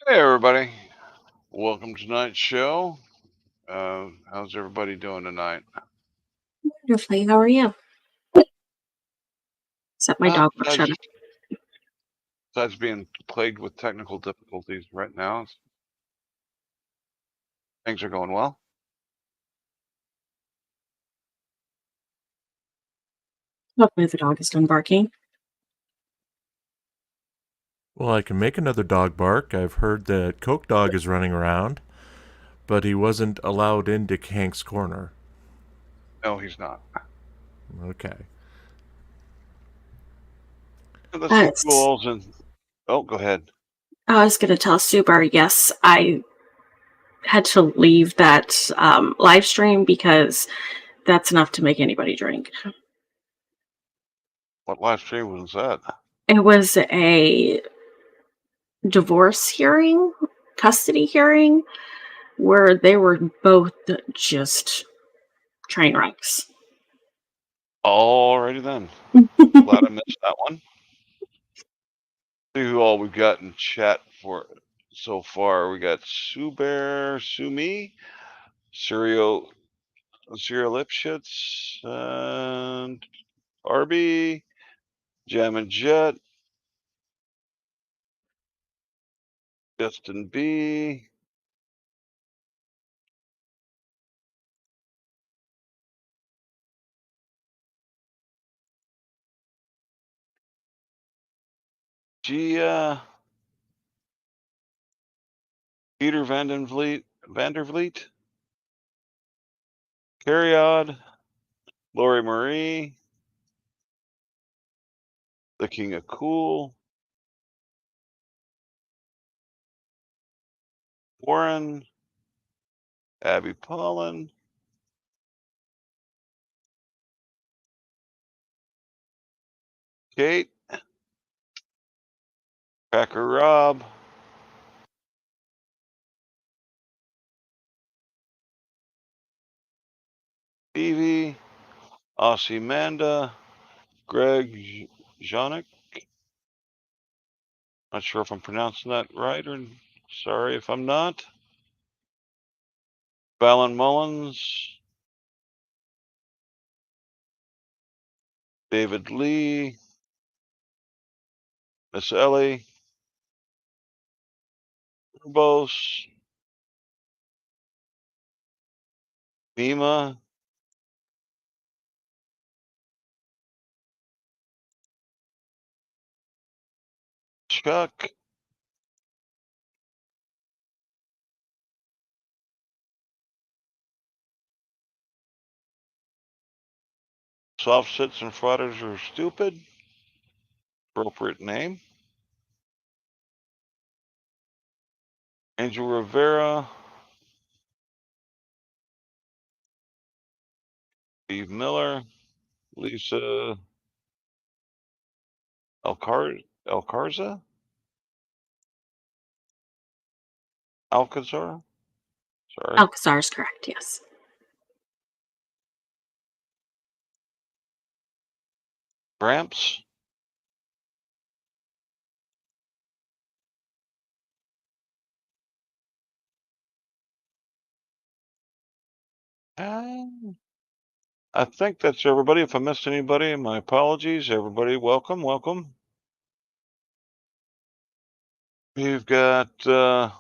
Hey everybody, welcome to tonight's show. How's everybody doing tonight? Wonderfully. How are you? Except my dog won't Besides, shut up. besides being plagued with technical difficulties right now, things are going well. Hopefully the dog is done barking. Well, I can make another dog bark. I've heard that Coke Dog is running around, but he wasn't allowed into Hank's Corner. No, he's not. Okay. The Uh, sequels and go ahead. I was going to tell Subar, yes, I had to leave that live stream because that's enough to make anybody drink. What live stream was that? It was a divorce hearing, custody hearing, where they were both just train wrecks. Alrighty then. Glad I missed that one. See who all we've got in chat for so far. We got Sue Bear, Sue Me, Serial Lipschitz, and RB, Jam and Jet, Justin B, Gia, Peter Vandervliet, Carriod, Lori Marie, The King of Cool, Warren, Abby Pollen, Kate, Cracker Rob, Stevie, Aussie Manda, Greg Janik. Not sure if I'm pronouncing that right, or sorry if I'm not. Fallon Mullins, David Lee, Miss Ellie, Rubos, Nima, Chuck, Soft Sits and Frauders Are Stupid, appropriate name, Angel Rivera, Steve Miller, Lisa Alcarza, Alcazar, sorry, Alcazar is correct, yes. Gramps, and I think that's everybody. If I missed anybody, my apologies. Everybody, welcome, welcome. We've got two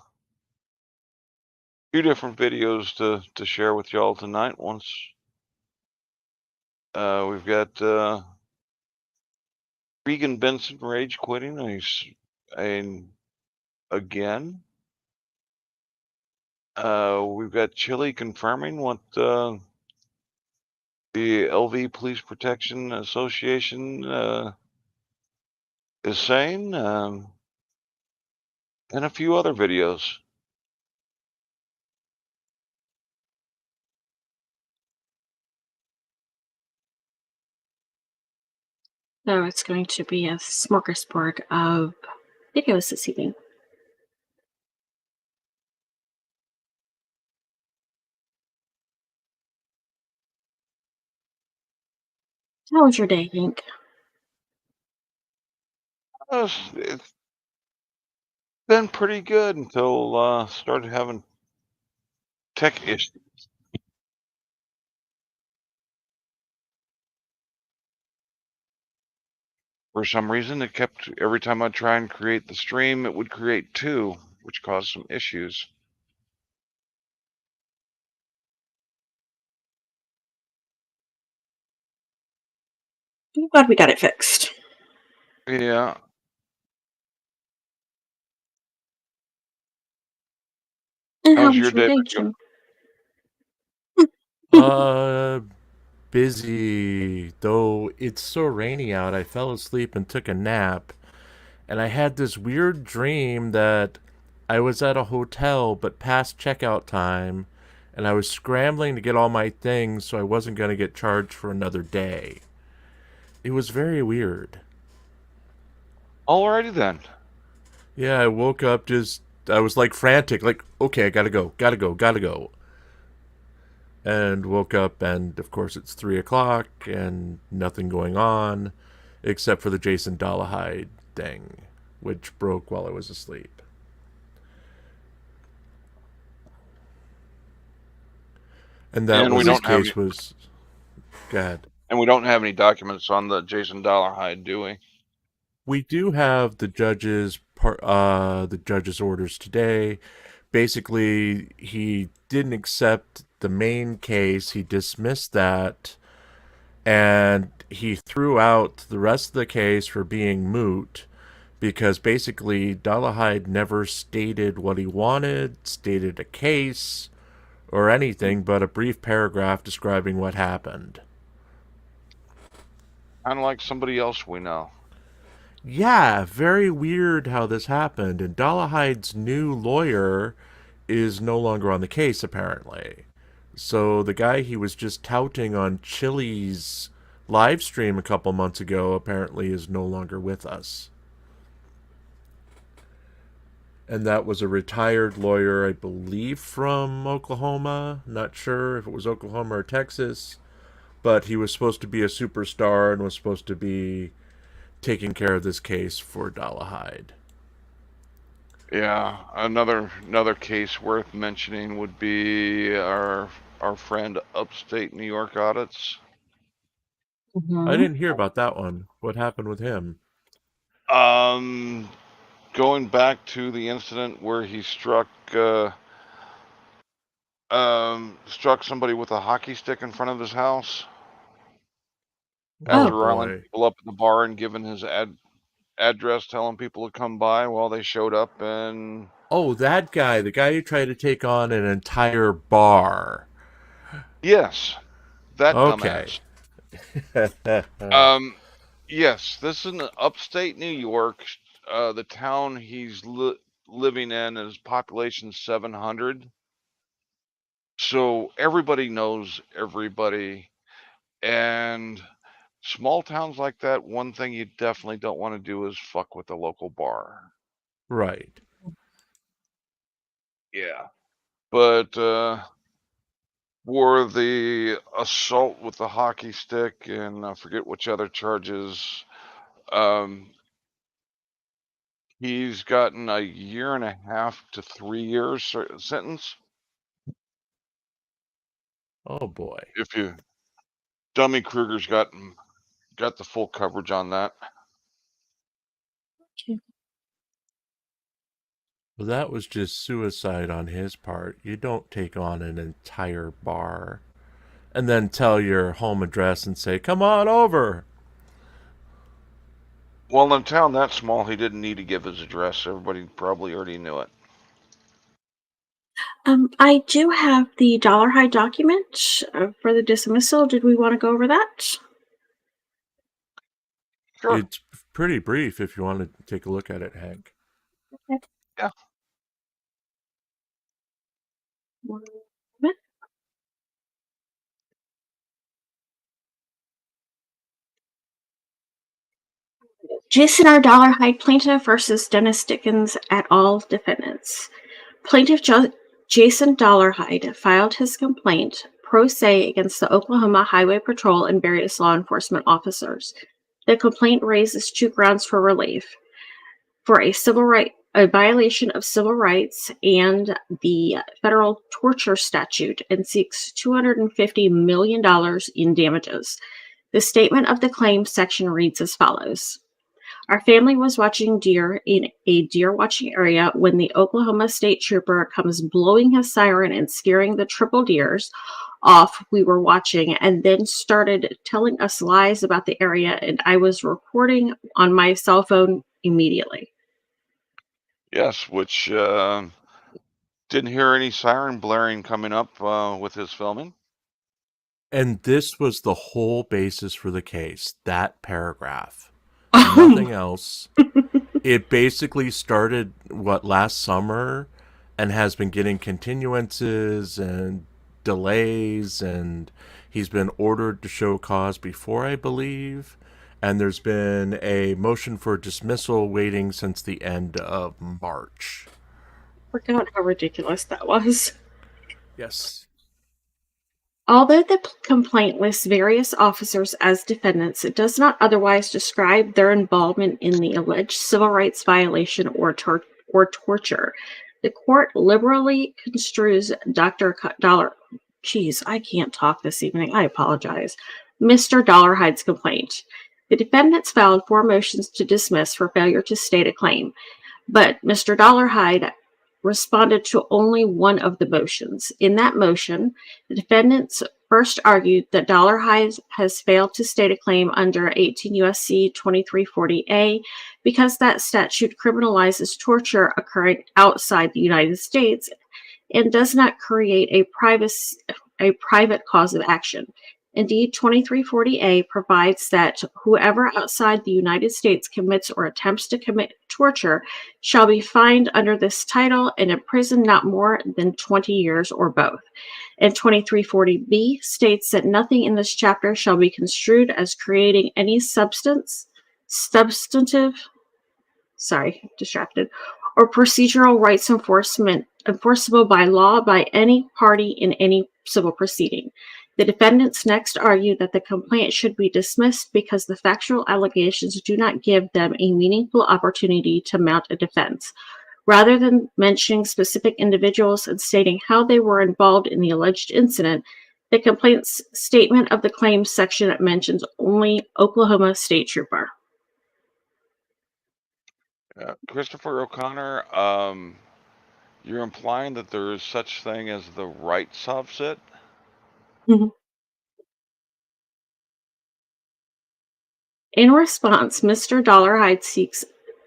different videos to share with y'all tonight. We've got Reegan Benson rage quitting. And again, we've got Chile confirming what the LV Police Protection Association is saying, and a few other videos. So it's going to be a smorgasbord of videos this evening. How was your day, Hank? Uh, it's Been pretty good until started having tech issues. For some reason, it kept every time I try and create the stream, it would create two, which caused some issues. I'm glad we got it fixed. Yeah. And how How's was your your day day, been going? Jim? Uh, busy. Though it's so rainy out, I fell asleep and took a nap, and I had this weird dream that I was at a hotel but past checkout time, and I was scrambling to get all my things so I wasn't going to get charged for another day. It was very weird. Alrighty then. Yeah, I woke up just I was like frantic, like, okay, I gotta go, gotta go, gotta go. And woke up, and of course it's 3 o'clock and nothing going on except for the Jason Dollahide thing, which broke while I was asleep. And that And we was his don't have any, case was God. and we don't have any documents on the Jason Dollarhide, do we? We do have the judge's orders today. Basically, he didn't accept the main case. He dismissed that, and he threw out the rest of the case for being moot because basically Dollahide never stated what he wanted, stated a case, or anything but a brief paragraph describing what happened. Kind of like somebody else we know. Yeah, very weird how this happened. And Dollahide's new lawyer is no longer on the case, apparently. So the guy he was just touting on Chili's live stream a couple months ago apparently is no longer with us. And that was a retired lawyer, I believe, from Oklahoma. Not sure if it was Oklahoma or Texas, but he was supposed to be a superstar and was supposed to be taking care of this case for Dollahide. Yeah, another case worth mentioning would be our friend Upstate New York Audits. I Mm-hmm. didn't hear about that one. What happened with him? Um, Going back to the incident where he struck somebody with a hockey stick in front of his house Oh Oh, after riling boy. people up at the bar and giving his address, telling people to come by. Well, they showed up and Oh, that guy, the guy who tried to take on an entire bar. yes, that Okay. dumbass. Yes, this is in upstate New York. The town he's living in is population 700. So everybody knows everybody. And small towns like that, one thing you definitely don't want to do is fuck with the local bar. Right. Yeah. But for the assault with the hockey stick and I forget which other charges, um, he's gotten a year and a half to 3 years sentence. Oh boy. If you Dummy Kruger's got the full coverage on that. okay. Well, that was just suicide on his part. You don't take on an entire bar and then tell your home address and say, "Come on over." Well, in a town that small, he didn't need to give his address. Everybody probably already knew it. I do have the dollar high document for the dismissal. Did we want to go over that? Sure. It's pretty brief if you want to take a look at it, Hank. Okay. Yeah. One moment. Jason R. Dollarhide plaintiff versus Dennis Dickens et al. Defendants. Plaintiff Jason Dollarhide filed his complaint pro se against the Oklahoma Highway Patrol and various law enforcement officers. The complaint raises two grounds for relief: for a civil right a violation of civil rights and the federal torture statute and seeks $250 million in damages. The statement of the claim section reads as follows. Our family was watching deer in a deer watching area when the Oklahoma State Trooper comes blowing his siren and scaring the triple deers off we were watching, and then started telling us lies about the area, and I was recording on my cell phone immediately. Yes, which didn't hear any siren blaring coming up with his filming. And this was the whole basis for the case, that paragraph. Nothing else. It basically started, last summer and has been getting continuances and delays, and he's been ordered to show cause before, I believe. And there's been a motion for dismissal waiting since the end of March. Forgot how ridiculous that was. Yes. Although the complaint lists various officers as defendants, it does not otherwise describe their involvement in the alleged civil rights violation or torture. The court liberally construes Dr. Dollar. Geez, I can't talk this evening. I apologize. Mr. Dollarhide's complaint. The defendants filed 4 motions to dismiss for failure to state a claim, but Mr. Dollarhide responded to only one of the motions. In that motion, the defendants first argued that Dollarhide has failed to state a claim under 18 U.S.C. 2340A because that statute criminalizes torture occurring outside the United States and does not create a private cause of action. Indeed, 2340A provides that whoever outside the United States commits or attempts to commit torture shall be fined under this title and imprisoned not more than 20 years or both. And 2340B states that nothing in this chapter shall be construed as creating any or procedural rights enforceable by law by any party in any civil proceeding. The defendants next argue that the complaint should be dismissed because the factual allegations do not give them a meaningful opportunity to mount a defense. Rather than mentioning specific individuals and stating how they were involved in the alleged incident, the complaint's statement of the claims section mentions only Oklahoma State Trooper. Christopher O'Connor, you're implying that there is such thing as the right subset? In response, Mr. Dollarhide seeks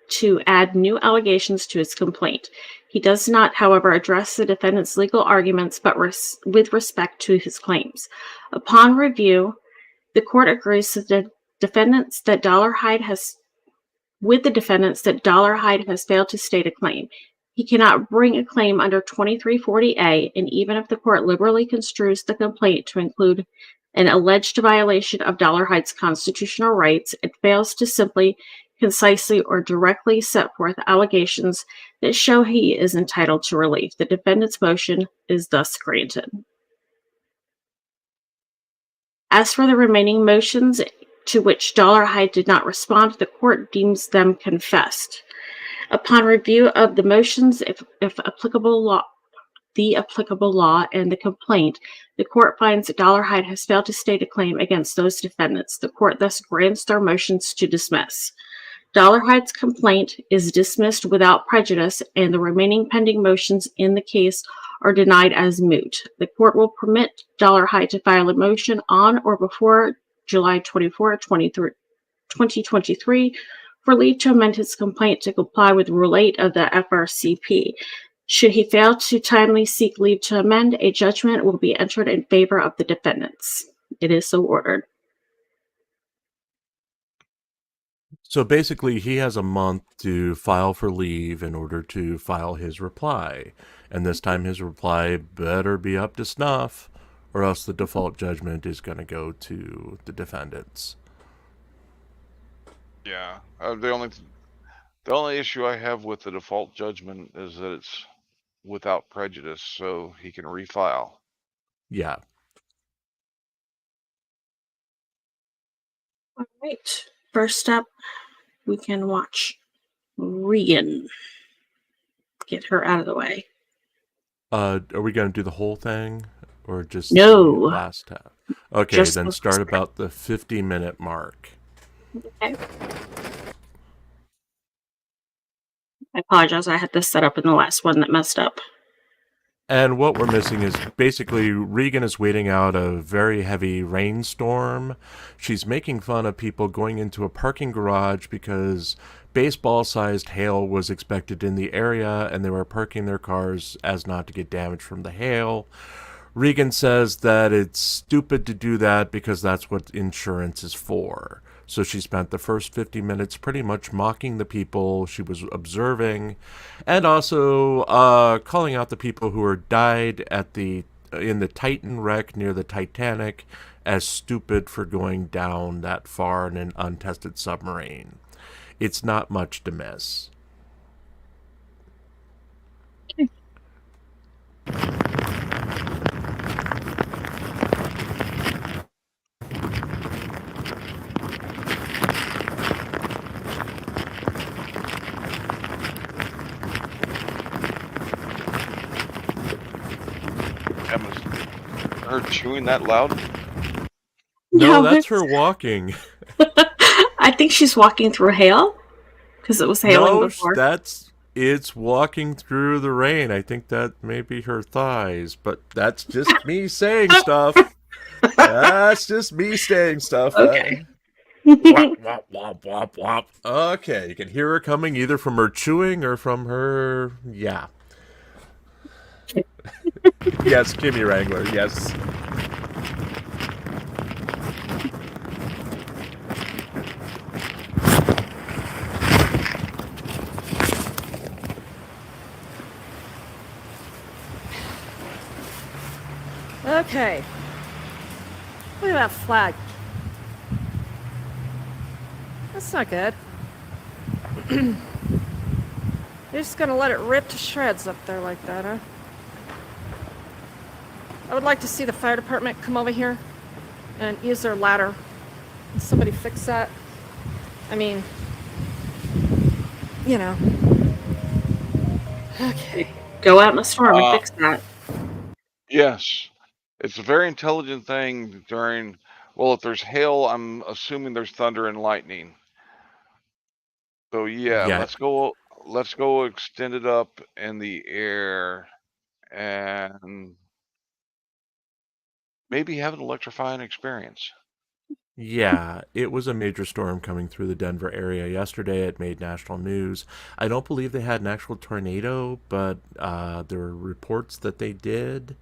to add new allegations to his complaint. He does not, however, address the defendant's legal arguments but with respect to his claims. Upon review, the court agrees with the defendants that Dollarhide has failed to state a claim. He cannot bring a claim under 2340A, and even if the court liberally construes the complaint to include an alleged violation of Dollarhide's constitutional rights, it fails to simply, concisely, or directly set forth allegations that show he is entitled to relief. The defendant's motion is thus granted. As for the remaining motions to which Dollarhide did not respond, the court deems them confessed. Upon review of the motions, if applicable law, the applicable law and the complaint, the court finds that Dollarhide has failed to state a claim against those defendants. The court thus grants their motions to dismiss. Dollarhide's complaint is dismissed without prejudice, and the remaining pending motions in the case are denied as moot. The court will permit Dollarhide to file a motion on or before July 24, 2023 for leave to amend his complaint to comply with Rule 8 of the FRCP. Should he fail to timely seek leave to amend, a judgment will be entered in favor of the defendants. It is so ordered. So basically, he has a month to file for leave in order to file his reply. And this time his reply better be up to snuff, or else the default judgment is going to go to the defendants. Yeah. The only issue I have with the default judgment is that it's without prejudice, so he can refile. Yeah. All right. First up, we can watch Reegan. get her out of the way. Are we going to do the whole thing or just the No, last half? Okay, just then the start first part. about the 50-minute mark. Okay. I apologize. I had this set up in the last one that messed up. And what we're missing is basically Reegan is waiting out a very heavy rainstorm. She's making fun of people going into a parking garage because baseball sized hail was expected in the area and they were parking their cars as not to get damaged from the hail. Reegan says that it's stupid to do that because that's what insurance is for. So she spent the first 50 minutes pretty much mocking the people she was observing and also calling out the people who were died at the in the Titan wreck near the Titanic as stupid for going down that far in an untested submarine. It's not much to miss. Emma's her chewing that loud? No, No, that's her walking. I think she's walking through hail because it was hailing No, before. it's walking through the rain. I think that may be her thighs, but that's just me saying stuff. That's just me saying stuff. Okay. Wop, wop, wop, wop, wop. Okay, you can hear her coming either from her chewing or from her. Yeah. Yes, Kimmy Wrangler. Yes. Okay. Look at that flag. That's not good. You're just gonna let it rip to shreds up there like that, huh? I would like to see the fire department come over here and use their ladder. Can somebody fix that? I mean, you know. Okay. Go out in a storm and Uh, fix that. Yes. It's a very intelligent thing during, well, if there's hail, I'm assuming there's thunder and lightning. So yeah, Yeah. let's go extend it up in the air and maybe have an electrifying experience. Yeah, it was a major storm coming through the Denver area yesterday. It made national news. I don't believe they had an actual tornado, but there were reports that they did.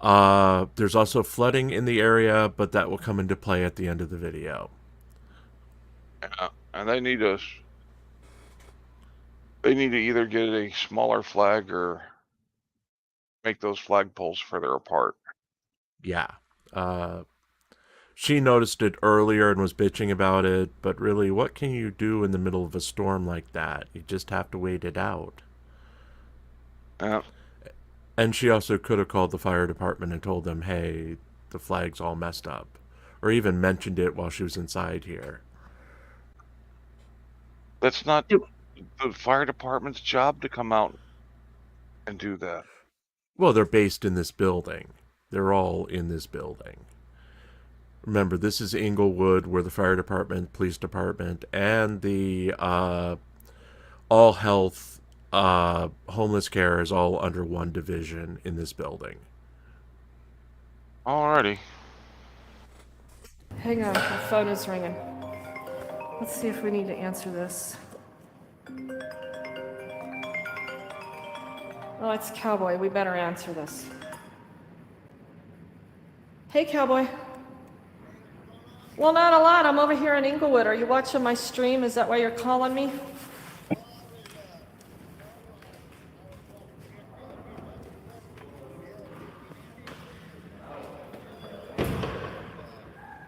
There's also flooding in the area, but that will come into play at the end of the video. And they need to either get a smaller flag or make those flagpoles further apart. Yeah. Uh, she noticed it earlier and was bitching about it, but really, what can you do in the middle of a storm like that? You just have to wait it out. Uh, And she also could have called the fire department and told them, hey, the flag's all messed up. Or even mentioned it while she was inside here. that's not the fire department's job to come out and do that. Well, they're based in this building. They're all in this building. Remember, this is Inglewood, where the fire department, police department, and the all health homeless care is all under one division in this building. Alrighty. Hang on, my phone is ringing. Let's see if we need to answer this. Oh, it's Cowboy. We better answer this. Hey, Cowboy. Well, not a lot. I'm over here in Inglewood. Are you watching my stream? Is that why you're calling me?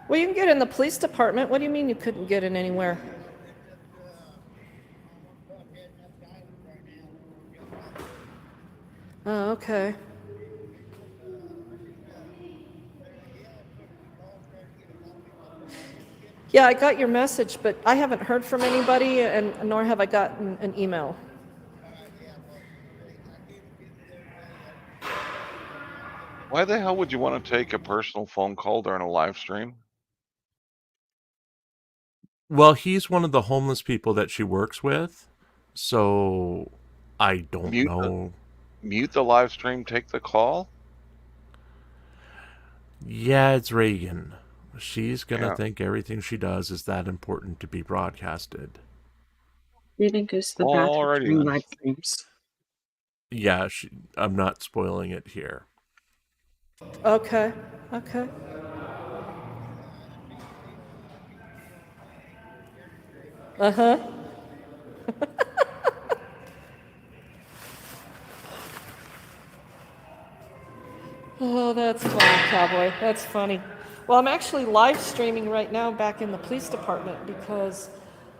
Well, you can get in the police department. What do you mean you couldn't get in anywhere? Oh, okay. Yeah, I got your message, but I haven't heard from anybody, and nor have I gotten an email. Why the hell would you want to take a personal phone call during a live stream? Well, he's one of the homeless people that she works with, so I don't Mute the know. mute the live stream, take the call? Yeah, it's Reegan. She's gonna Yeah. think everything she does is that important to be broadcasted. Reeegan goes to the bathroom Alrighty during then. live streams. Yeah, I'm not spoiling it here. Okay. Okay. Uh-huh. Oh, that's funny, Cowboy. That's funny. Well, I'm actually live streaming right now back in the police department because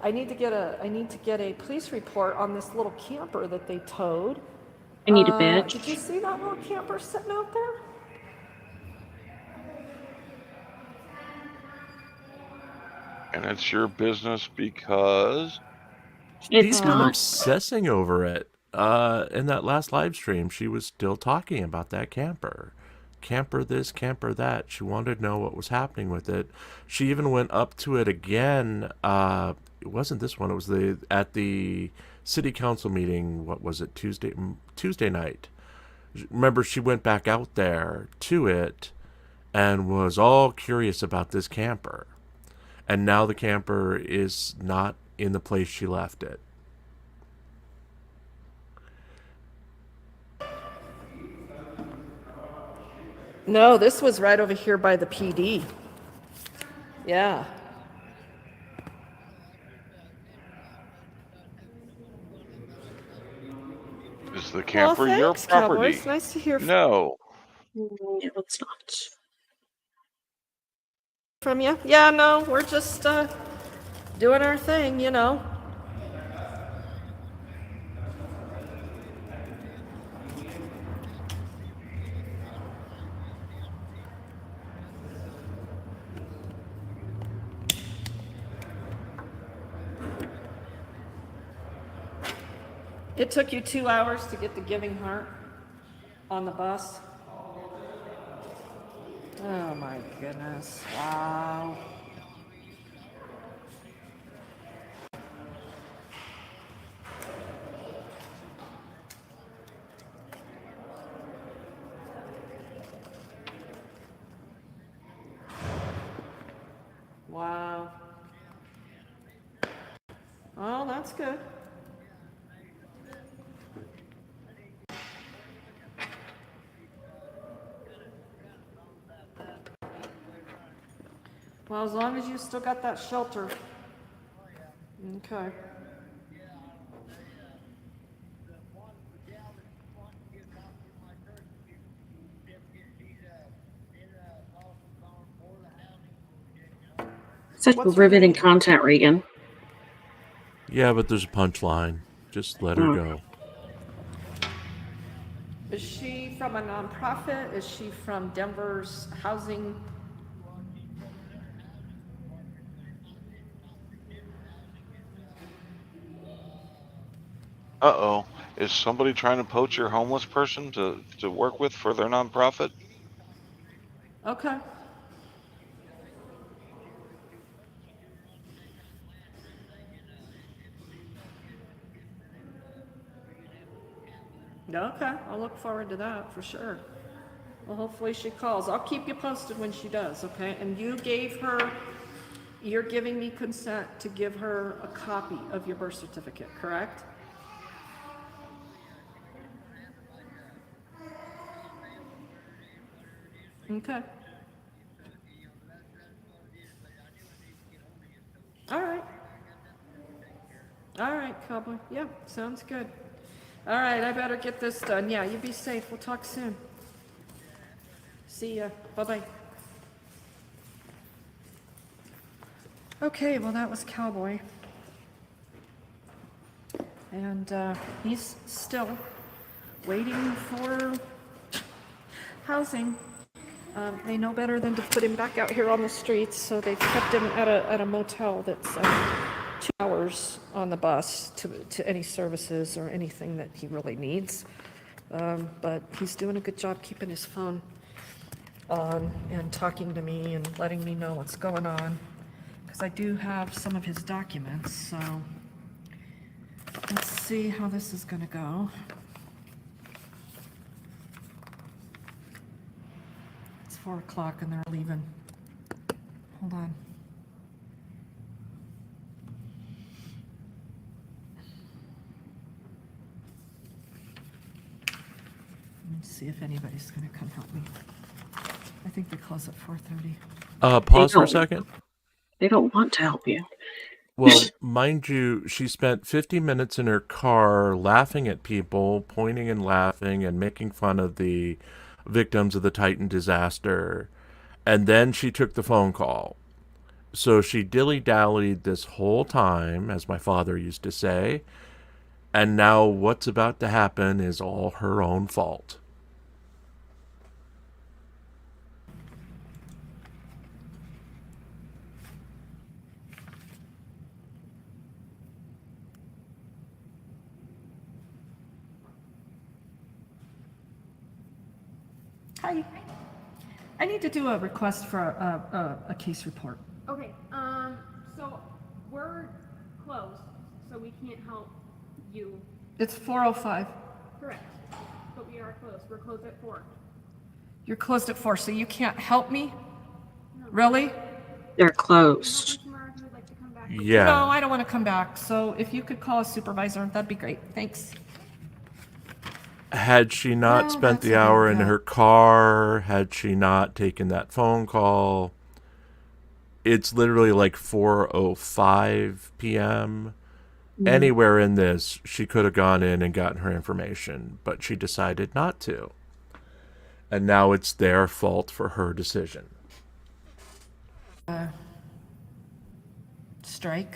I need to get a police report on this little camper that they towed. I need a Did you bitch. see that little camper sitting out there? And it's your business because It's She's been not. obsessing over it. In that last live stream, she was still talking about that camper. Camper this, camper that. She wanted to know what was happening with it. She even went up to it again. It wasn't this one. It was at the city council meeting. What was it? Tuesday night. Remember, she went back out there to it and was all curious about this camper. And now the camper is not in the place she left it. No, this was right over here by the PD. Yeah. is the Well, camper your thanks, Cowboy. property? It's nice to hear No. No, it's not. from you. Yeah, no, we're just doing our thing, you know. It took you 2 hours to get the Giving Heart on the bus? Oh my goodness. Wow. Wow. Oh, that's good. Well, as long as you still got that shelter. Okay. Such What's her riveting name? content, Reegan. Yeah, but there's a punchline. Just let her Oh. go. Is she from a nonprofit? Is she from Denver's housing? Uh-oh. Is somebody trying to poach your homeless person to work with for their nonprofit? Okay. Okay, I'll look forward to that for sure. Well, hopefully she calls. I'll keep you posted when she does, okay? And you're giving me consent to give her a copy of your birth certificate, correct? Okay. All right. All right, Cowboy. Yeah, sounds good. All right, I better get this done. Yeah, you be safe. We'll talk soon. See ya. Bye-bye. Okay, well, that was Cowboy. And he's still waiting for housing. They know better than to put him back out here on the streets, so they've kept him at a motel that's 2 hours on the bus to any services or anything that he really needs. But he's doing a good job keeping his phone on and talking to me and letting me know what's going on. Because I do have some of his documents, so let's see how this is going to go. It's 4 o'clock and they're leaving. Hold on. Let's see if anybody's going to come help me. I think they close at 4:30. Pause for a don't. second. They don't want to help you. Well, mind you, she spent 50 minutes in her car laughing at people, pointing and laughing and making fun of the victims of the Titan disaster. And then she took the phone call. So she dilly-dallied this whole time, as my father used to say. And now what's about to happen is all her own fault. Hi. I need to do a request for a case report. Okay, so we're closed, so we can't help you. It's 4:05. Correct. But we are closed. We're closed at 4. You're closed at 4, so you can't help me? Really? They're closed. Tomorrow, if you would like to come back. Yeah. No, I don't want to come back. So if you could call a supervisor, that'd be great. Thanks. Had she not No, spent that's the a hour good in deal. her car, had she not taken that phone call, it's literally like 4:05 p.m. Anywhere in this, she could have gone in and gotten her information, but she decided not to. And now it's their fault for her decision. Strike.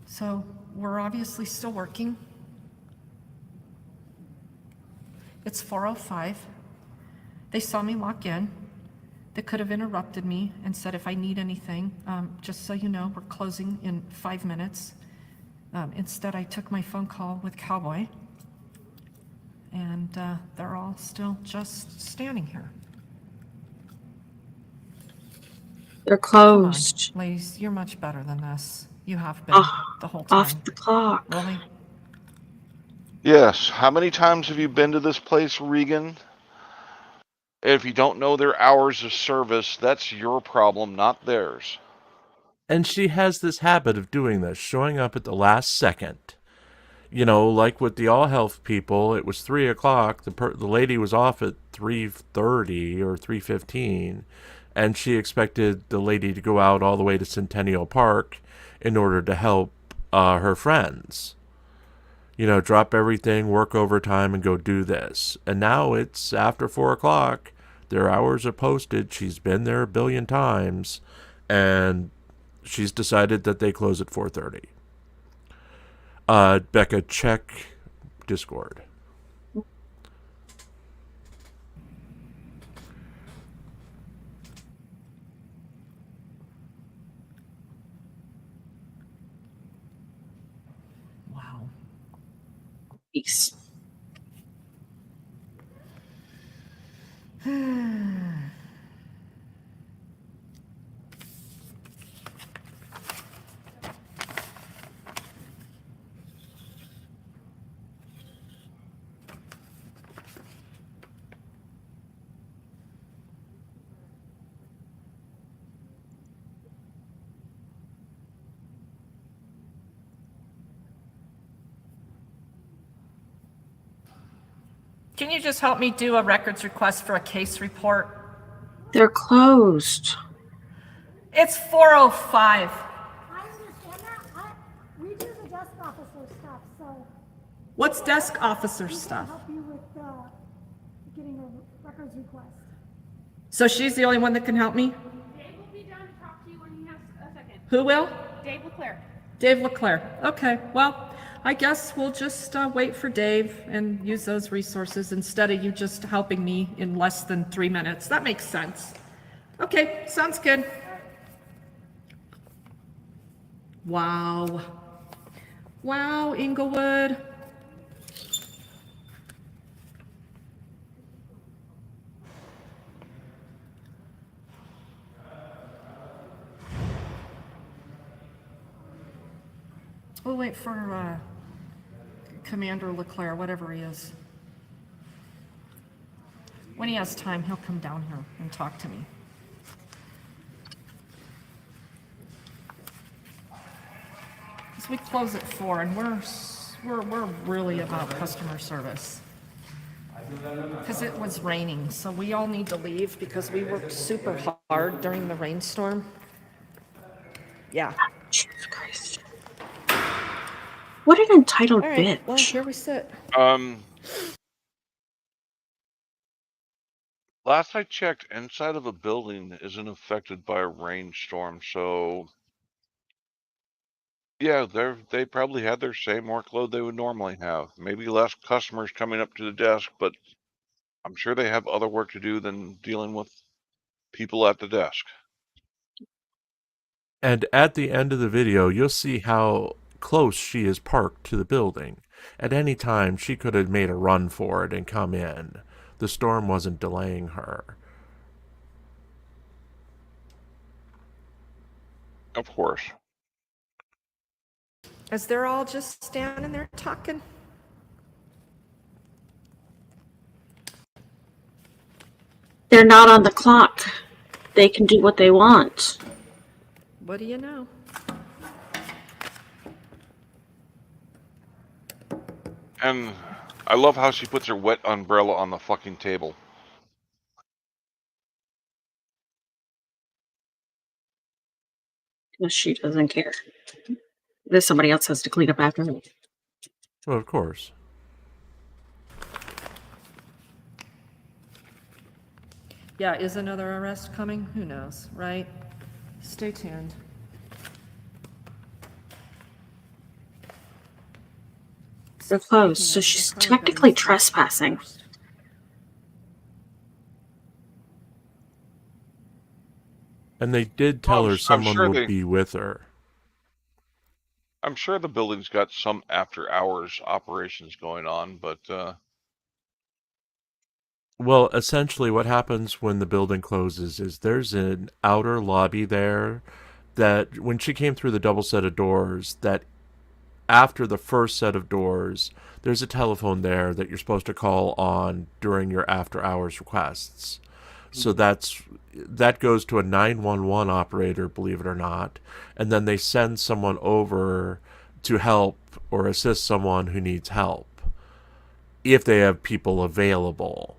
So we're obviously still working. It's 4:05. They saw me walk in. They could have interrupted me and said, if I need anything, just so you know, we're closing in 5 minutes. Instead, I took my phone call with Cowboy, and they're all still just standing here. They're Come on, closed. ladies, you're much better than this. You have been the whole time. Off the clock. Really? Yes. How many times have you been to this place, Reeegan? If you don't know their hours of service, that's your problem, not theirs. And she has this habit of doing this, showing up at the last second. You know, like with the All Health people, it was 3 o'clock. The lady was off at 3:30 or 3:15, and she expected the lady to go out all the way to Centennial Park in order to help her friends. You know, drop everything, work overtime, and go do this. And now it's after 4 o'clock. Their hours are posted. She's been there a billion times, and she's decided that they close at 4:30. Becca, check Discord. Wow. Peace. Can you just help me do a records request for a case report? They're closed. It's 4:05. I understand that. We do the desk officer stuff, so What's desk officer we can stuff? help you with getting a records request. So she's the only one that can help me? Dave will be down to talk to you when he has a second. Who will? Dave LeClaire. Dave LeClaire. Okay, well, I guess we'll just wait for Dave and use those resources instead of you just helping me in less than 3 minutes. That makes sense. Okay, sounds good. Wow. Wow, Inglewood. We'll wait for Commander LeClaire, whatever he is. When he has time, he'll come down here and talk to me. Because we close at 4, and we're really about customer service. Because it was raining, so we all need to leave because we worked super hard during the rainstorm. Yeah. Jesus Christ. What an entitled All right, well, bitch. here we sit. Last I checked, inside of a building isn't affected by a rainstorm, so yeah, they probably had their same workload they would normally have. Maybe less customers coming up to the desk, but I'm sure they have other work to do than dealing with people at the desk. And at the end of the video, you'll see how close she is parked to the building. At any time, she could have made a run for it and come in. The storm wasn't delaying her. Of course. As they're all just standing there talking. They're not on the clock. They can do what they want. What do you know? And I love how she puts her wet umbrella on the fucking table. Because she doesn't care. There's somebody else has to clean up after her. Well, of course. Yeah, is another arrest coming? Who knows, right? Stay tuned. They're closed, so Speaking of, she's they're probably technically gonna start trespassing. first. And they did tell I'm her s- I'm someone sure would they- be with her. I'm sure the building's got some after hours operations going on, but Well, essentially, what happens when the building closes is there's an outer lobby there that when she came through the double set of doors, that after the first set of doors, there's a telephone there that you're supposed to call on during your after hours requests. So that goes to a 911 operator, believe it or not, and then they send someone over to help or assist someone who needs help if they have people available.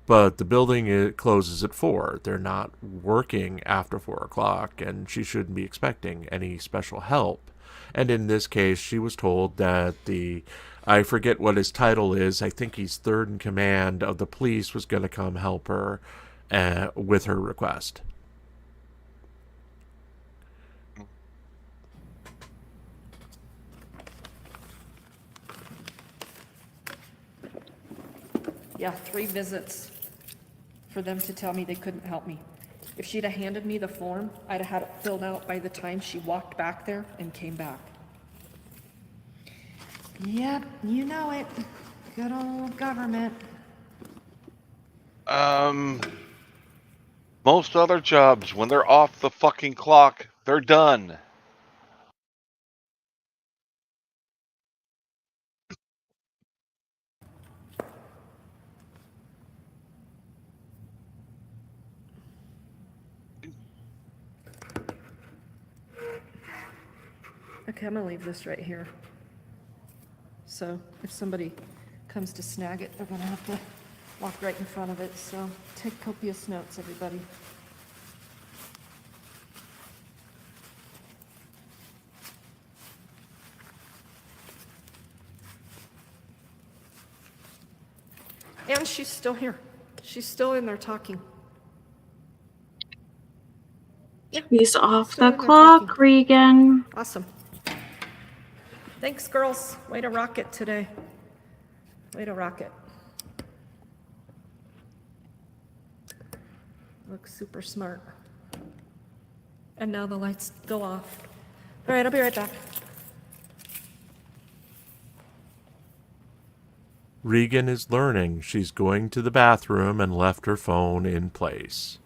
But the building it closes at 4. They're not working after 4 o'clock, and she shouldn't be expecting any special help. And in this case, she was told that I forget what his title is, I think he's third in command of the police, was going to come help her with her request. Yeah, 3 visits for them to tell me they couldn't help me. If she'd have handed me the form, I'd have had it filled out by the time she walked back there and came back. Yep, you know it. Good old government. most other jobs, when they're off the fucking clock, they're done. Okay, I'm gonna leave this right here. So if somebody comes to snag it, they're gonna have to walk right in front of it. So take copious notes, everybody. And she's still here. She's still in there talking. He's off Still the in there clock, talking. Reegan. Awesome. Thanks, girls. Way to rock it today. Way to rock it. Looks super smart. And now the lights go off. All right, I'll be right back. Reegan is learning. She's going to the bathroom and left her phone in place.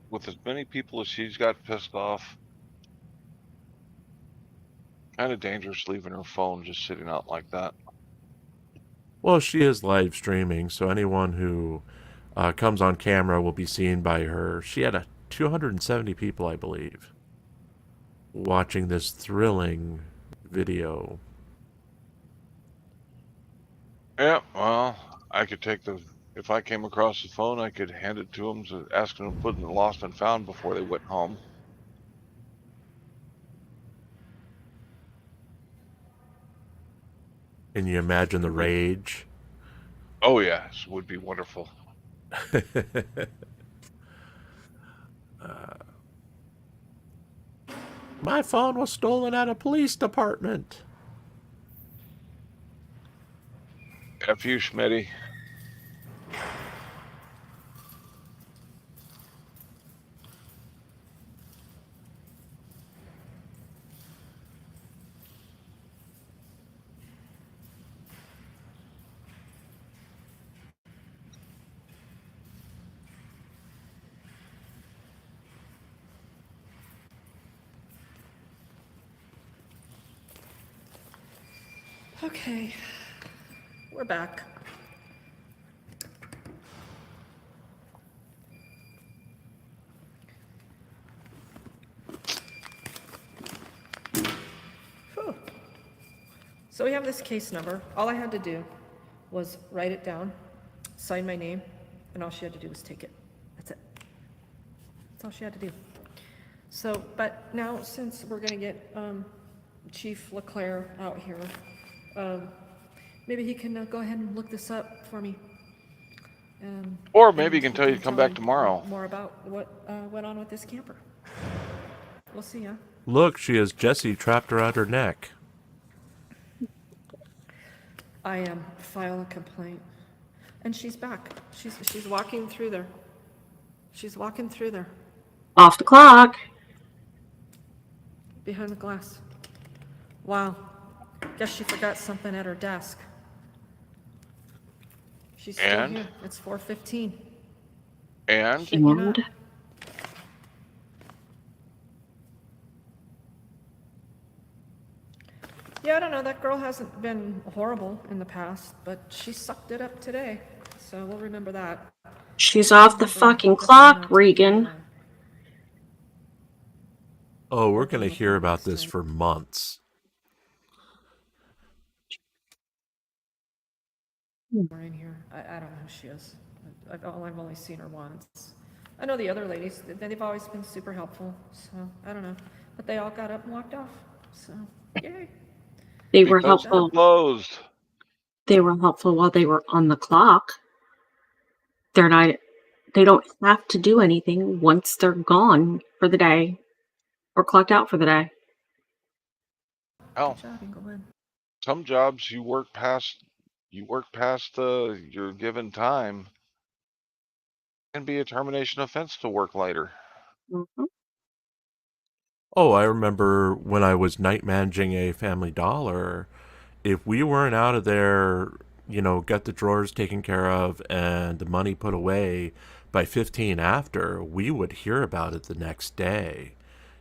With as many people as she's got pissed off, kind of dangerous leaving her phone just sitting out like that. Well, she is live streaming, so anyone who comes on camera will be seen by her. She had 270 people, I believe, watching this thrilling video. Yeah, well, I could take the. If I came across the phone, I could hand it to them to ask them to put in the lost and found before they went home. Can you imagine the rage? Oh yes, would be wonderful. My phone was stolen at a police department. F you, Schmitty. Okay, we're back. Whew. So we have this case number. All I had to do was write it down, sign my name, and all she had to do was take it. That's it. That's all she had to do. So, but now since we're gonna get Chief LeClaire out here, maybe he can go ahead and look this up for me. Or maybe he can we tell you to come back him tomorrow. more about what went on with this camper. We'll see, huh? Look, she has Jesse trapped around her neck. I file a complaint, and she's back. She's walking through there. She's walking through there, Off the clock. behind the glass. Wow. Guess she forgot something at her desk. She's still And? here. It's 4:15. And Shit, you not. And Yeah, I don't know. That girl hasn't been horrible in the past, but she sucked it up today. So we'll remember that. she's off the Remember fucking what's clock, not to be, Reegan. Oh, we're work going on to with hear her about next this time. for months. We're in here. I don't know who she is. I've only seen her once. I know the other ladies. They've always been super helpful. So I don't know, but they all got up and walked off. So yay. They were because they're helpful. closed. They were helpful while they were on the clock. They're not. They don't have to do anything once they're gone for the day or clocked out for the day. Hell, Good job, Englewood. some jobs you work past your given time. Can be a termination offense to work later. Mhm. Oh, I remember when I was night managing a Family Dollar, if we weren't out of there, got the drawers taken care of and the money put away by 15 after, we would hear about it the next day.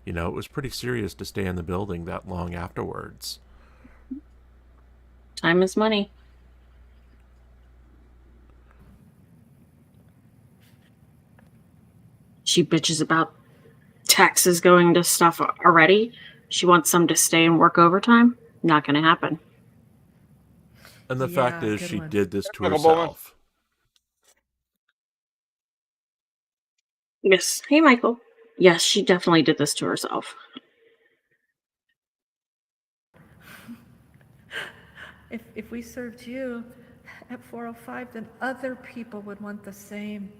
It was pretty serious to stay in the building that long afterwards. Time is money. She bitches about taxes going to stuff already. She wants some to stay and work overtime. Not going to happen. And the fact Yeah, is, good she one. did this to Michael Bowman. herself. Yes. Hey, Michael. Yes, she definitely did this to herself. If we served you at 4:05, then other people would want the same.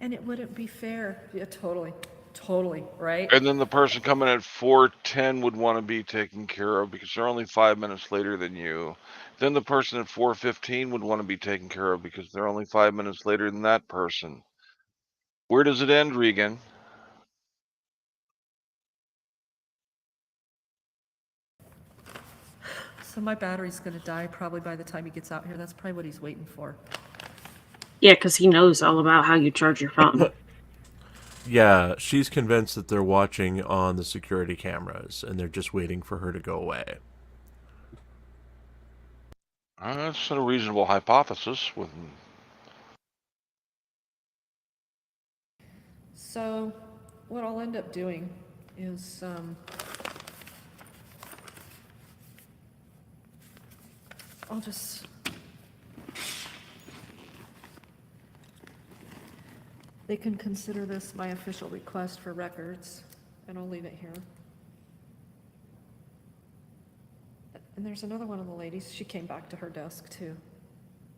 And it wouldn't be fair. Yeah, totally. Totally, right? And then the person coming at 4:10 would want to be taken care of because they're only 5 minutes later than you. Then the person at 4:15 would want to be taken care of because they're only 5 minutes later than that person. Where does it end, Reegan? So my battery's gonna die probably by the time he gets out here. That's probably what he's waiting for. Yeah, because he knows all about how you charge your phone. Yeah, she's convinced that they're watching on the security cameras and they're just waiting for her to go away. That's a reasonable hypothesis. So what I'll end up doing is I'll just they can consider this my official request for records, and I'll leave it here. And there's another one of the ladies. She came back to her desk too.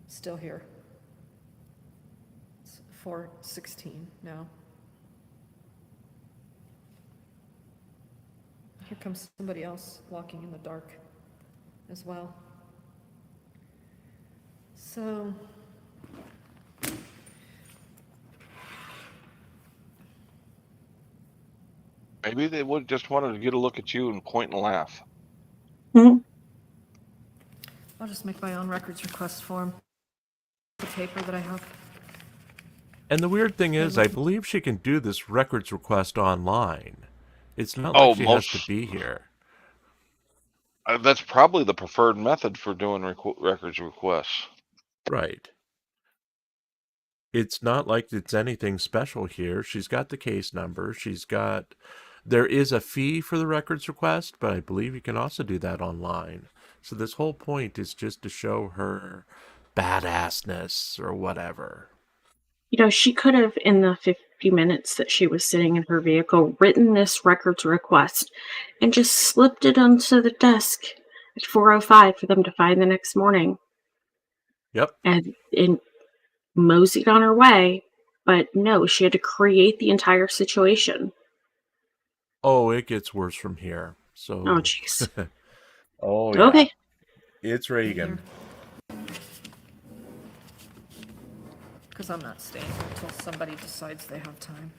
Still here. It's 4:16 now. Here comes somebody else walking in the dark as well. So Maybe they would just wanted to get a look at you and point and laugh. Mhm. I'll just make my own records request form. The paper that I have. And the weird thing is, I believe she can do this records request online. It's not Oh, like she has to be here. That's probably the preferred method for doing records requests. Right. It's not like it's anything special here. She's got the case number. There is a fee for the records request, but I believe you can also do that online. So this whole point is just to show her badassness or whatever. You know, she could have, in the 50 minutes that she was sitting in her vehicle, written this records request and just slipped it onto the desk at 4:05 for them to find the next morning. Yep. And moseyed on her way. But no, she had to create the entire situation. Oh, it gets worse from here. So. Oh, jeez. Oh, yeah. Okay. It's Reegan. Because I'm not staying here until somebody decides they have time.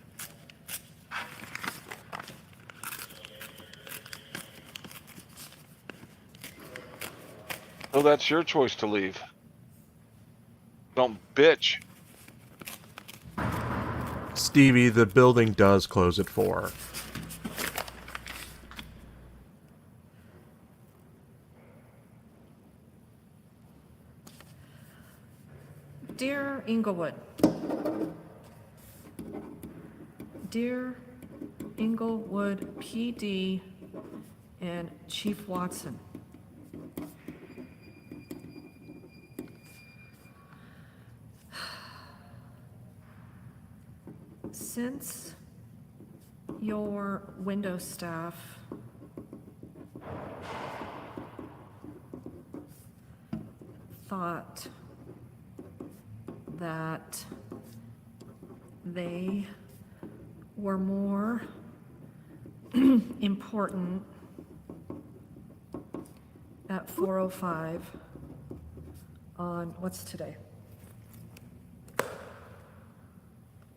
So that's your choice to leave. Don't bitch. Stevie, the building does close at 4. Dear Inglewood. Dear Inglewood PD and Chief Watson. Since your window staff thought that they were more important at 4:05 on, what's today?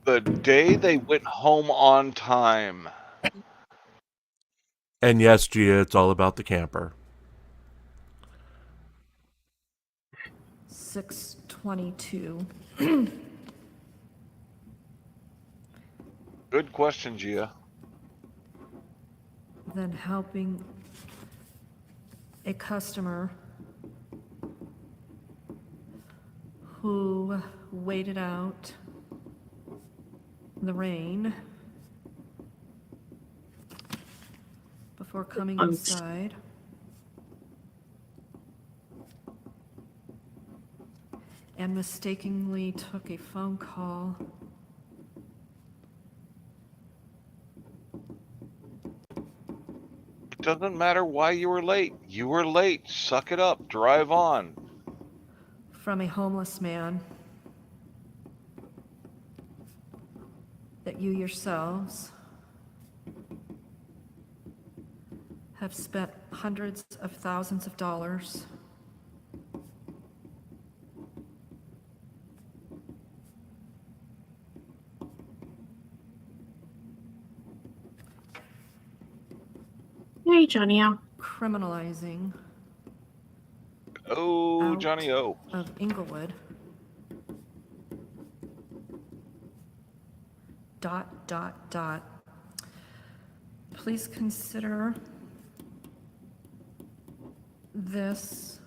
The day they went home on time. And yes, Gia, it's all about the camper. 6:22. Good question, Gia. Then helping a customer who waited out the rain before coming inside. And mistakenly took a phone call. It doesn't matter why you were late. You were late. Suck it up. Drive on. From a homeless man that you yourselves have spent hundreds of thousands of dollars Hey, Johnny O. criminalizing Oh, out Johnny O. of Inglewood, dot, dot, dot. Please consider this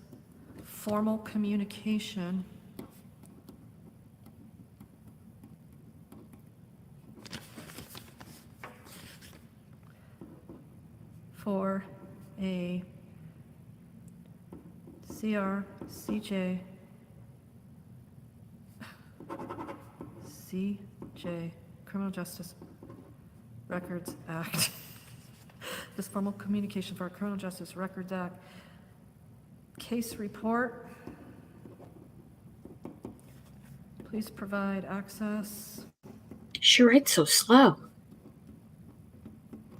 formal communication for a CJ, Criminal Justice Records Act. This formal communication for a Criminal Justice Records Act case report. Please provide access. She writes so slow.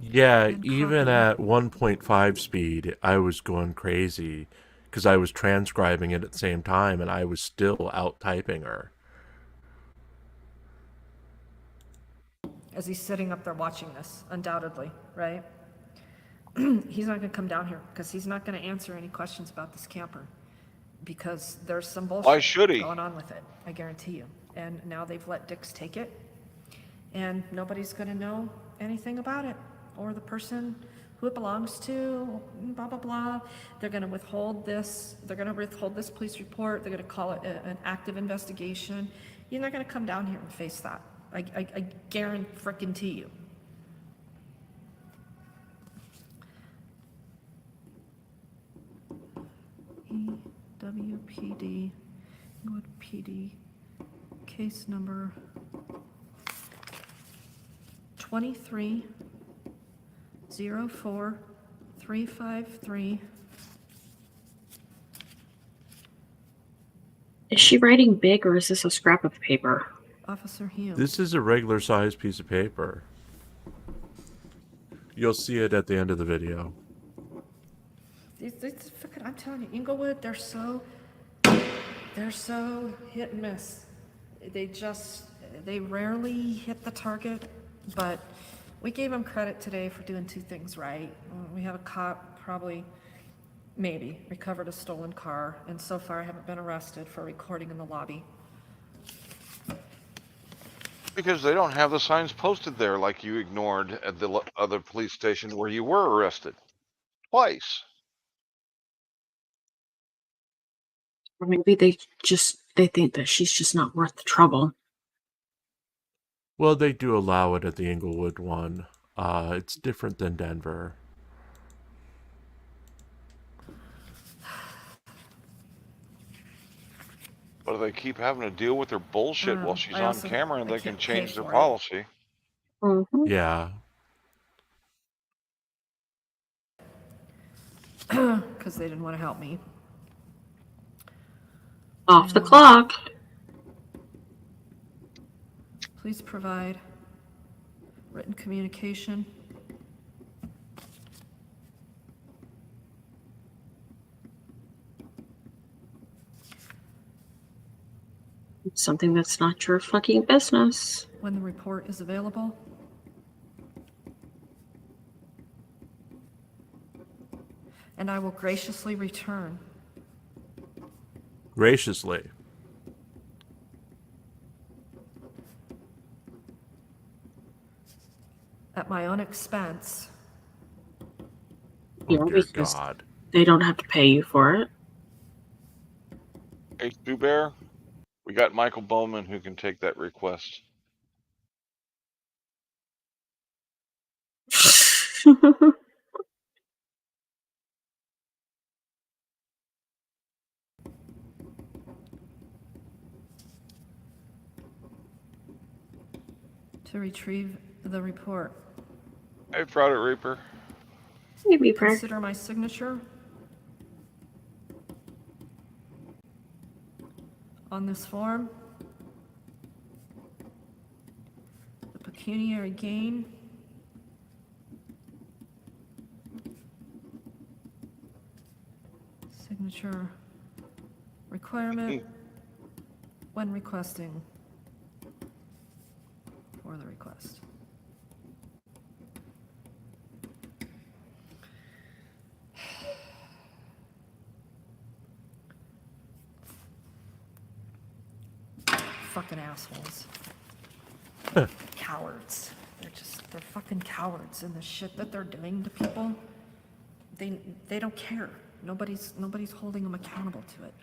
Yeah, And even copy. at 1.5 speed, I was going crazy because I was transcribing it at the same time and I was still out typing her. As he's sitting up there watching this, undoubtedly, right? He's not going to come down here because he's not going to answer any questions about this camper because there's some Why bullshit should he? going on with it, I guarantee you. And now they've let Dix take it, and nobody's going to know anything about it or the person who it belongs to, blah, blah, blah. They're going to withhold this. They're going to withhold this police report. They're going to call it an active investigation. You're not going to come down here and face that. I guarantee you. EWPD, Inglewood PD, case number 23-04353. Is she writing big or is this a scrap of paper? Officer Hume. This is a regular sized piece of paper. You'll see it at the end of the video. I'm telling you, Inglewood, they're so hit and miss. They rarely hit the target, but we gave them credit today for doing two things right. We have a cop maybe recovered a stolen car, and so far I haven't been arrested for recording in the lobby. Because they don't have the signs posted there like you ignored at the other police station where you were arrested. Twice. Or maybe they think that she's just not worth the trouble. Well, they do allow it at the Inglewood one. It's different than Denver. But do they keep having to deal with their bullshit while she's on camera and they can change their policy? Mm-hmm. Yeah. Because they didn't want to help me. Off the clock. Please provide written communication. Something that's not your fucking business. When the report is available. And I will graciously return. Graciously. At my own expense. Yeah, Oh, dear because God. they don't have to pay you for it. Hey, Stu Bear, we got Michael Bowman who can take that request. To retrieve the report. Hey, Product Reaper. Maybe prayer. Consider my signature on this form. The pecuniary gain. Signature requirement when requesting for the request. Fucking assholes. Cowards. They're fucking cowards, and the shit that they're doing to people, they don't care. Nobody's holding them accountable to it.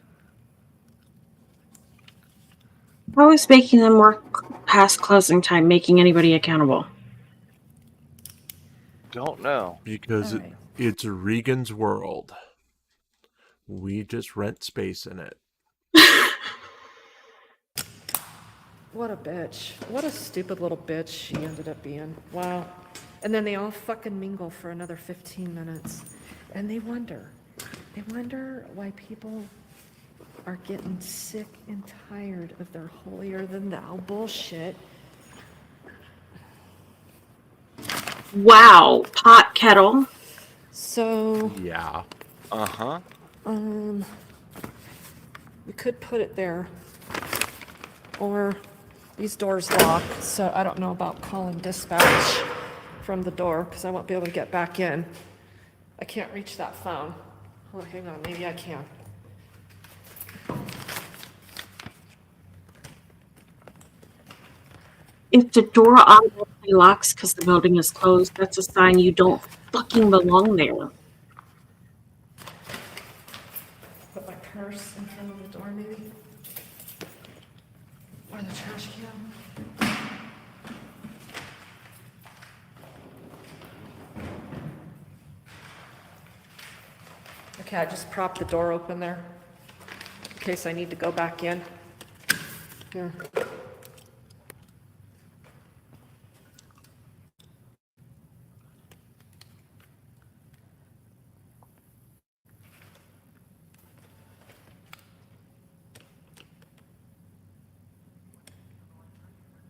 How is making them work past closing time making anybody accountable? Don't know. Because Alright. it's Reegan's world. We just rent space in it. What a bitch. What a stupid little bitch she ended up being. Wow. And then they all fucking mingle for another 15 minutes. And they wonder why people are getting sick and tired of their holier than thou bullshit. Wow, pot kettle. So, Yeah. Uh-huh. we could put it there. Or these doors lock, so I don't know about calling dispatch from the door, because I won't be able to get back in. I can't reach that phone. Oh, hang on, maybe I can. If the door automatically locks because the building is closed, that's a sign you don't fucking belong there. Put my purse in front of the door, maybe? Or the trash can? Okay, I just propped the door open there, in case I need to go back in. Here.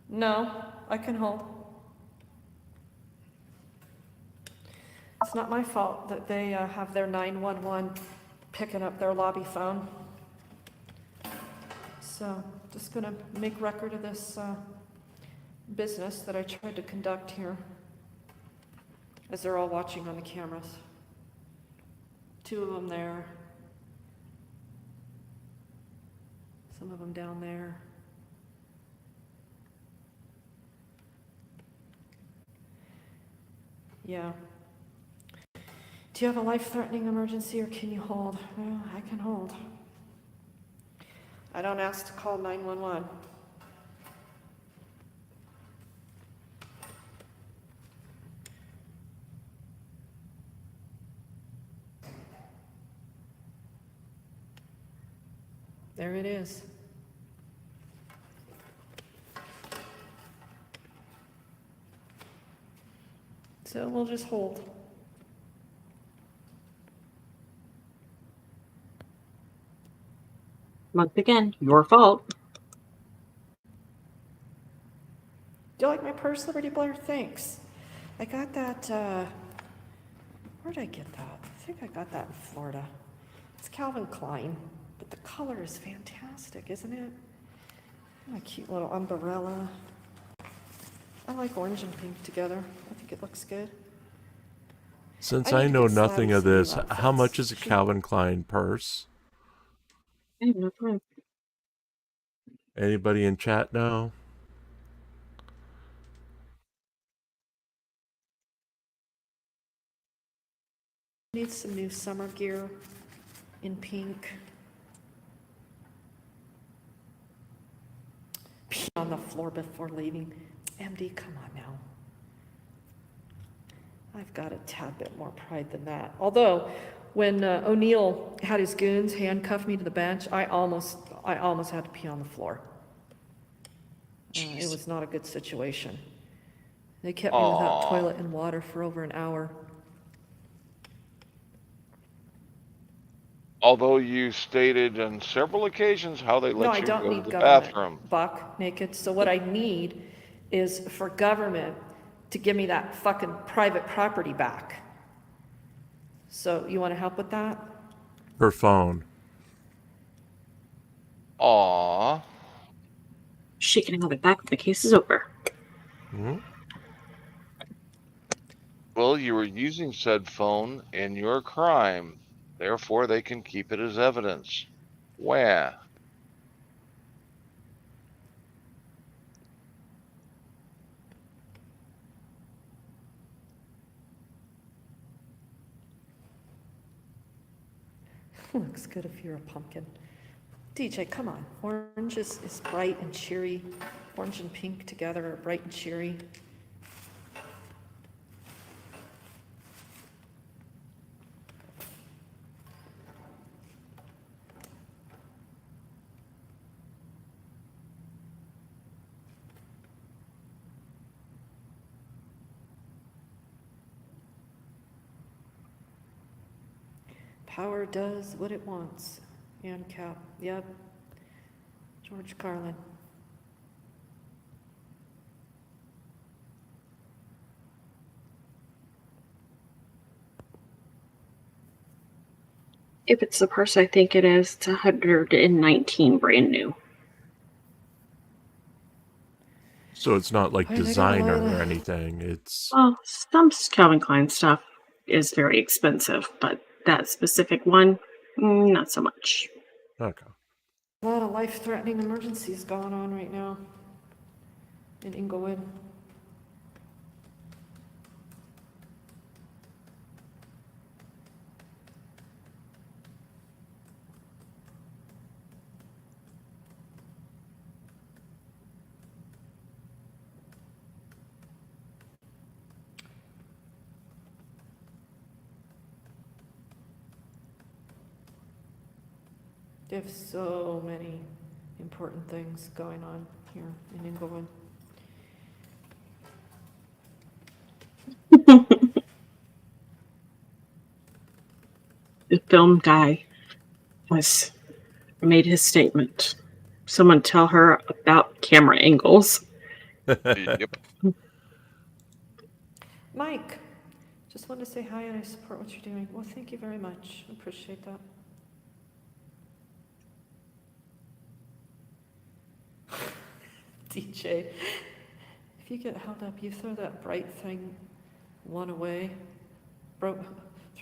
No, I can hold. It's not my fault that they have their 911 picking up their lobby phone. So, just gonna make record of this business that I tried to conduct here, as they're all watching on the cameras. 2 of them there. Some of them down there. Yeah. Do you have a life-threatening emergency, or can you hold? Well, I can hold. I don't ask to call 911. There it is. So we'll just hold. Once again, your fault. Do you like my purse, Liberty Blair? Thanks. I got that, where'd I get that? I think I got that in Florida. It's Calvin Klein, but the color is fantastic, isn't it? A cute little umbrella. I like orange and pink together. I think it looks good. Since I I need to know get nothing Sally of some new this, how outfits. much is a Calvin Klein purse? I have no clue. Anybody in chat know? Need some new summer gear in pink. Pee on the floor before leaving. MD, come on now. I've got a tad bit more pride than that. Although, when O'Neill had his goons handcuff me to the bench, I almost had to pee on the floor. It was not a good situation. They kept me without Aw. toilet and water for over an hour. Although you stated on several occasions how they No, let I you don't go to need the government bathroom. buck naked. So what I need is for government to give me that fucking private property back. So you want to help with that? Her phone. Aw. She can have it back when the case is over. Hmm? Well, you were using said phone in your crime. Therefore, they can keep it as evidence. Where? Looks good if you're a pumpkin. DJ, come on. Orange is bright and cheery. Orange and pink together are bright and cheery. Power does what it wants. ANCAP, yep. George Carlin. If it's the purse I think it is, it's 119 brand new. So it's not like Wait, I got designer Lila. or anything. It's Well, some Calvin Klein stuff is very expensive, but that specific one, not so much. okay. A lot of life-threatening emergencies going on right now in Inglewood. They have so many important things going on here in Inglewood. The film guy has made his statement. Someone tell her about camera angles. Yep. Mike, just wanted to say hi and I support what you're doing. Well, thank you very much. Appreciate that. DJ, if you get held up, you throw that bright thing one away. Throw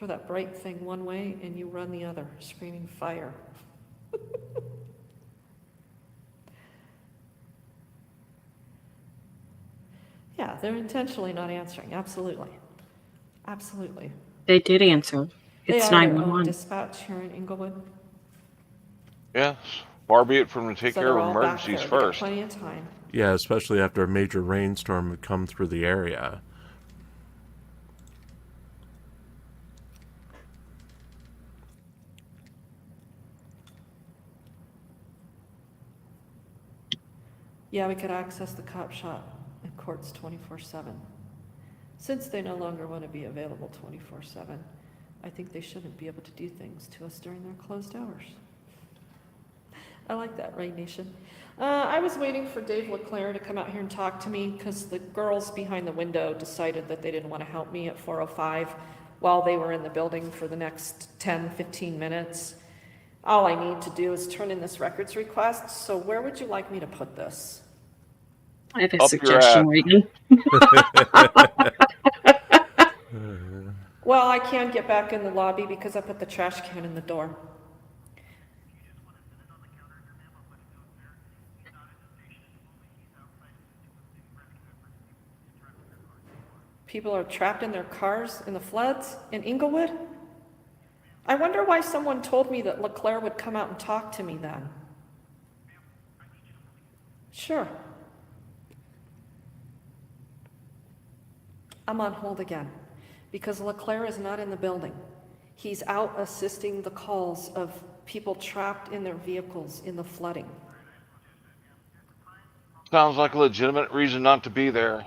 that bright thing one way and you run the other, screaming fire. Yeah, they're intentionally not answering. Absolutely. Absolutely. They did answer. They It's are their own 911. dispatch here in Inglewood. Yes. Far be it from to take So care they're of all back emergencies there. They got first. plenty of time. Yeah, especially after a major rainstorm had come through the area. Yeah, we could access the cop shop and courts 24/7. Since they no longer want to be available 24/7, I think they shouldn't be able to do things to us during their closed hours. I like that, Rain Nation. I was waiting for Dave LeClaire to come out here and talk to me because the girls behind the window decided that they didn't want to help me at 4:05 while they were in the building for the next 10, 15 minutes. All I need to do is turn in this records request, so where would you like me to put this? I have a Up your suggestion, ass. Reegan. Well, I can't get back in the lobby because I put the trash can in the door. People are trapped in their cars in the floods in Inglewood? I wonder why someone told me that LeClaire would come out and talk to me then. Sure. I'm on hold again because LeClaire is not in the building. He's out assisting the calls of people trapped in their vehicles in the flooding. Sounds like a legitimate reason not to be there.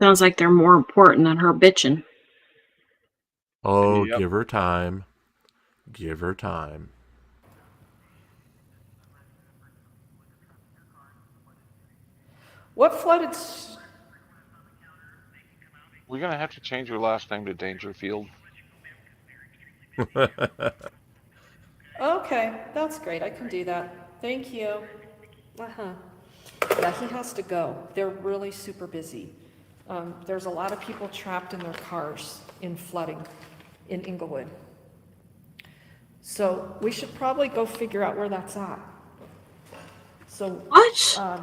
Sounds like they're more important than her bitching. Oh, Yep. give her time. Give her time. What flooded? We're gonna have to change your last name to Dangerfield. Okay, that's great. I can do that. Thank you. Yeah, he has to go. They're really super busy. There's a lot of people trapped in their cars in flooding in Inglewood. So we should probably go figure out where that's at. So What?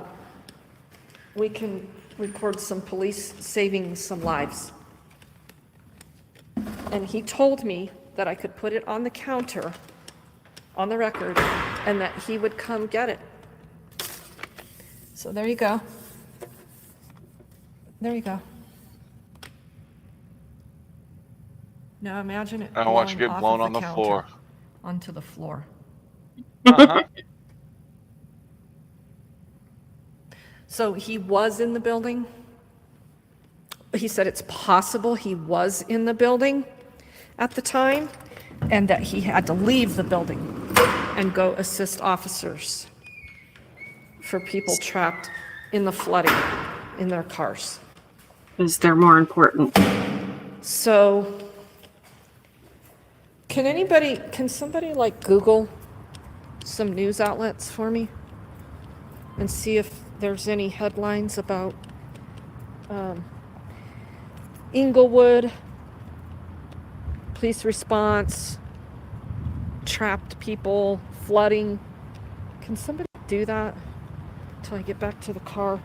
we can record some police saving some lives. And he told me that I could put it on the counter, on the record, and that he would come get it. So there you go. There you go. Now imagine it I want you to blowing get off blown of on the counter floor. onto the floor. Uh-huh. So he was in the building. He said it's possible he was in the building at the time and that he had to leave the building and go assist officers for people trapped in the flooding in their cars. Because they're more important. So can somebody like Google some news outlets for me and see if there's any headlines about Inglewood, police response, trapped people, flooding. Can somebody do that until I get back to the car?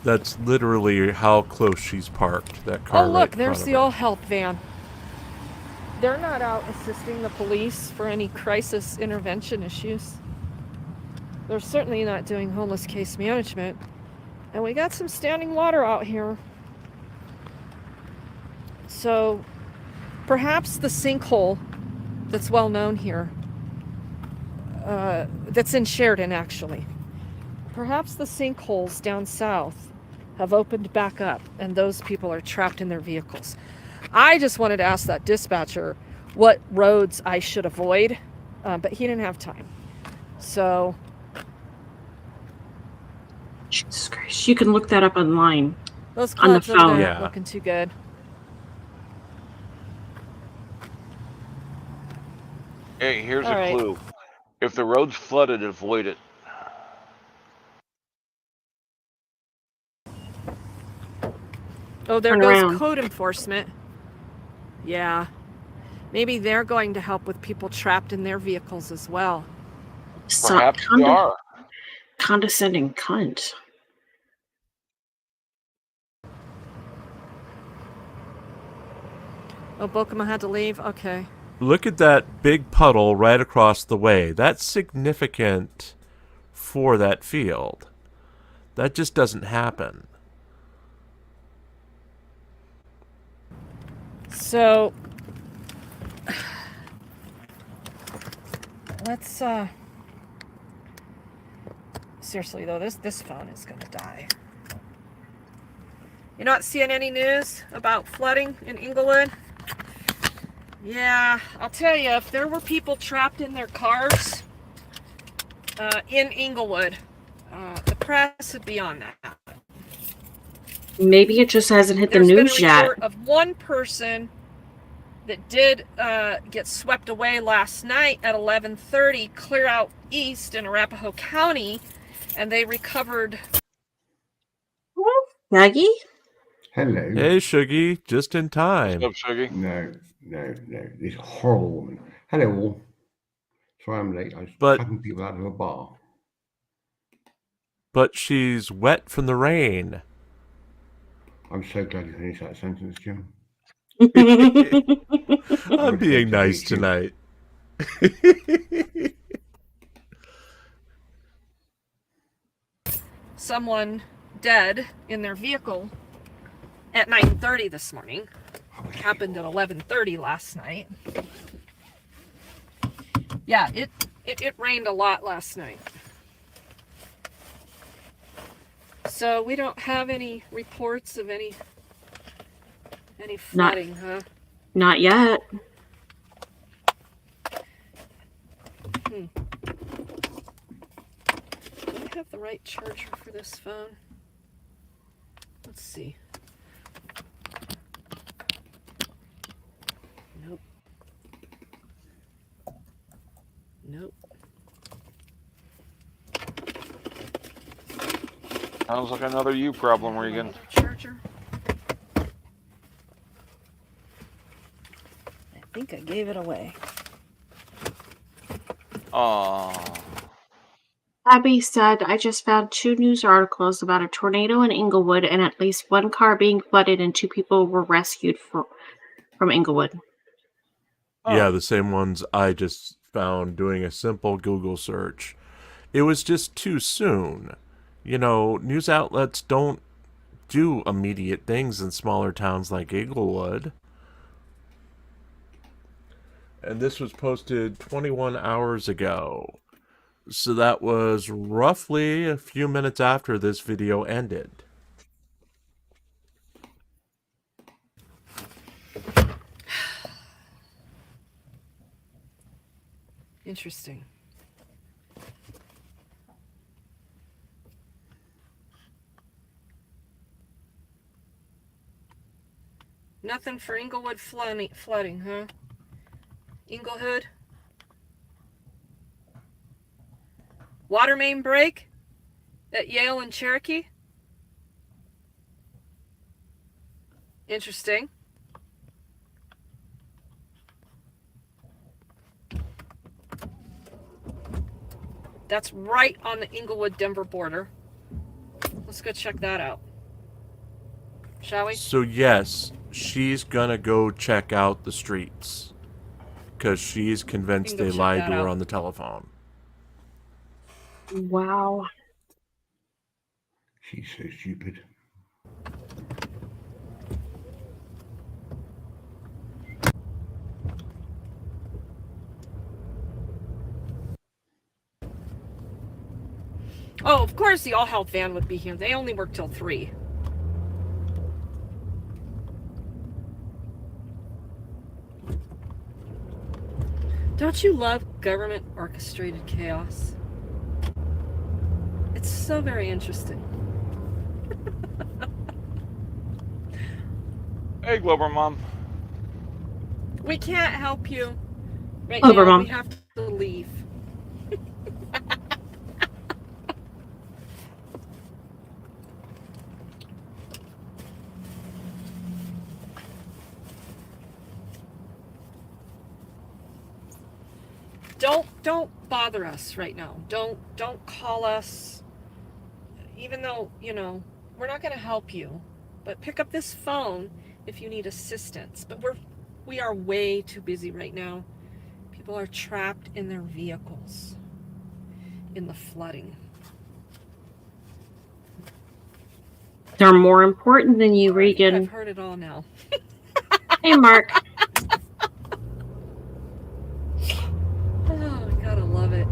That's literally how close she's parked. That car. Oh, look, right in there's front the of her. all help van. They're not out assisting the police for any crisis intervention issues. They're certainly not doing homeless case management. And we got some standing water out here. So perhaps the sinkhole that's well known here, that's in Sheridan actually, perhaps the sinkholes down south have opened back up and those people are trapped in their vehicles. I just wanted to ask that dispatcher what roads I should avoid, but he didn't have time. So Jesus Christ. You can look that up online. those On the clouds over phone. there Yeah. aren't looking too good. Hey, here's All a right. clue. If the road's flooded, avoid it. Oh, there Turn goes around. code enforcement. Yeah. Maybe they're going to help with people trapped in their vehicles as well. Perhaps they are. Condescending cunt. Oh, Bokema had to leave? Okay. Look at that big puddle right across the way. That's significant for that field. That just doesn't happen. So let's seriously though, this phone is gonna die. You're not seeing any news about flooding in Inglewood? Yeah, I'll tell you, if there were people trapped in their cars in Inglewood, the press would be on that. Maybe it just hasn't hit There's the been news a yet. report of one person that did get swept away last night at 11:30 clear out east in Arapahoe County, and they recovered. Maggie? Hello. Hey, Shuggy, just in time. What's up, Shuggy? No. This horrible woman. Hello, all. Sorry I'm late. I was But- cutting people out of a bar. But she's wet from the rain. I'm so glad you finished that sentence, Jim. I'm being to nice hate you. tonight. Someone dead in their vehicle at 9:30 this morning. It happened at 11:30 last night. Yeah, it rained a lot last night. So we don't have any reports of any flooding, huh? Not yet. I have the right charger for this phone? Let's see. Nope. Nope. Sounds like another you problem, My Reeegan. other charger. I think I gave it away. Aww. Abby said, I just found 2 news articles about a tornado in Inglewood and at least 1 car being flooded and 2 people were rescued from Inglewood. Yeah, the same ones I just found doing a simple Google search. It was just too soon. You know, news outlets don't do immediate things in smaller towns like Inglewood. And this was posted 21 hours ago. So that was roughly a few minutes after this video ended. Interesting. Nothing for Inglewood flooding, huh? Inglewood? Water main break at Yale and Cherokee? Interesting. That's right on the Inglewood-Denver border. Let's go check that out. Shall we? So yes, she's gonna go check out the streets. Because she's convinced go they check lied that to her out. on the telephone. Wow. She's so stupid. Oh, of course the All Health van would be here. They only work till 3. Don't you love government orchestrated chaos? It's so very interesting. Hey, Glover Mom. We can't help you right Over, now. Mom. We have to leave. Don't bother us right now. Don't call us. Even though, you know, we're not going to help you, but pick up this phone if you need assistance. But we are way too busy right now. People are trapped in their vehicles in the flooding. They're more important than you, I think I've Reeegan. heard it all now. Hey, Mark. Oh, gotta love it.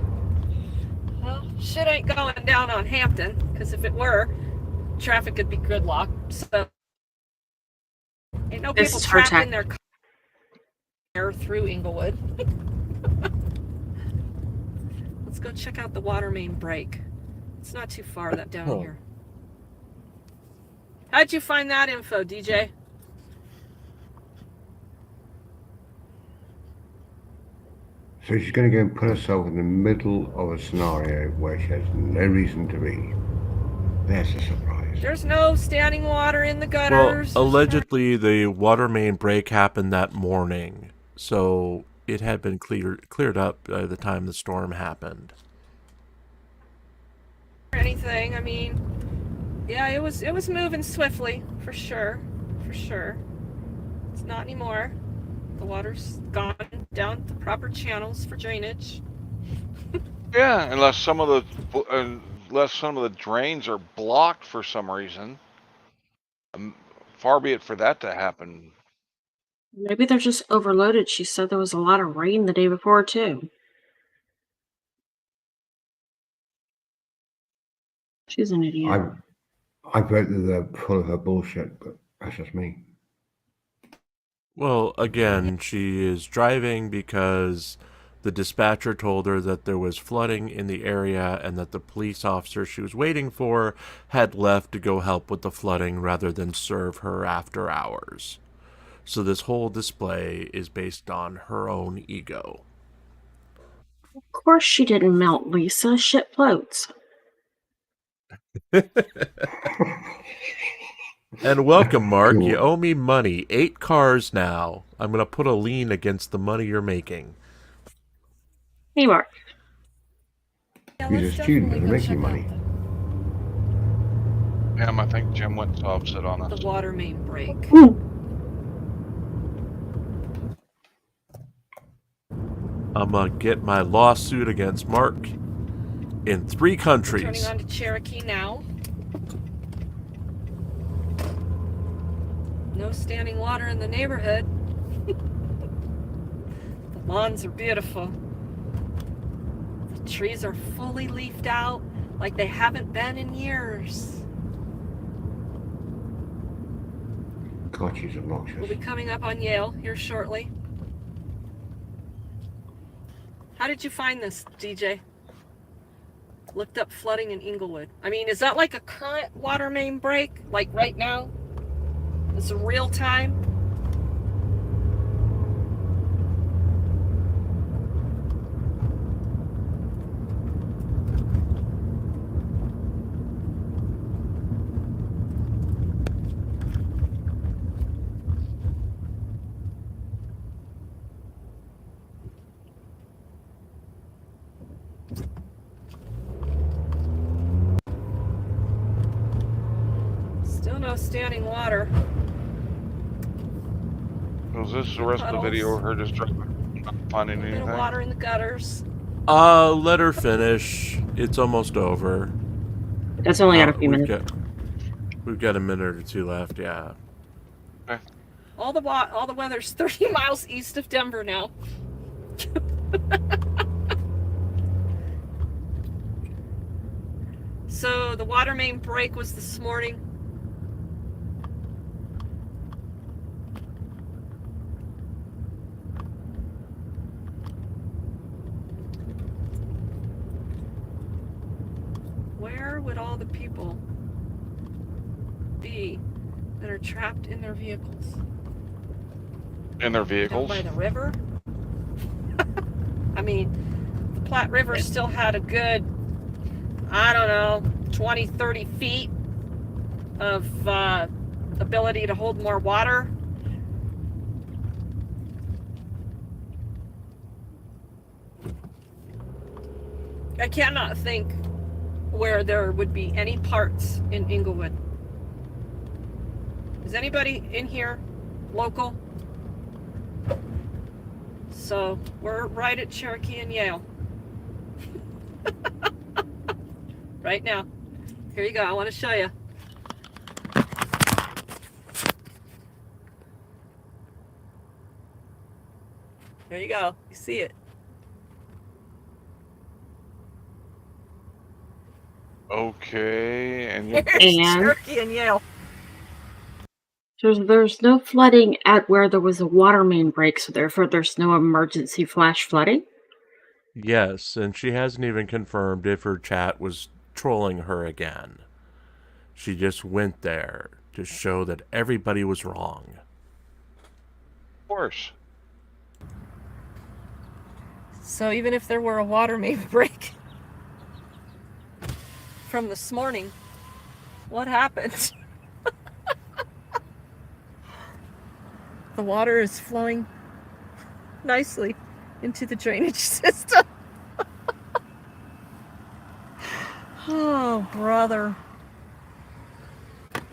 Well, shit ain't going down on Hampton, because if it were, traffic could be gridlocked. So, ain't no This people is her trapped tech. in their car through Inglewood. Let's go check out the water main break. It's not too far down here. How'd you find that info, DJ? So she's going to go and put herself in the middle of a scenario where she has no reason to be. That's a surprise. There's no standing water in the Well, gutters. allegedly the water main break happened that morning, so it had been cleared up by the time the storm happened. Anything. I mean, yeah, it was moving swiftly, for sure. It's not anymore. The water's gone down the proper channels for drainage. Yeah, unless some of the drains are blocked for some reason. Far be it for that to happen. Maybe they're just overloaded. She said there was a lot of rain the day before, too. She's an idiot. I bet that they're full of her bullshit, but that's just me. Well, again, she is driving because The dispatcher told her that there was flooding in the area and that the police officer she was waiting for had left to go help with the flooding rather than serve her after hours. So this whole display is based on her own ego. Of course she didn't melt Lisa. Shit floats. And welcome, Mark. Cool. You owe me money. 8 cars now. I'm going to put a lien against the money you're making. Hey, Mark. Yeah, He's let's a student definitely and go making check money. Pam, I think Jim went opposite on out us. the water main break. I'm going to get my lawsuit against Mark in 3 countries. Turning on to Cherokee now. No standing water in the neighborhood. The lawns are beautiful. The trees are fully leafed out like they haven't been in years. God, she's obnoxious. We'll be coming up on Yale here shortly. How did you find this, DJ? Looked up flooding in Inglewood. I mean, is that like a current water main break? Like right now? It's real time? Still no standing water. Was this the rest of the video of her just driving, not finding A bit of anything? water in the gutters. Let her finish. It's almost over. That's only got a few minutes. We've got a minute or 2 left, yeah. All the weather's 30 miles east of Denver now. So the water main break was this morning. Where would all the people be that are trapped in their vehicles? In their Down vehicles? by the river? I mean, the Platte River still had a good, I don't know, 20, 30 feet of ability to hold more water. I cannot think where there would be any parts in Inglewood. Is anybody in here local? So we're right at Cherokee and Yale. Right now. Here you go. I want to show you. There you go. You see it. Okay, and Here's And- Cherokee and Yale. There's no flooding at where there was a water main break, so therefore there's no emergency flash flooding. Yes, and she hasn't even confirmed if her chat was trolling her again. She just went there to show that everybody was wrong. of course. So even if there were a water main break from this morning, what happened? The water is flowing nicely into the drainage system. Oh, brother.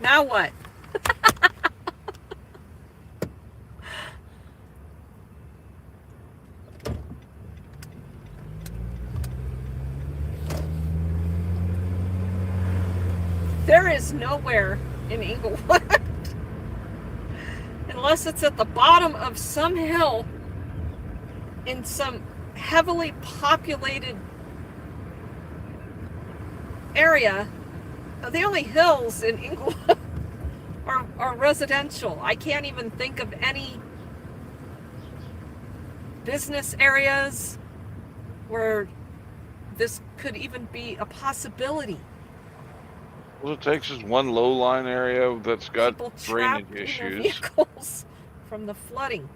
Now what? There is nowhere in Inglewood unless it's at the bottom of some hill in some heavily populated area. The only hills in Inglewood are residential. I can't even think of any business areas where this could even be a possibility. All it takes is one low-line area that's got People drainage trapped in their issues. vehicles from the flooding.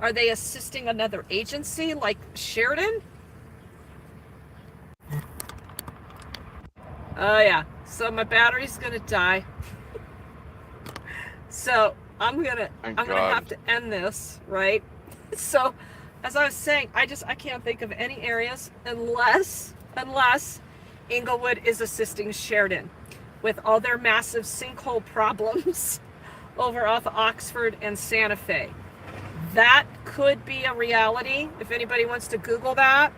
Are they assisting another agency like Sheridan? Oh yeah, so my battery's gonna die. So I'm gonna have to end this, right? So as I was saying, I can't think of any areas unless Inglewood is assisting Sheridan with all their massive sinkhole problems over off Oxford and Santa Fe. That could be a reality if anybody wants to Google that.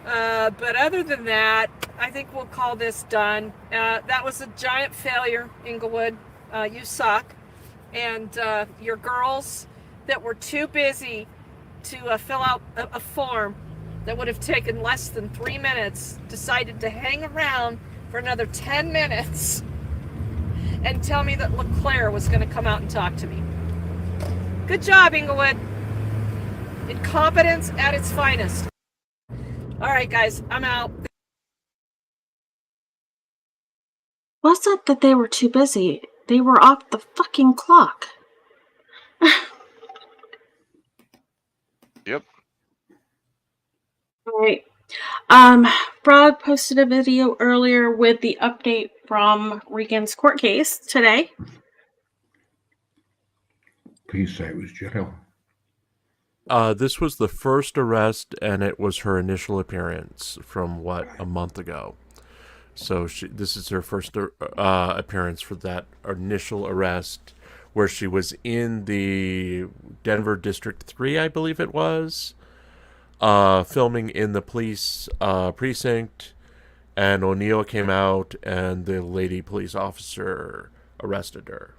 But other than that, I think we'll call this done. That was a giant failure, Inglewood. You suck. And your girls that were too busy to fill out a form that would have taken less than 3 minutes decided to hang around for another 10 minutes and tell me that LeClaire was going to come out and talk to me. Good job, Inglewood. Incompetence at its finest. All right, guys, I'm out. Well, it's not that they were too busy. They were off the fucking clock. Yep. All right. Frog posted a video earlier with the update from Reegan's court case today. Please say it was jail. This was the first arrest, and it was her initial appearance from, a month ago. So this is her first appearance for that initial arrest, where she was in the Denver District 3, I believe it was, filming in the police precinct, and O'Neill came out, and the lady police officer arrested her.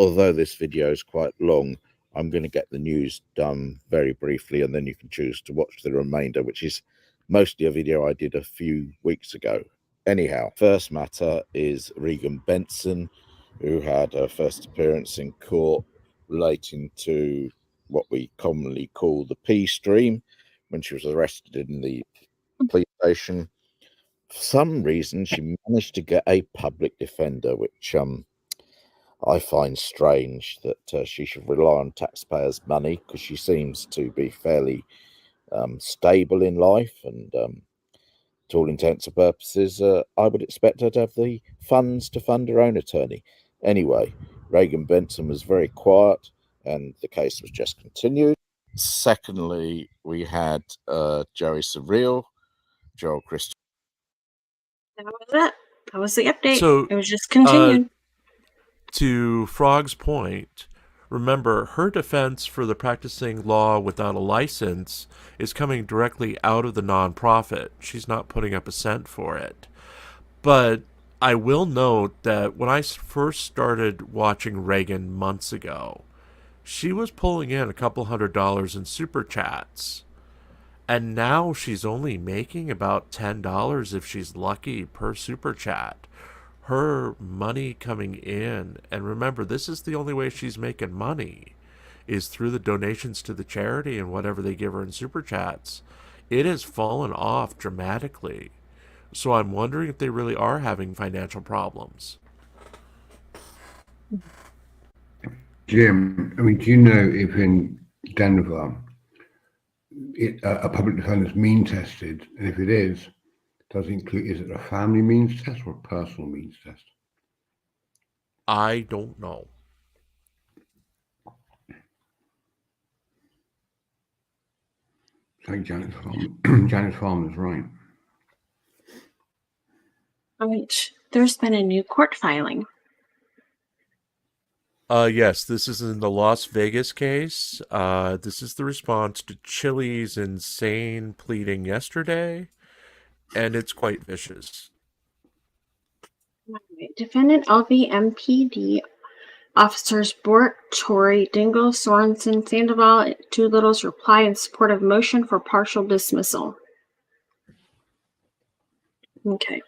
Although this video is quite long, I'm going to get the news done very briefly, and then you can choose to watch the remainder, which is mostly a video I did a few weeks ago. Anyhow, first matter is Reeegan Benson, who had her first appearance in court relating to what we commonly call the P stream, when she was arrested in the police station. For some reason, she managed to get a public defender, which I find strange that she should rely on taxpayers' money, because she seems to be fairly stable in life, and to all intents and purposes, I would expect her to have the funds to fund her own attorney. Anyway, Reeegan Benson was very quiet, and the case was just continued. Secondly, we had Joey Surreal, Joel Christian. That was it. That was the update. So, it was just continued. To Frog's point, remember, her defense for the practicing law without a license is coming directly out of the nonprofit. She's not putting up a cent for it. But I will note that when I first started watching Reeegan months ago, she was pulling in a couple $100 in super chats. And now she's only making about $10 if she's lucky per super chat. Her money coming in, and remember, this is the only way she's making money, is through the donations to the charity and whatever they give her in super chats. It has fallen off dramatically. So I'm wondering if they really are having financial problems. Jim, I mean, do you know if in Denver a public defender is mean tested, and if it is it a family means test or a personal means test? I don't know. I think Janet Farmer's right. All right. There's been a new court filing. Yes, this is in the Las Vegas case. This is the response to Chili's insane pleading yesterday, and it's quite vicious. Defendant LVMPD officers Bort, Torrey, Dingle, Sorensen, Sandoval, and Doolittle's reply in support of motion for partial dismissal. Okay.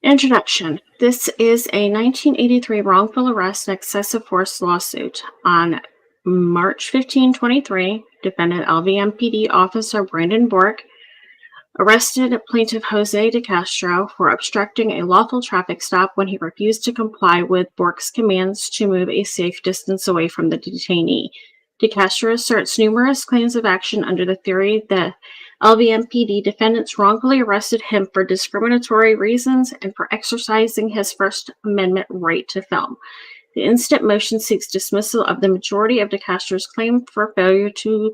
Introduction. This is a 1983 wrongful arrest and excessive force lawsuit. On March 15, 2023, defendant LVMPD officer Brandon Bork arrested plaintiff Jose de Castro for obstructing a lawful traffic stop when he refused to comply with Bork's commands to move a safe distance away from the detainee. De Castro asserts numerous claims of action under the theory that LVMPD defendants wrongfully arrested him for discriminatory reasons and for exercising his First Amendment right to film. The instant motion seeks dismissal of the majority of De Castro's claim for failure to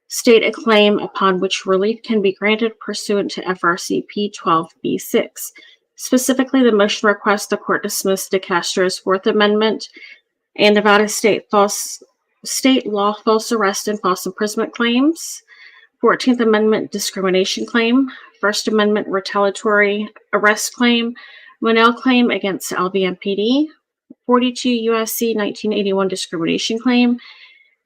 state a claim upon which relief can be granted pursuant to FRCP 12b6. Specifically, the motion requests the court dismiss De Castro's Fourth Amendment and Nevada state law false arrest and false imprisonment claims, 14th Amendment discrimination claim, First Amendment retaliatory arrest claim, Monell claim against LVMPD, 42 U.S.C. 1981 discrimination claim,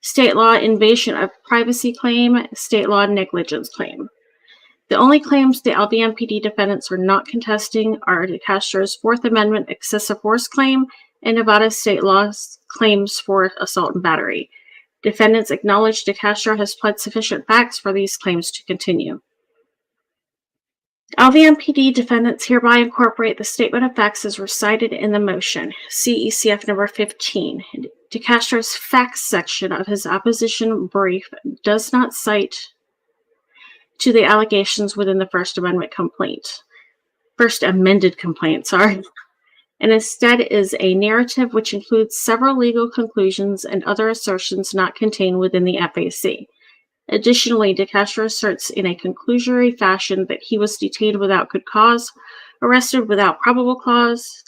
state law invasion of privacy claim, state law negligence claim. The only claims the LVMPD defendants are not contesting are De Castro's Fourth Amendment excessive force claim and Nevada state law claims for assault and battery. Defendants acknowledge De Castro has pled sufficient facts for these claims to continue. LVMPD defendants hereby incorporate the statement of facts as recited in the motion, CECF number 15. De Castro's facts section of his opposition brief does not cite to the allegations within the First Amendment complaint. First amended complaint, sorry. And instead is a narrative which includes several legal conclusions and other assertions not contained within the FAC. Additionally, De Castro asserts in a conclusory fashion that he was detained without good cause, arrested without probable cause,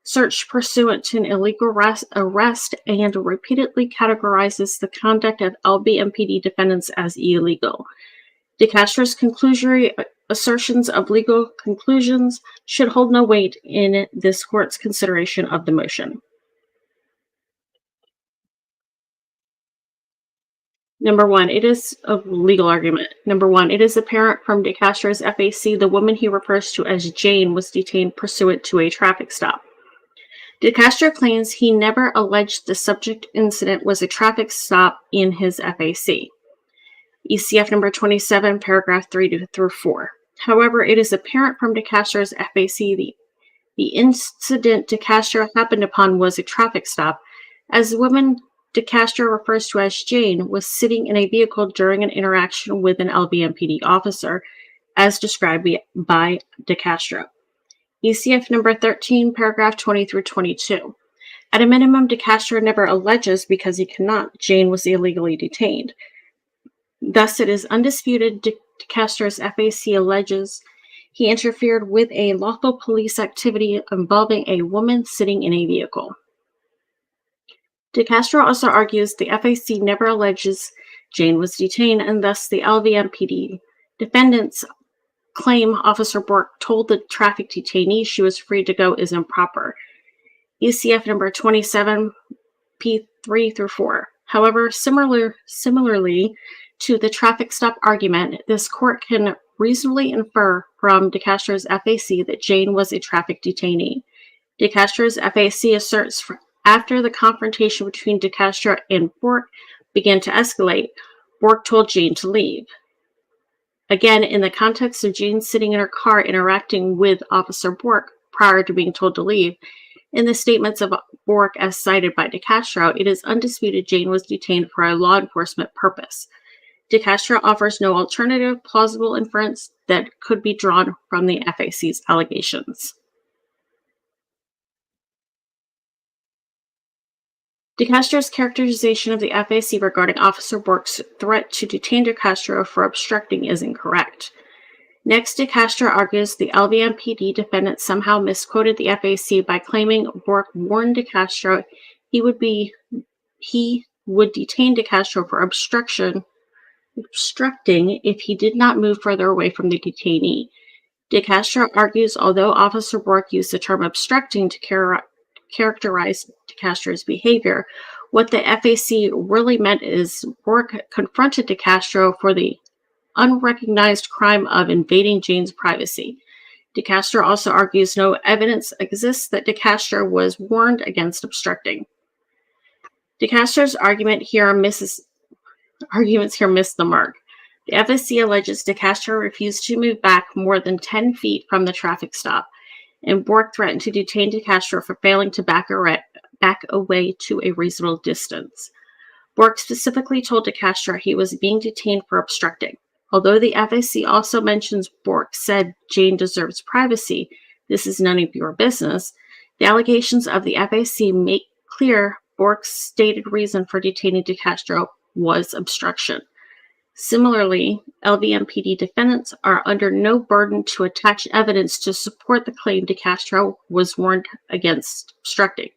searched pursuant to an illegal arrest, and repeatedly categorizes the conduct of LVMPD defendants as illegal. De Castro's conclusory assertions of legal conclusions should hold no weight in this court's consideration of the motion. Number one, it is a legal argument. Number one, it is apparent from De Castro's FAC the woman he refers to as Jane was detained pursuant to a traffic stop. De Castro claims he never alleged the subject incident was a traffic stop in his FAC. ECF number 27, paragraph 3 through 4. However, it is apparent from De Castro's FAC the incident De Castro happened upon was a traffic stop, as the woman De Castro refers to as Jane was sitting in a vehicle during an interaction with an LVMPD officer, as described by De Castro. ECF number 13, paragraph 20 through 22. At a minimum, De Castro never alleges, because he cannot, Jane was illegally detained. Thus, it is undisputed De Castro's FAC alleges he interfered with a lawful police activity involving a woman sitting in a vehicle. De Castro also argues the FAC never alleges Jane was detained, and thus the LVMPD defendants claim Officer Bork told the traffic detainee she was free to go is improper. ECF number 27, P3 through 4. However, similarly to the traffic stop argument, this court can reasonably infer from De Castro's FAC that Jane was a traffic detainee. De Castro's FAC asserts after the confrontation between De Castro and Bork began to escalate, Bork told Jane to leave. Again, in the context of Jane sitting in her car interacting with Officer Bork prior to being told to leave, in the statements of Bork as cited by De Castro, it is undisputed Jane was detained for a law enforcement purpose. De Castro offers no alternative plausible inference that could be drawn from the FAC's allegations. De Castro's characterization of the FAC regarding Officer Bork's threat to detain De Castro for obstructing is incorrect. Next, De Castro argues the LVMPD defendant somehow misquoted the FAC by claiming Bork warned De Castro he would detain De Castro for obstructing if he did not move further away from the detainee. De Castro argues although Officer Bork used the term obstructing to characterize De Castro's behavior, what the FAC really meant is Bork confronted De Castro for the unrecognized crime of invading Jane's privacy. DeCastro also argues no evidence exists that DeCastro was warned against obstructing. DeCastro's arguments here miss the mark. The FSC alleges DeCastro refused to move back more than 10 feet from the traffic stop, and Bork threatened to detain DeCastro for failing to back away to a reasonable distance. Bork specifically told DeCastro he was being detained for obstructing. Although the FAC also mentions Bork said Jane deserves privacy, this is none of your business, the allegations of the FAC make clear Bork's stated reason for detaining DeCastro was obstruction. Similarly, LVMPD defendants are under no burden to attach evidence to support the claim DeCastro was warned against obstructing.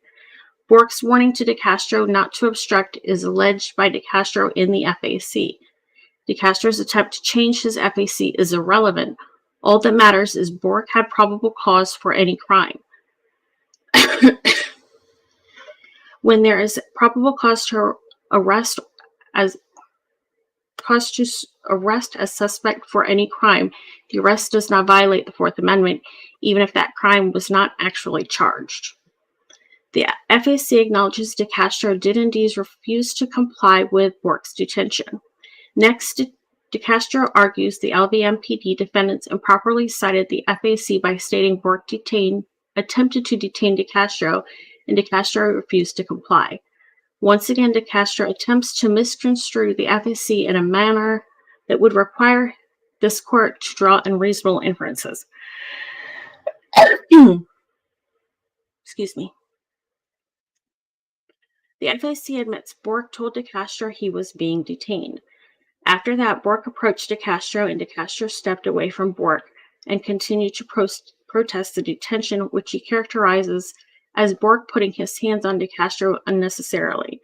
Bork's warning to DeCastro not to obstruct is alleged by DeCastro in the FAC. DeCastro's attempt to change his FAC is irrelevant. All that matters is Bork had probable cause for any crime. When there is probable cause to arrest as suspect for any crime, the arrest does not violate the Fourth Amendment, even if that crime was not actually charged. The FAC acknowledges DeCastro did indeed refuse to comply with Bork's detention. Next, DeCastro argues the LVMPD defendants improperly cited the FAC by stating Bork attempted to detain DeCastro, and DeCastro refused to comply. Once again, DeCastro attempts to misconstrue the FAC in a manner that would require this court to draw unreasonable inferences. Excuse me. The FAC admits Bork told DeCastro he was being detained. After that, Bork approached DeCastro, and DeCastro stepped away from Bork and continued to protest the detention, which he characterizes as Bork putting his hands on DeCastro unnecessarily.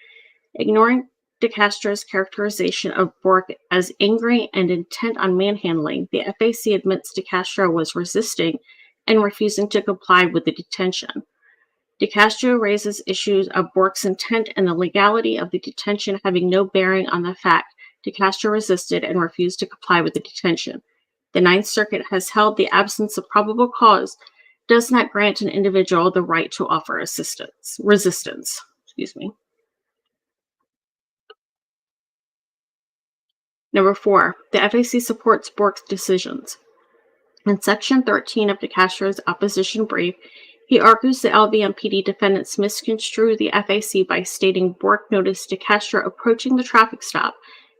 Ignoring DeCastro's characterization of Bork as angry and intent on manhandling, the FAC admits DeCastro was resisting and refusing to comply with the detention. DeCastro raises issues of Bork's intent and the legality of the detention having no bearing on the fact DeCastro resisted and refused to comply with the detention. The Ninth Circuit has held the absence of probable cause does not grant an individual the right to offer resistance. Number 4, the FAC supports Bork's decisions. In Section 13 of DeCastro's opposition brief, he argues the LVMPD defendants misconstrue the FAC by stating Bork noticed DeCastro approaching the traffic stop,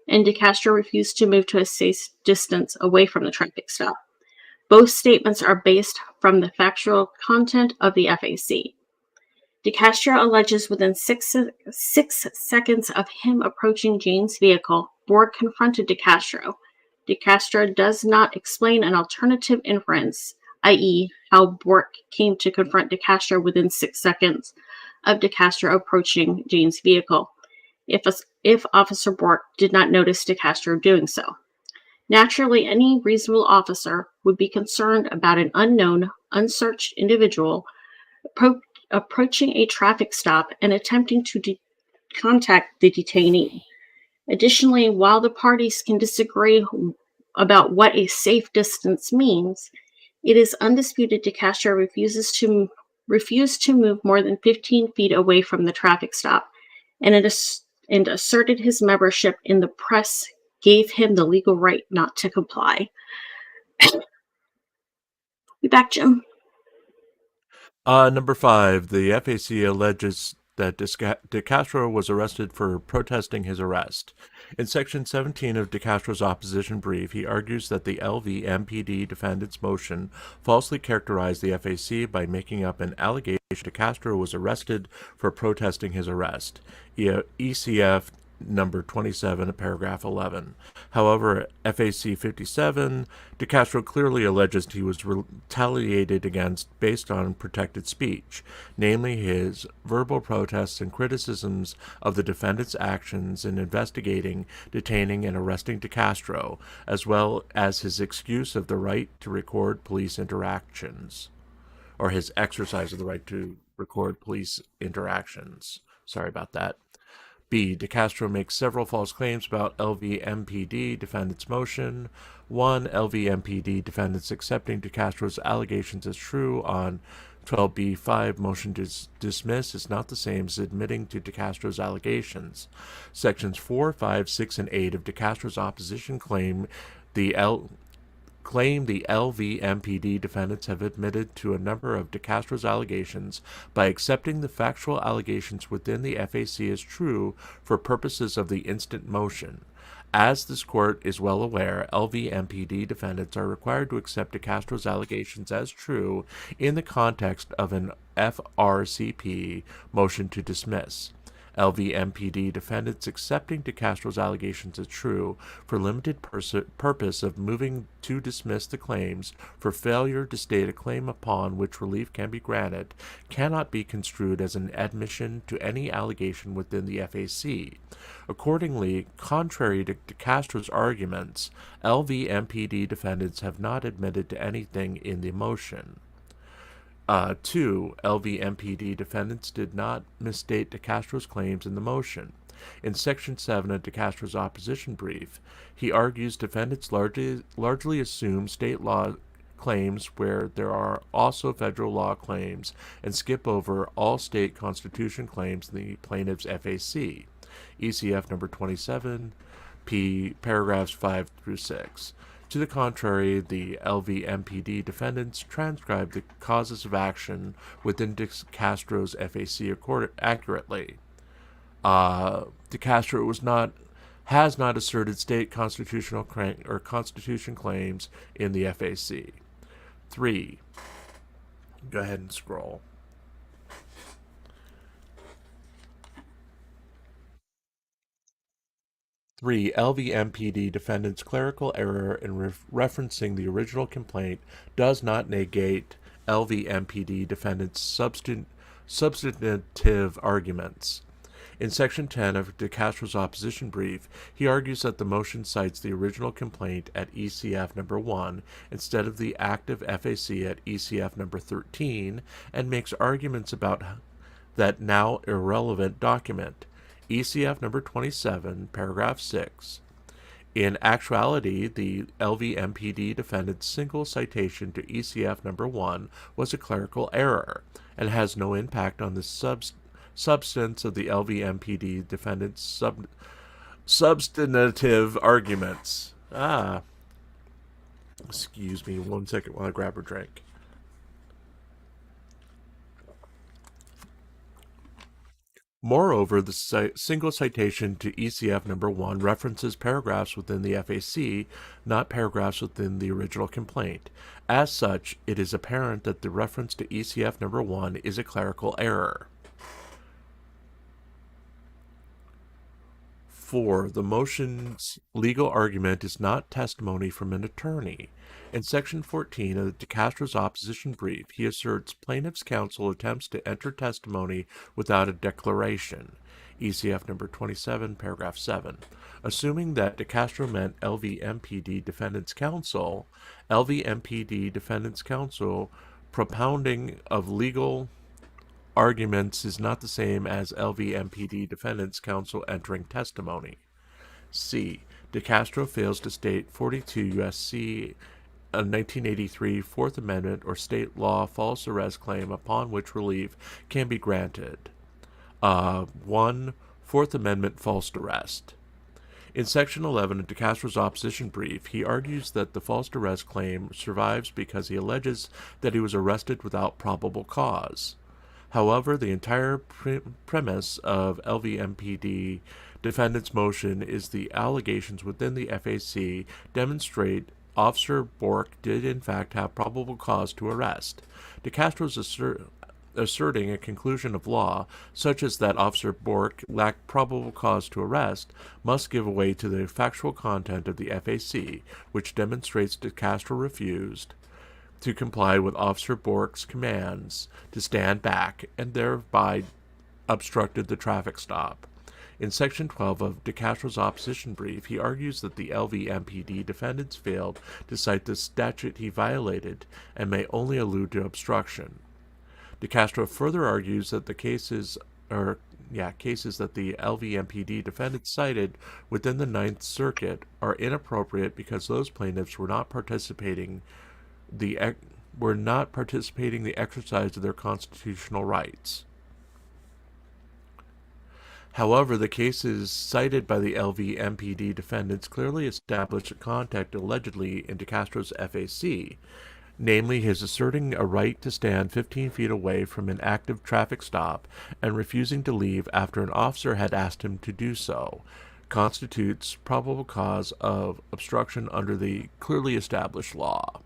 and DeCastro refused to move to a safe distance away from the traffic stop. Both statements are based from the factual content of the FAC. DeCastro alleges within six seconds of him approaching Jane's vehicle, Bork confronted DeCastro. DeCastro does not explain an alternative inference, i.e., how Bork came to confront DeCastro within 6 seconds of DeCastro approaching Jane's vehicle, if Officer Bork did not notice DeCastro doing so. Naturally, any reasonable officer would be concerned about an unknown, unsearched individual approaching a traffic stop and attempting to contact the detainee. Additionally, while the parties can disagree about what a safe distance means, it is undisputed DeCastro refused to move more than 15 feet away from the traffic stop, and asserted his membership in the press gave him the legal right not to comply. Be back, Jim. Number 5, the FAC alleges that DeCastro was arrested for protesting his arrest. In Section 17 of DeCastro's opposition brief, he argues that the LVMPD defendant's motion falsely characterized the FAC by making up an allegation DeCastro was arrested for protesting his arrest. ECF number 27, paragraph 11. However, FAC 57, DeCastro clearly alleges he was retaliated against based on protected speech, namely his verbal protests and criticisms of the defendant's actions in investigating, detaining, and arresting DeCastro, as well as his excuse of the right to record police interactions, or his exercise of the right to record police interactions. Sorry about that. B. De Castro makes several false claims about LVMPD defendant's motion. 1. LVMPD defendants accepting De Castro's allegations as true on 12b-5 motion to dismiss is not the same as admitting to De Castro's allegations. Sections 4, 5, 6, and 8 of De Castro's opposition claim the LVMPD defendants have admitted to a number of De Castro's allegations by accepting the factual allegations within the FAC as true for purposes of the instant motion. As this court is well aware, LVMPD defendants are required to accept De Castro's allegations as true in the context of an FRCP motion to dismiss. LVMPD defendants accepting De Castro's allegations as true for limited purpose of moving to dismiss the claims for failure to state a claim upon which relief can be granted cannot be construed as an admission to any allegation within the FAC. Accordingly, contrary to De Castro's arguments, LVMPD defendants have not admitted to anything in the motion. 2. LVMPD defendants did not misstate De Castro's claims in the motion. In Section 7 of De Castro's opposition brief, he argues defendants largely assume state law claims where there are also federal law claims and skip over all state constitution claims in the plaintiff's FAC. ECF number 27, P. paragraphs 5 through 6. To the contrary, the LVMPD defendants transcribed the causes of action within De Castro's FAC accurately. De Castro has not asserted state constitutional constitution claims in the FAC. 3. Go ahead and scroll. 3. LVMPD defendants' clerical error in referencing the original complaint does not negate LVMPD defendants' substantive arguments. In Section 10 of De Castro's opposition brief, he argues that the motion cites the original complaint at ECF number 1 instead of the active FAC at ECF number 13 and makes arguments about that now irrelevant document. ECF number 27, paragraph 6. In actuality, the LVMPD defendant's single citation to ECF number 1 was a clerical error and has no impact on the substance of the LVMPD defendant's substantive arguments. Excuse me 1 second while I grab a drink. Moreover, the single citation to ECF number 1 references paragraphs within the FAC, not paragraphs within the original complaint. As such, it is apparent that the reference to ECF number 1 is a clerical error. 4. The motion's legal argument is not testimony from an attorney. In Section 14 of De Castro's opposition brief, he asserts plaintiff's counsel attempts to enter testimony without a declaration. ECF number 27, paragraph 7. Assuming that De Castro meant LVMPD defendant's counsel, LVMPD defendant's counsel propounding of legal arguments is not the same as LVMPD defendant's counsel entering testimony. C. De Castro fails to state 42 U.S.C. a 1983 Fourth Amendment or state law false arrest claim upon which relief can be granted. 1. Fourth Amendment false arrest. In Section 11 of De Castro's opposition brief, he argues that the false arrest claim survives because he alleges that he was arrested without probable cause. However, the entire premise of LVMPD defendant's motion is the allegations within the FAC demonstrate Officer Bork did in fact have probable cause to arrest. De Castro's asserting a conclusion of law, such as that Officer Bork lacked probable cause to arrest, must give way to the factual content of the FAC, which demonstrates De Castro refused to comply with Officer Bork's commands to stand back and thereby obstructed the traffic stop. In Section 12 of De Castro's opposition brief, he argues that the LVMPD defendants failed to cite the statute he violated and may only allude to obstruction. De Castro further argues that the cases are cases that the LVMPD defendants cited within the Ninth Circuit are inappropriate because those plaintiffs were not participating the exercise of their constitutional rights. However, the cases cited by the LVMPD defendants clearly establish a contact allegedly in DeCastro's FAC, namely his asserting a right to stand 15 feet away from an active traffic stop and refusing to leave after an officer had asked him to do so, constitutes probable cause of obstruction under the clearly established law.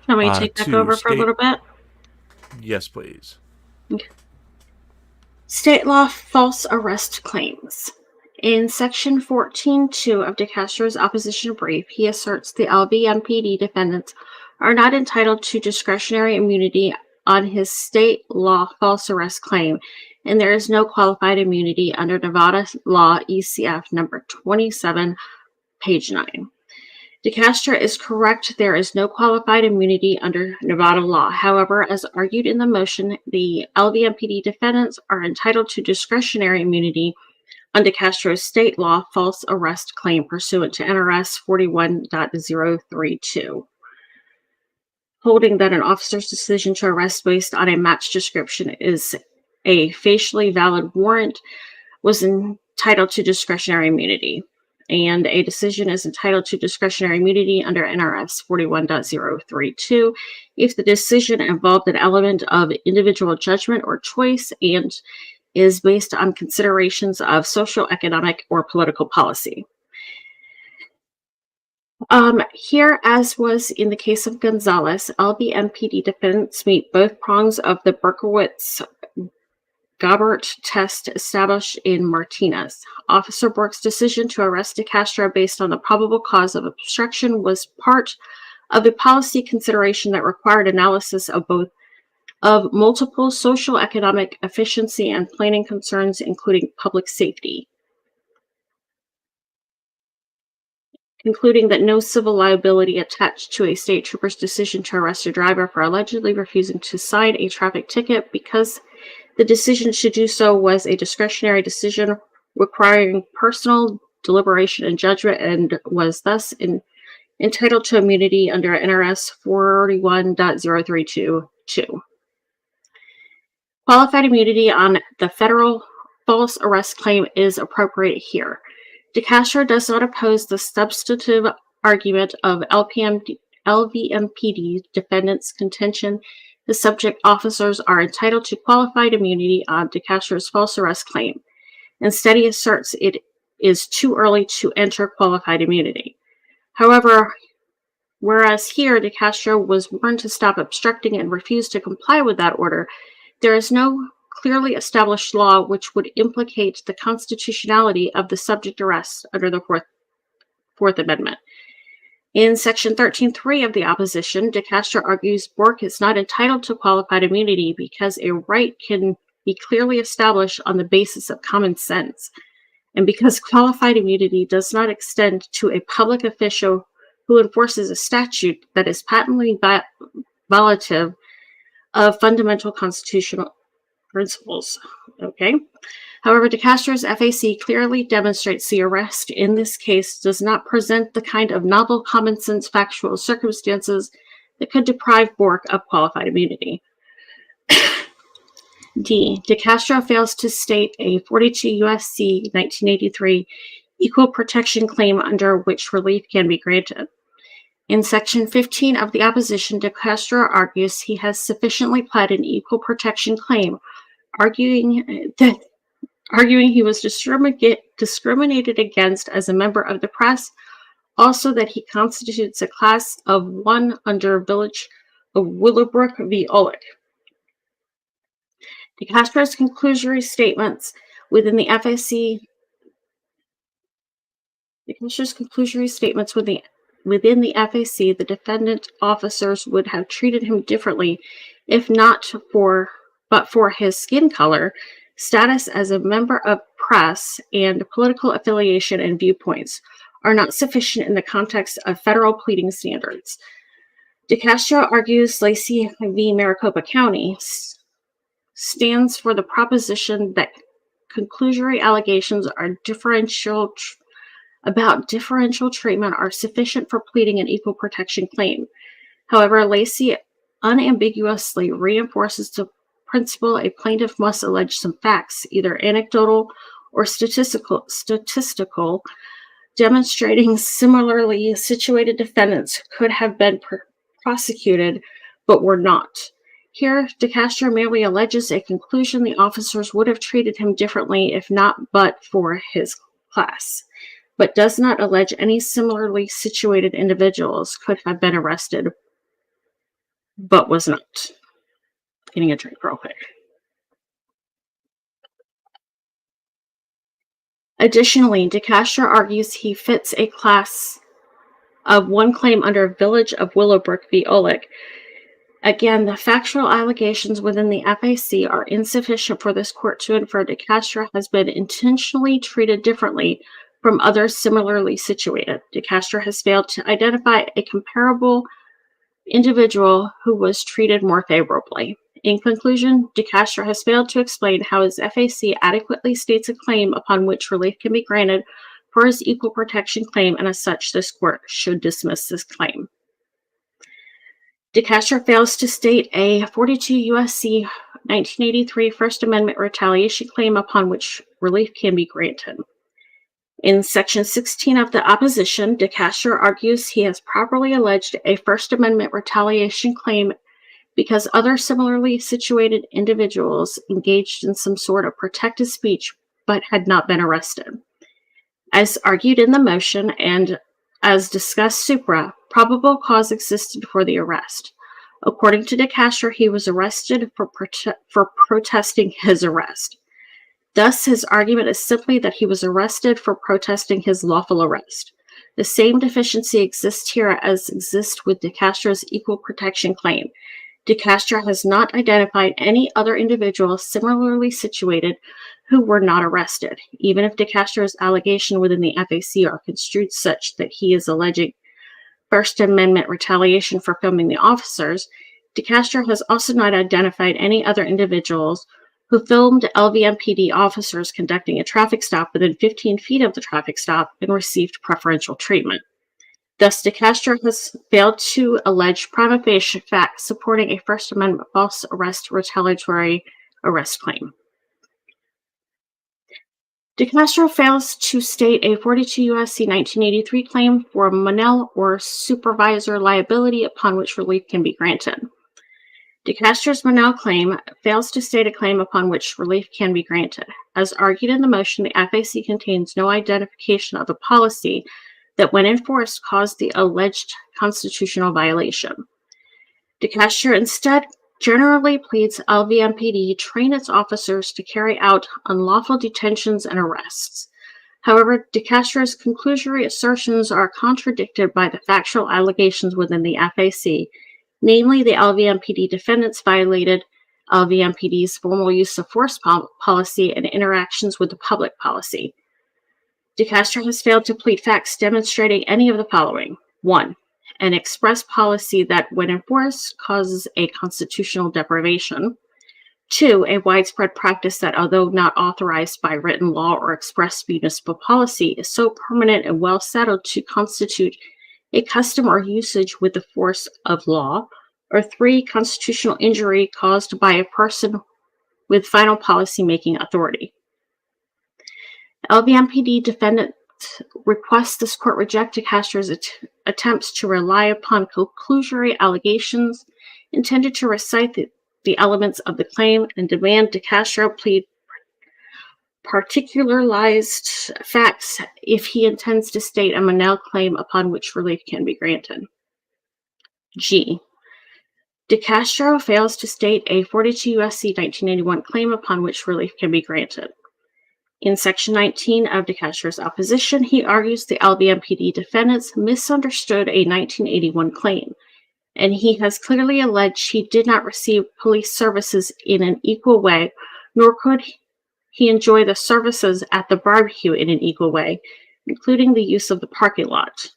Can we take that over for a little bit? Yes, please. Okay. State law false arrest claims. In Section 14.2 of DeCastro's opposition brief, he asserts the LVMPD defendants are not entitled to discretionary immunity on his state law false arrest claim, and there is no qualified immunity under Nevada law ECF number 27, page 9. DeCastro is correct. There is no qualified immunity under Nevada law. However, as argued in the motion, the LVMPD defendants are entitled to discretionary immunity on DeCastro's state law false arrest claim pursuant to NRS 41.032, holding that an officer's decision to arrest based on a match description is a facially valid warrant was entitled to discretionary immunity, and a decision is entitled to discretionary immunity under NRS 41.032 if the decision involved an element of individual judgment or choice and is based on considerations of social, economic, or political policy. Here, as was in the case of Gonzalez, LVMPD defendants meet both prongs of the Berkowitz-Gabbert test established in Martinez. Officer Bork's decision to arrest DeCastro based on the probable cause of obstruction was part of a policy consideration that required analysis of multiple social, economic, efficiency, and planning concerns, including public safety, concluding that no civil liability attached to a state trooper's decision to arrest a driver for allegedly refusing to sign a traffic ticket because the decision to do so was a discretionary decision requiring personal deliberation and judgment and was thus entitled to immunity under NRS 41.032. Qualified immunity on the federal false arrest claim is appropriate here. DeCastro does not oppose the substantive argument of LVMPD defendants' contention the subject officers are entitled to qualified immunity on DeCastro's false arrest claim. Instead, he asserts it is too early to enter qualified immunity. However, whereas here DeCastro was warned to stop obstructing and refused to comply with that order, there is no clearly established law which would implicate the constitutionality of the subject arrest under the Fourth Amendment. In Section 13.3 of the opposition, DeCastro argues Bork is not entitled to qualified immunity because a right can be clearly established on the basis of common sense, and because qualified immunity does not extend to a public official who enforces a statute that is patently violative of fundamental constitutional principles. Okay. However, DeCastro's FAC clearly demonstrates the arrest in this case does not present the kind of novel common sense factual circumstances that could deprive Bork of qualified immunity. D. DeCastro fails to state a 42 U.S.C. 1983 equal protection claim under which relief can be granted. In Section 15 of the opposition, DeCastro argues he has sufficiently pled an equal protection claim, arguing he was discriminated against as a member of the press, also that he constitutes a class of one under Village of Willowbrook v. Olick. DeCastro's conclusory statements within the FAC within the FAC, the defendant officers would have treated him differently if not for his skin color, status as a member of press, and political affiliation and viewpoints are not sufficient in the context of federal pleading standards. DeCastro argues Lacey v. Maricopa County stands for the proposition that conclusory allegations about differential treatment are sufficient for pleading an equal protection claim. However, Lacey unambiguously reinforces the principle a plaintiff must allege some facts, either anecdotal or statistical, demonstrating similarly situated defendants could have been prosecuted but were not. Here, DeCastro merely alleges a conclusion the officers would have treated him differently if not but for his class, but does not allege any similarly situated individuals could have been arrested but was not. Getting a drink real quick. Additionally, DeCastro argues he fits a class of one claim under Village of Willowbrook v. Olick. Again, the factual allegations within the FAC are insufficient for this court to infer DeCastro has been intentionally treated differently from others similarly situated. DeCastro has failed to identify a comparable individual who was treated more favorably. In conclusion, DeCastro has failed to explain how his FAC adequately states a claim upon which relief can be granted for his equal protection claim, and as such, this court should dismiss this claim. DeCastro fails to state a 42 U.S.C. 1983 First Amendment retaliation claim upon which relief can be granted. In Section 16 of the opposition, DeCastro argues he has properly alleged a First Amendment retaliation claim because other similarly situated individuals engaged in some sort of protected speech but had not been arrested. As argued in the motion and as discussed supra, probable cause existed for the arrest. According to DeCastro, he was arrested for protesting his arrest. Thus, his argument is simply that he was arrested for protesting his lawful arrest. The same deficiency exists here as exists with DeCastro's equal protection claim. DeCastro has not identified any other individuals similarly situated who were not arrested, even if DeCastro's allegation within the FAC are construed such that he is alleging First Amendment retaliation for filming the officers. DeCastro has also not identified any other individuals who filmed LVMPD officers conducting a traffic stop within 15 feet of the traffic stop and received preferential treatment. Thus, DeCastro has failed to allege prima facie facts supporting a First Amendment false arrest retaliatory arrest claim. DeCastro fails to state a 42 U.S.C. 1983 claim for Monell or supervisor liability upon which relief can be granted. DeCastro's Monell claim fails to state a claim upon which relief can be granted. As argued in the motion, the FAC contains no identification of the policy that, when enforced, caused the alleged constitutional violation. DeCastro instead generally pleads LVMPD train its officers to carry out unlawful detentions and arrests. However, DeCastro's conclusory assertions are contradicted by the factual allegations within the FAC, namely the LVMPD defendants violated LVMPD's formal use of force policy and interactions with the public policy. DeCastro has failed to plead facts demonstrating any of the following. 1. An express policy that, when enforced, causes a constitutional deprivation. 2. A widespread practice that, although not authorized by written law or expressed municipal policy, is so permanent and well settled to constitute a custom or usage with the force of law. Or 3. Constitutional injury caused by a person with final policy-making authority. LVMPD defendant requests this court reject DeCastro's attempts to rely upon conclusory allegations intended to recite the elements of the claim and demand DeCastro plead particularized facts if he intends to state a Monell claim upon which relief can be granted. G. DeCastro fails to state a 42 U.S.C. 1981 claim upon which relief can be granted. In Section 19 of DeCastro's opposition, he argues the LVMPD defendants misunderstood a 1981 claim, and he has clearly alleged he did not receive police services in an equal way, nor could he enjoy the services at the barbecue in an equal way, including the use of the parking lot.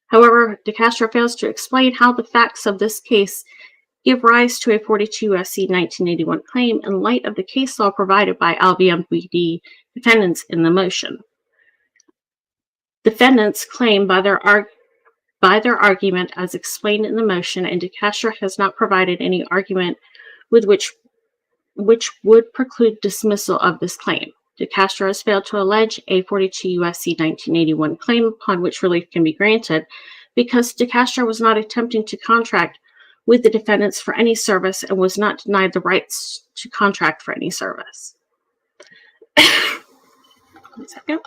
However, DeCastro fails to explain how the facts of this case give rise to a 42 U.S.C. 1981 claim in light of the case law provided by LVMPD defendants in the motion. Defendants claim by their argument as explained in the motion, and DeCastro has not provided any argument with which would preclude dismissal of this claim. DeCastro has failed to allege a 42 U.S.C. 1981 claim upon which relief can be granted because DeCastro was not attempting to contract with the defendants for any service and was not denied the rights to contract for any service. 1 second.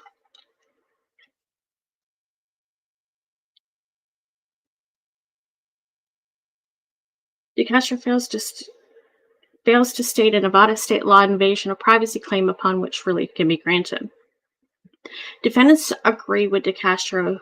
DeCastro fails to state a Nevada state law invasion of privacy claim upon which relief can be granted. Defendants agree with DeCastro.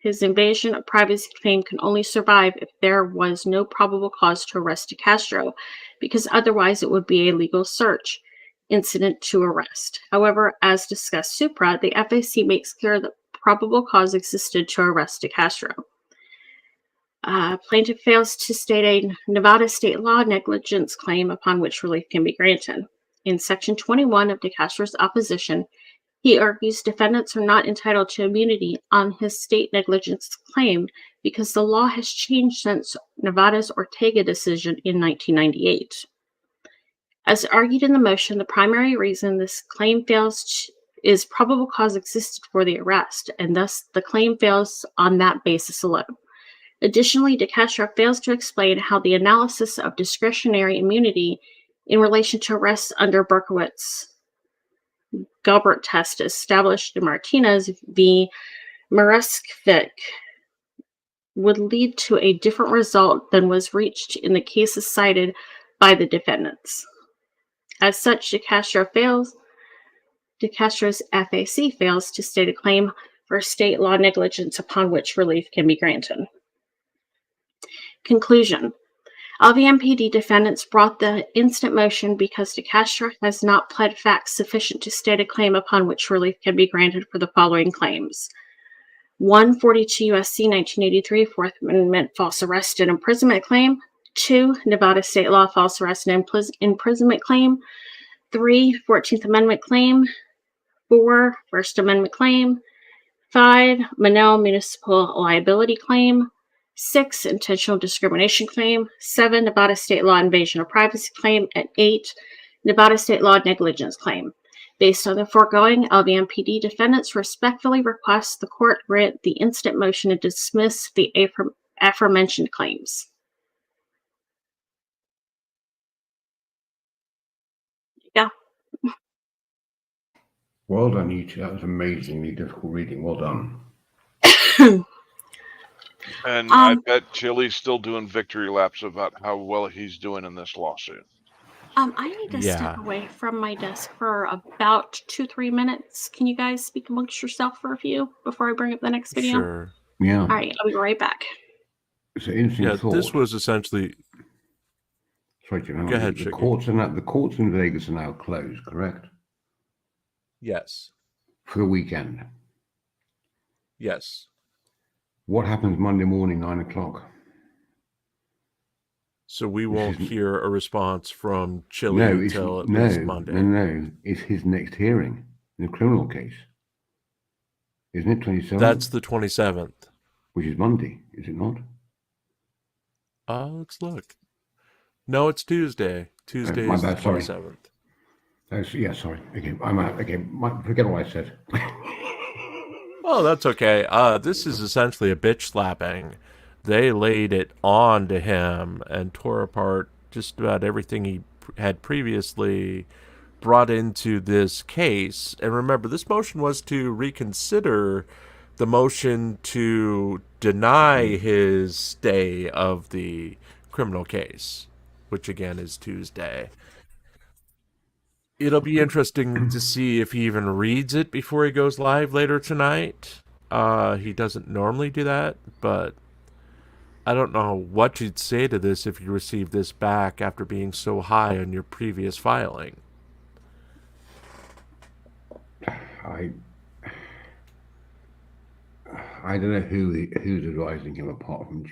His invasion of privacy claim can only survive if there was no probable cause to arrest DeCastro, because otherwise it would be a legal search incident to arrest. However, as discussed supra, the FAC makes clear that probable cause existed to arrest DeCastro. Plaintiff fails to state a Nevada state law negligence claim upon which relief can be granted. In Section 21 of DeCastro's opposition, he argues defendants are not entitled to immunity on his state negligence claim because the law has changed since Nevada's Ortega decision in 1998. As argued in the motion, the primary reason this claim fails is probable cause existed for the arrest, and thus the claim fails on that basis alone. Additionally, DeCastro fails to explain how the analysis of discretionary immunity in relation to arrests under Berkowitz Gilbert test established in Martinez v. Mareskvik would lead to a different result than was reached in the cases cited by the defendants. As such, DeCastro's FAC fails to state a claim for state law negligence upon which relief can be granted. Conclusion. LVMPD defendants brought the instant motion because DeCastro has not pled facts sufficient to state a claim upon which relief can be granted for the following claims. 1. 42 U.S.C. 1983 Fourth Amendment false arrest and imprisonment claim. 2. Nevada state law false arrest and imprisonment claim. 3. 14th Amendment claim. 4. First Amendment claim. 5. Monell municipal liability claim. 6. Intentional discrimination claim. 7. Nevada state law invasion of privacy claim. And 8. Nevada state law negligence claim. Based on the foregoing, LVMPD defendants respectfully request the court grant the instant motion to dismiss the aforementioned claims. Yeah. Well done, you two. That was amazingly difficult reading. Well done. And I bet Chili's still doing victory laps about how well he's doing in this lawsuit. I need to step away from my desk for about 2-3 minutes. Can you guys speak amongst yourself for a few before I bring up the next video? Sure. Yeah. All right, I'll be right back. It's an interesting thought. This was essentially. Sorry, Jim. Go ahead, the courts in Vegas are now closed, correct? Yes. For the weekend. Yes. What happens Monday morning, 9 o'clock? So we won't hear a response from Chili until at least Monday. No. It's his next hearing in the criminal case. Isn't it 27th? That's the 27th. Which is Monday, is it not? Let's look. No, it's Tuesday. Tuesday is the 27th. Sorry. Okay, I'm out. Okay, forget what I said. Oh, that's okay. This is essentially a bitch slapping. They laid it on to him and tore apart just about everything he had previously brought into this case. And remember, this motion was to reconsider the motion to deny his stay of the criminal case, which again is Tuesday. It'll be interesting to see if he even reads it before he goes live later tonight. He doesn't normally do that, but I don't know what you'd say to this if you received this back after being so high on your previous filing. I don't know who's advising him apart from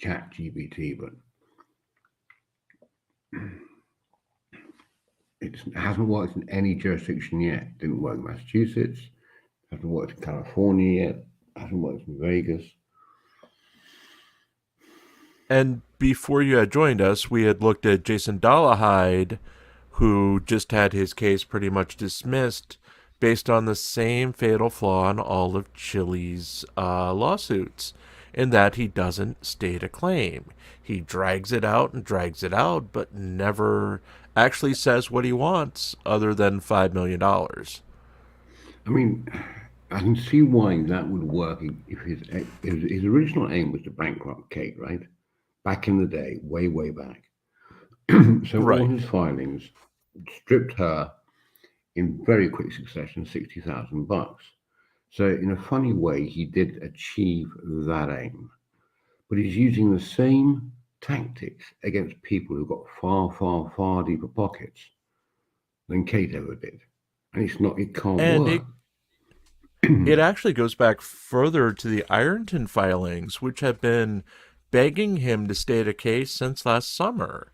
ChatGPT, but It hasn't worked in any jurisdiction yet. Didn't work in Massachusetts. Hasn't worked in California yet. Hasn't worked in Vegas. And before you had joined us, we had looked at Jason Dollahide, who just had his case pretty much dismissed based on the same fatal flaw in all of Chili's lawsuits, in that he doesn't state a claim. He drags it out and drags it out, but never actually says what he wants other than $5 million. I mean, I can see why that would work if his original aim was to bankrupt Kate, right? Back in the day, way, way back. So Right. all his filings stripped her in very quick succession $60,000. So in a funny way, he did achieve that aim. But he's using the same tactics against people who've got far, far, far deeper pockets than Kate ever did. And it can't And work. it actually goes back further to the Ironton filings, which have been begging him to state a case since last summer.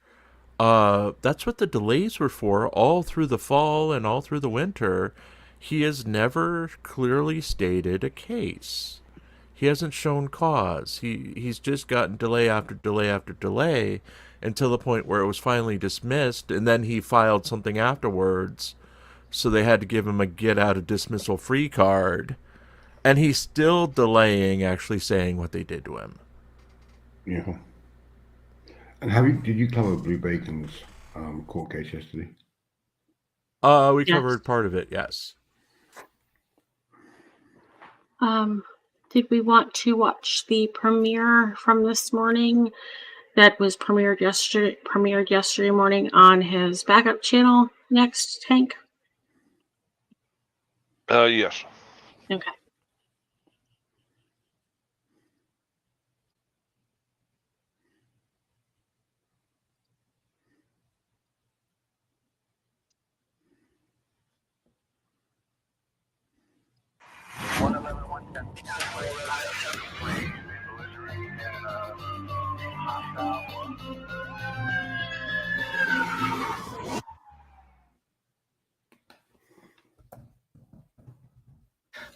That's what the delays were for, all through the fall and all through the winter. He has never clearly stated a case. He hasn't shown cause. He's just gotten delay after delay after delay until the point where it was finally dismissed, and then he filed something afterwards, so they had to give him a get out of dismissal free card, and he's still delaying actually saying what they did to him. Yeah. And did you cover Blue Bacon's court case yesterday? We Yes. covered part of it, yes. Did we want to watch the premiere from this morning that was premiered yesterday morning on his backup channel next, Hank? Yes. Okay.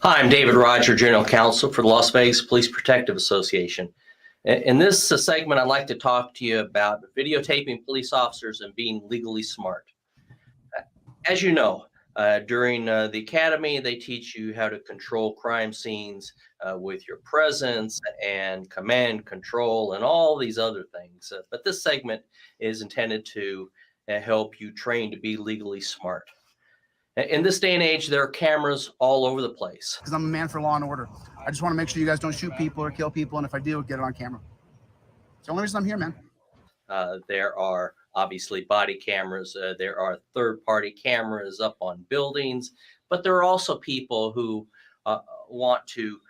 Hi, I'm David Roger, General Counsel for the Las Vegas Police Protective Association. In this segment, I'd like to talk to you about videotaping police officers and being legally smart. As you know, during the academy, they teach you how to control crime scenes with your presence and command control and all these other things. But this segment is intended to help you train to be legally smart. In this day and age, there are cameras all over the place. Because I'm a man for law and order. I just want to make sure you guys don't shoot people or kill people, and if I do, get it on camera. It's the only reason I'm here, man. There are obviously body cameras. There are third-party cameras up on buildings, but there are also people who want to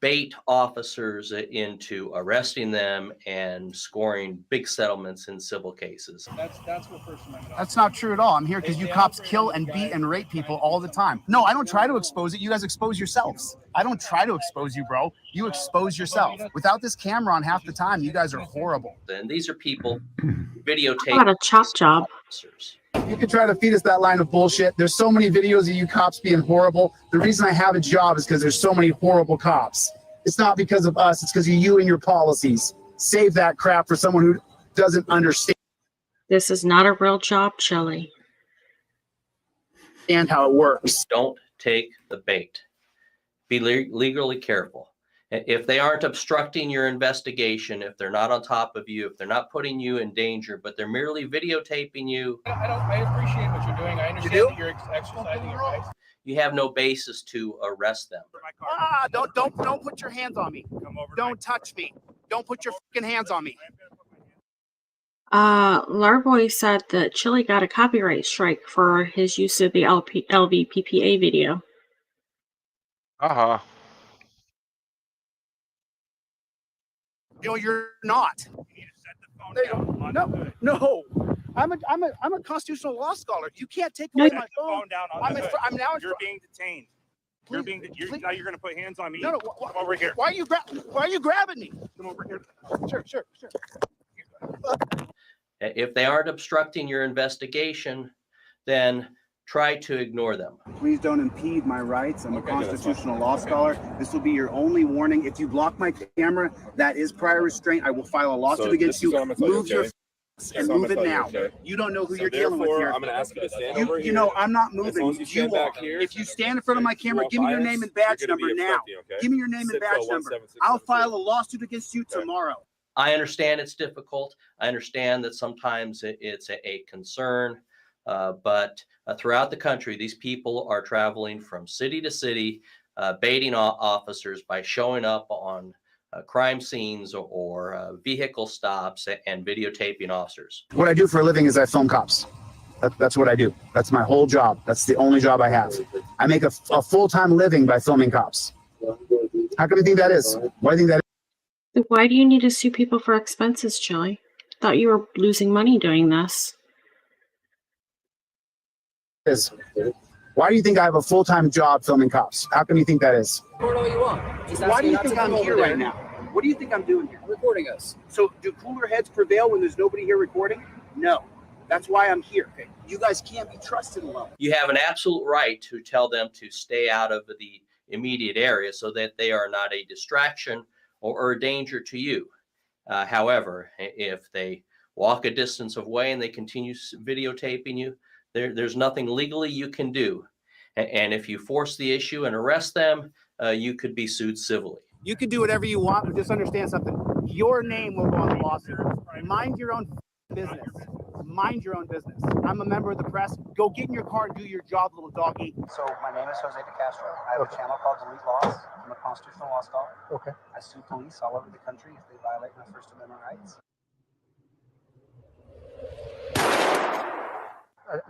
bait officers into arresting them and scoring big settlements in civil cases. That's what First Amendment. That's not true at all. I'm here because you cops kill and beat and rape people all the time. No, I don't try to expose it. You guys expose yourselves. I don't try to expose you, bro. You expose yourself. Without this camera on half the time, you guys are horrible. And these are people who videotape How about a chop job? officers. You can try to feed us that line of bullshit. There's so many videos of you cops being horrible. The reason I have a job is because there's so many horrible cops. It's not because of us. It's because of you and your policies. Save that crap for someone who doesn't understand This is not a real job, Shelley. how it works. Don't take the bait. Be legally careful. If they aren't obstructing your investigation, if they're not on top of you, if they're not putting you in danger, but they're merely videotaping you, I appreciate what you're doing. I understand that you're exercising your rights. you have no basis to arrest them. Don't put your hands on me. Don't touch me. Don't put your fucking hands on me. Larboy said that Chili got a copyright strike for his use of the LVPPA video. Uh-huh. No, you're not. No. I'm a constitutional law scholar. You can't take away my phone. I'm now. You're being detained. Now you're going to put hands on me. No. Come over here. Why are you grabbing me? Come over here. Sure. If they aren't obstructing your investigation, then try to ignore them. Please don't impede my rights. I'm a constitutional law scholar. This will be your only warning. If you block my camera, that is prior restraint. I will file a lawsuit against you. Move your and move it now. You don't know who you're dealing with here. I'm going to ask you to stand over here. You know, I'm not moving. As long as you stand back here. If you stand in front of my camera, give me your name and badge number now. Give me your name and badge number. I'll file a lawsuit against you tomorrow. I understand it's difficult. I understand that sometimes it's a concern, but throughout the country, these people are traveling from city to city, baiting officers by showing up on crime scenes or vehicle stops and videotaping officers. What I do for a living is I film cops. That's what I do. That's my whole job. That's the only job I have. I make a full-time living by filming cops. How come you think that is? Why do you think that is? Why do you need to sue people for expenses, Chili? Thought you were losing money doing this. Why do you think I have a full-time job filming cops? How come you think that is? Record all you want. Why do you think I'm here right now? What do you think I'm doing here? Recording us. So do cooler heads prevail when there's nobody here recording? No. That's why I'm here. Okay? You guys can't be trusted alone. You have an absolute right to tell them to stay out of the immediate area so that they are not a distraction or a danger to you. However, if they walk a distance away and they continue videotaping you, there's nothing legally you can do. And if you force the issue and arrest them, you could be sued civilly. You can do whatever you want, but just understand something. Your name will go on the lawsuit. Mind your own business. Mind your own business. I'm a member of the press. Go get in your car and do your job, little doggy. So my name is Jose De Castro. I have a channel called Delete Laws. I'm a constitutional law scholar. Okay. I sue police all over the country if they violate my First Amendment rights.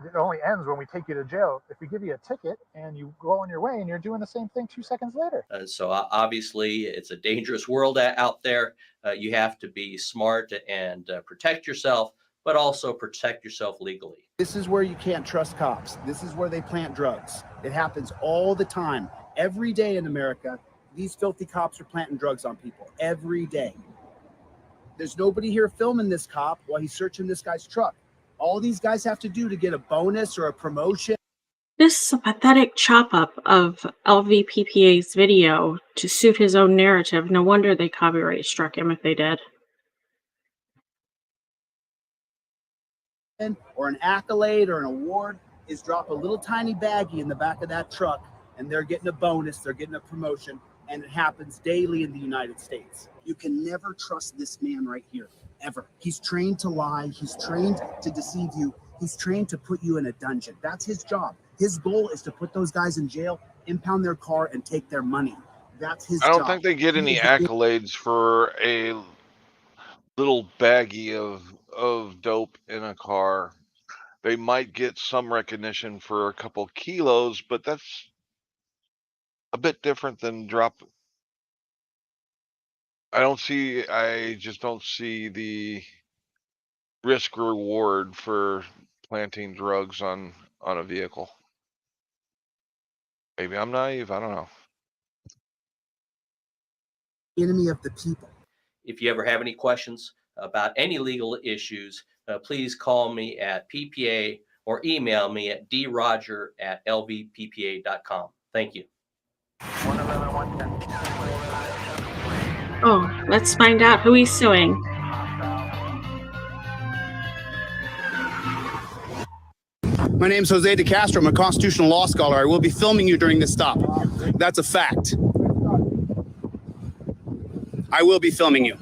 It only ends when we take you to jail. If we give you a ticket and you go on your way and you're doing the same thing 2 seconds later. So obviously it's a dangerous world out there. You have to be smart and protect yourself, but also protect yourself legally. This is where you can't trust cops. This is where they plant drugs. It happens all the time. Every day in America, these filthy cops are planting drugs on people. Every day. There's nobody here filming this cop while he's searching this guy's truck. All these guys have to do to get a bonus or a promotion. This is a pathetic chop-up of LVPPA's video to suit his own narrative. No wonder they copyright struck him if they did. Or an accolade or an award is drop a little tiny baggie in the back of that truck and they're getting a bonus, they're getting a promotion, and it happens daily in the United States. You can never trust this man right here, ever. He's trained to lie, he's trained to deceive you, he's trained to put you in a dungeon. That's his job. His goal is to put those guys in jail, impound their car, and take their money. That's his job. I don't think they get any accolades for a little baggie of dope in a car. They might get some recognition for a couple kilos, but that's a bit different than drop. I just don't see the risk reward for planting drugs on a vehicle. Maybe I'm naive, I don't know. Enemy of the people. If you ever have any questions about any legal issues, please call me at PPA or email me at droger@lvppa.com. Thank you. Oh, let's find out who he's suing. My name's Jose De Castro. I'm a constitutional law scholar. I will be filming you during this stop. That's a fact. I will be filming you.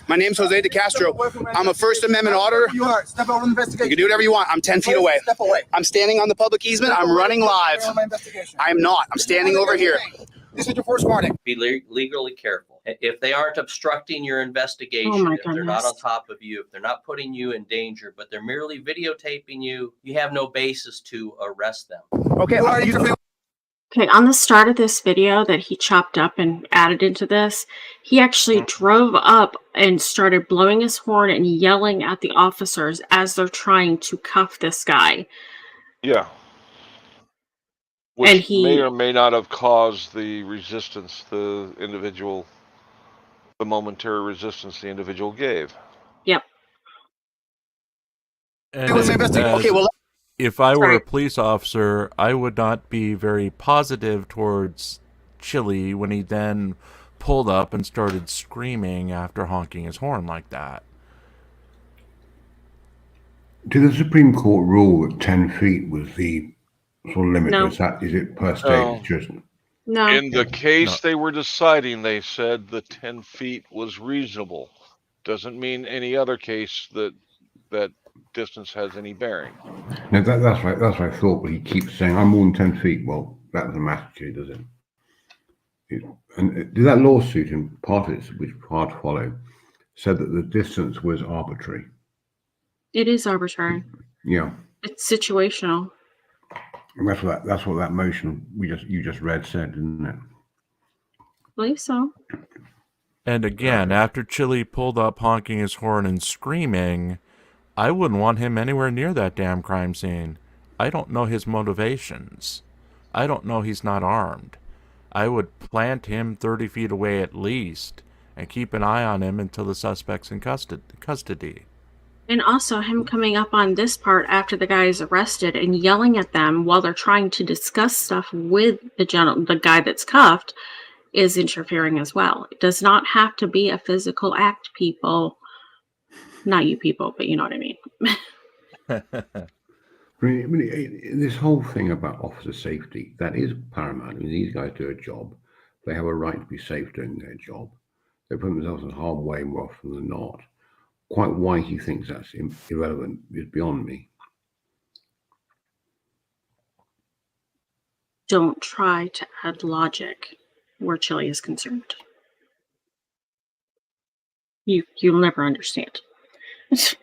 My name's Jose De Castro. I'm a First Amendment auditor. You are. Step out of investigation. You can do whatever you want. I'm 10 feet away. Step away. I'm standing on the public easement. I'm running live. I'm not. I'm standing over here. This is your first warning. Be legally careful. If they aren't obstructing your investigation, Oh my if they're not goodness. on top of you, if they're not putting you in danger, but they're merely videotaping you, you have no basis to arrest them. Okay. Okay, on the start of this video that he chopped up and added into this, he actually drove up and started blowing his horn and yelling at the officers as they're trying to cuff this guy. Yeah. Which may or may not have caused the resistance the momentary resistance the individual gave. Yep. And Okay, well, if I were Sorry. a police officer, I would not be very positive towards Chili when he then pulled up and started screaming after honking his horn like that. Did the Supreme Court rule that 10 feet was the sort of limit? No. Is it per state? No. It's just No. In the case they were deciding, they said the 10 feet was reasonable. Doesn't mean any other case that distance has any bearing. no. That's right. That's what I thought. But he keeps saying I'm more than 10 feet. Well, that doesn't matter to you, does it? And did that lawsuit, in part of it, which part followed, said that the distance was arbitrary? It is arbitrary. Yeah. It's situational. And that's what that motion you just read said, didn't it? I believe so. And again, after Chili pulled up honking his horn and screaming, I wouldn't want him anywhere near that damn crime scene. I don't know his motivations. I don't know he's not armed. I would plant him 30 feet away at least and keep an eye on him until the suspect's in custody. And also him coming up on this part after the guy is arrested and yelling at them while they're trying to discuss stuff with the guy that's cuffed is interfering as well. It does not have to be a physical act, people. Not you people, but you know what I mean. I mean, this whole thing about officer safety, that is paramount. I mean, these guys do a job. They have a right to be safe doing their job. They put themselves in harm's way more often than not. Quite why he thinks that's irrelevant is beyond me. Don't try to add logic where Chili is concerned. You'll never understand. let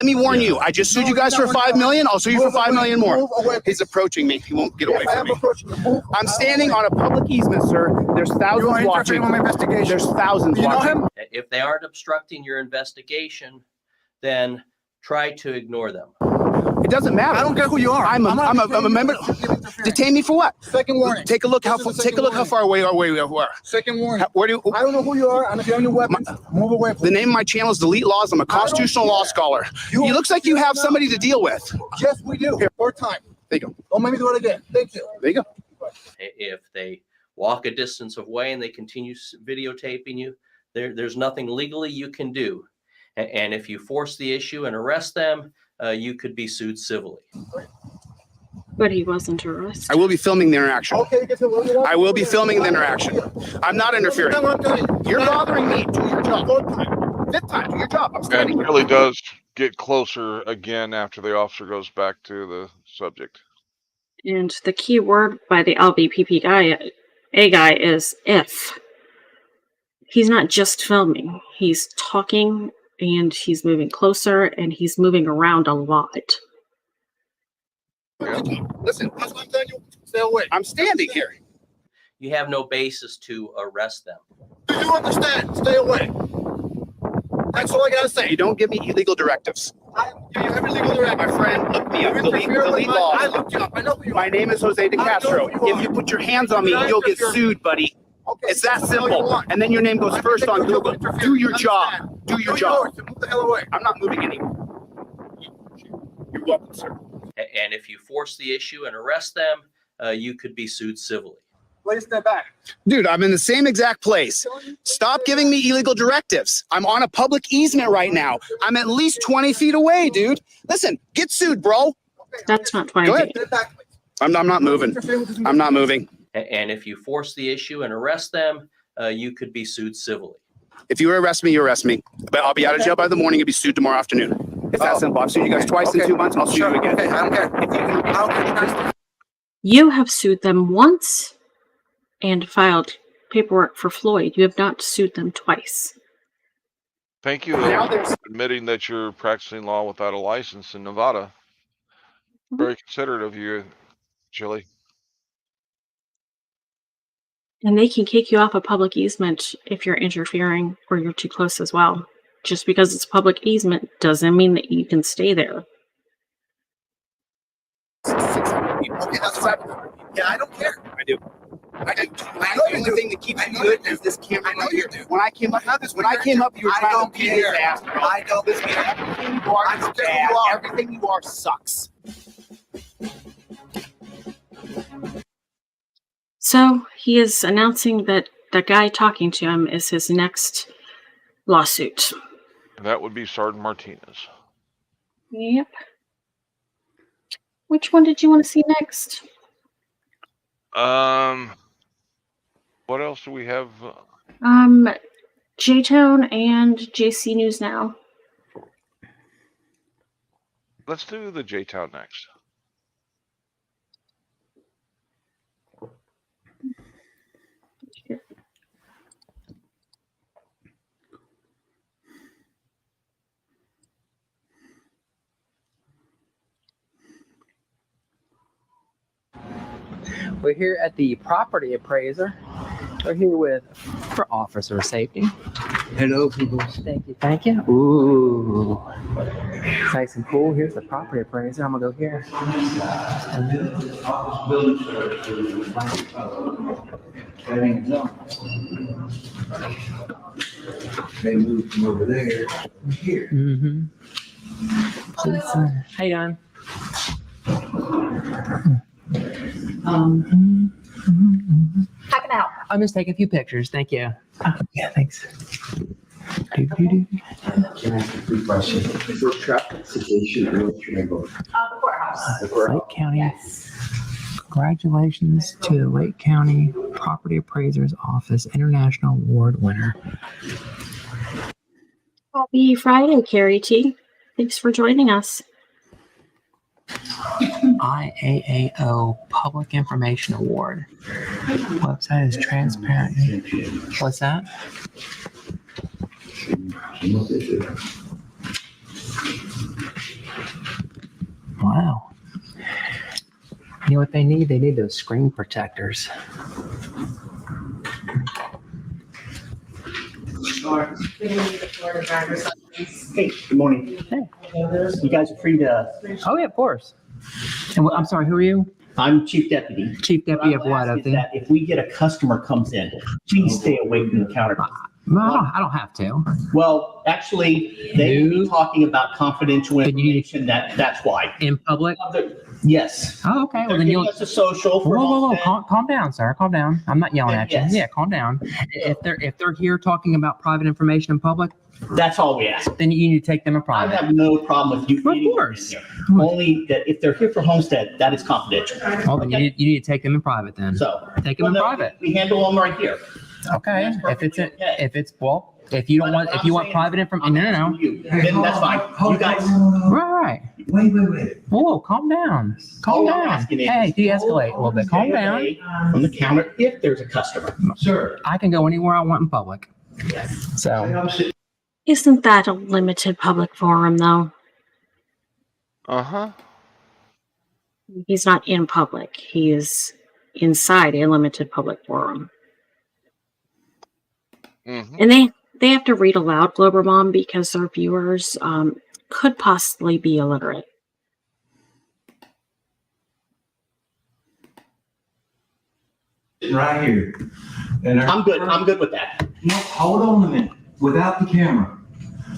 me warn you. I just sued you guys for $5 million. I'll sue you for $5 million more. He's approaching me. He won't get away from me. I'm standing on a public easement, sir. There's thousands watching. There's thousands watching. If they aren't obstructing your investigation, then try to ignore them. It doesn't matter. I don't care who you are. I'm a member. Detain me for what? Second warning. Take a look how far away we are. Second warning. Where do you? I don't know who you are, and if you have any weapons, move away. The name of my channel is Delete Laws. I'm a constitutional law scholar. It looks like you have somebody to deal with. Yes, we do. Here, fourth time. There you go. Don't make me do it again. Thank you. There you go. If they walk a distance away and they continue videotaping you, there's nothing legally you can do. And if you force the issue and arrest them, you could be sued civilly. But he wasn't arrested. I will be filming the interaction. Okay, I will be filming the interaction. I'm not interfering. You're bothering me. Do your job. Fifth time. Do your job. I'm standing And it really does get closer again after the officer goes back to the subject. And the key word by the LVPP guy is if. He's not just filming. He's talking and he's moving closer and he's moving around a lot. Listen, stay away. I'm standing here. You have no basis to arrest them. Do you understand? Stay away. That's all I gotta say. You don't give me illegal directives. You have illegal directives. My friend, look me up. Delete laws. I looked you up. I know who you are. My name is Jose De Castro. If you put your hands on me, you'll get sued, buddy. Okay, It's that simple. And then your name goes first on Google. Do your job. Do your job. Move the hell away. I'm not moving anymore. You're welcome, sir. And if you force the issue and arrest them, you could be sued civilly. Please step back. Dude, I'm in the same exact place. Stop giving me illegal directives. I'm on a public easement right now. I'm at least 20 feet away, dude. Listen, get sued, bro. That's not 20 Go ahead. feet. I'm not moving. I'm not moving. And if you force the issue and arrest them, you could be sued civilly. If you arrest me, you arrest me. But I'll be out of jail by the morning. You'll be sued tomorrow afternoon. It's that simple. I've sued you guys twice in 2 months. I'll sue you again. Okay, I don't care. You have sued them once and filed paperwork for Floyd. You have not sued them twice. Thank you for admitting that you're practicing law without a license in Nevada. Very considerate of you, Chili. And they can kick you off a public easement if you're interfering or you're too close as well. Just because it's a public easement doesn't mean that you can stay there. 600 people. Okay, that's fine. Yeah, I don't care. I do. I know the only thing that keeps you good is this camera. I know you do. When I came up, you were trying to beat his ass. I know this man. Everything you are is bad. Everything you are sucks. So he is announcing that the guy talking to him is his next lawsuit. That would be Sergeant Martinez. Yep. Which one did you want to see next? What else do we have? J-Tone and JC News Now. Let's do the J-Town next. We're here at the property appraiser. We're here with for officer safety. Hello, people. Thank you. Thank you. Ooh, nice and cool. Here's the property appraiser. I'm gonna go here. Office building services. Everything is on. They moved from over there to here. Mm-hmm. How you doing? How can I help? I'm just taking a few pictures. Thank you. Yeah, thanks. Can I ask a quick question? For traffic citation, where should I go? The courthouse. Lake County. Congratulations to the Lake County Property Appraiser's Office International Award winner. Happy Friday, Carrie T. Thanks for joining us. IAAO Public Information Award. Website is transparent. What's that? Wow. You know what they need? They need those screen protectors. Hey, good morning. Hey. You guys are free to. Oh, yeah, of course. And I'm sorry, who are you? I'm Chief Deputy. Chief Deputy of what? Is that if we get a customer comes in, please stay away from the counter. No, I don't have to. Well, actually, they will be talking about confidential information. That's why. In public? Yes. Oh, okay. Well, then you'll. That's a social. Whoa. Calm down, sir. Calm down. I'm not yelling at you. Yes. Yeah, calm down. If they're here talking about private information in public, that's all we ask. Then you need to take them in private. I have no problem with you. Of course. Only that if they're here for homestead, that is confidential. Well, then you need to take them in private then. So take them in private. We handle them right here. Okay. If you want private information, no. Then that's fine. You guys. Right. Wait. Whoa, calm down. Calm down. Hey, de-escalate a little bit. Calm down. On the counter, if there's a customer. Sir. I can go anywhere I want in public. So. Isn't that a limited public forum, though? Uh-huh. He's not in public. He is inside a limited public forum. Mm-hmm. And they have to read aloud, Glober Mom, because their viewers could possibly be illiterate. Right here. And I'm good with that. No, hold on a minute. Without the camera.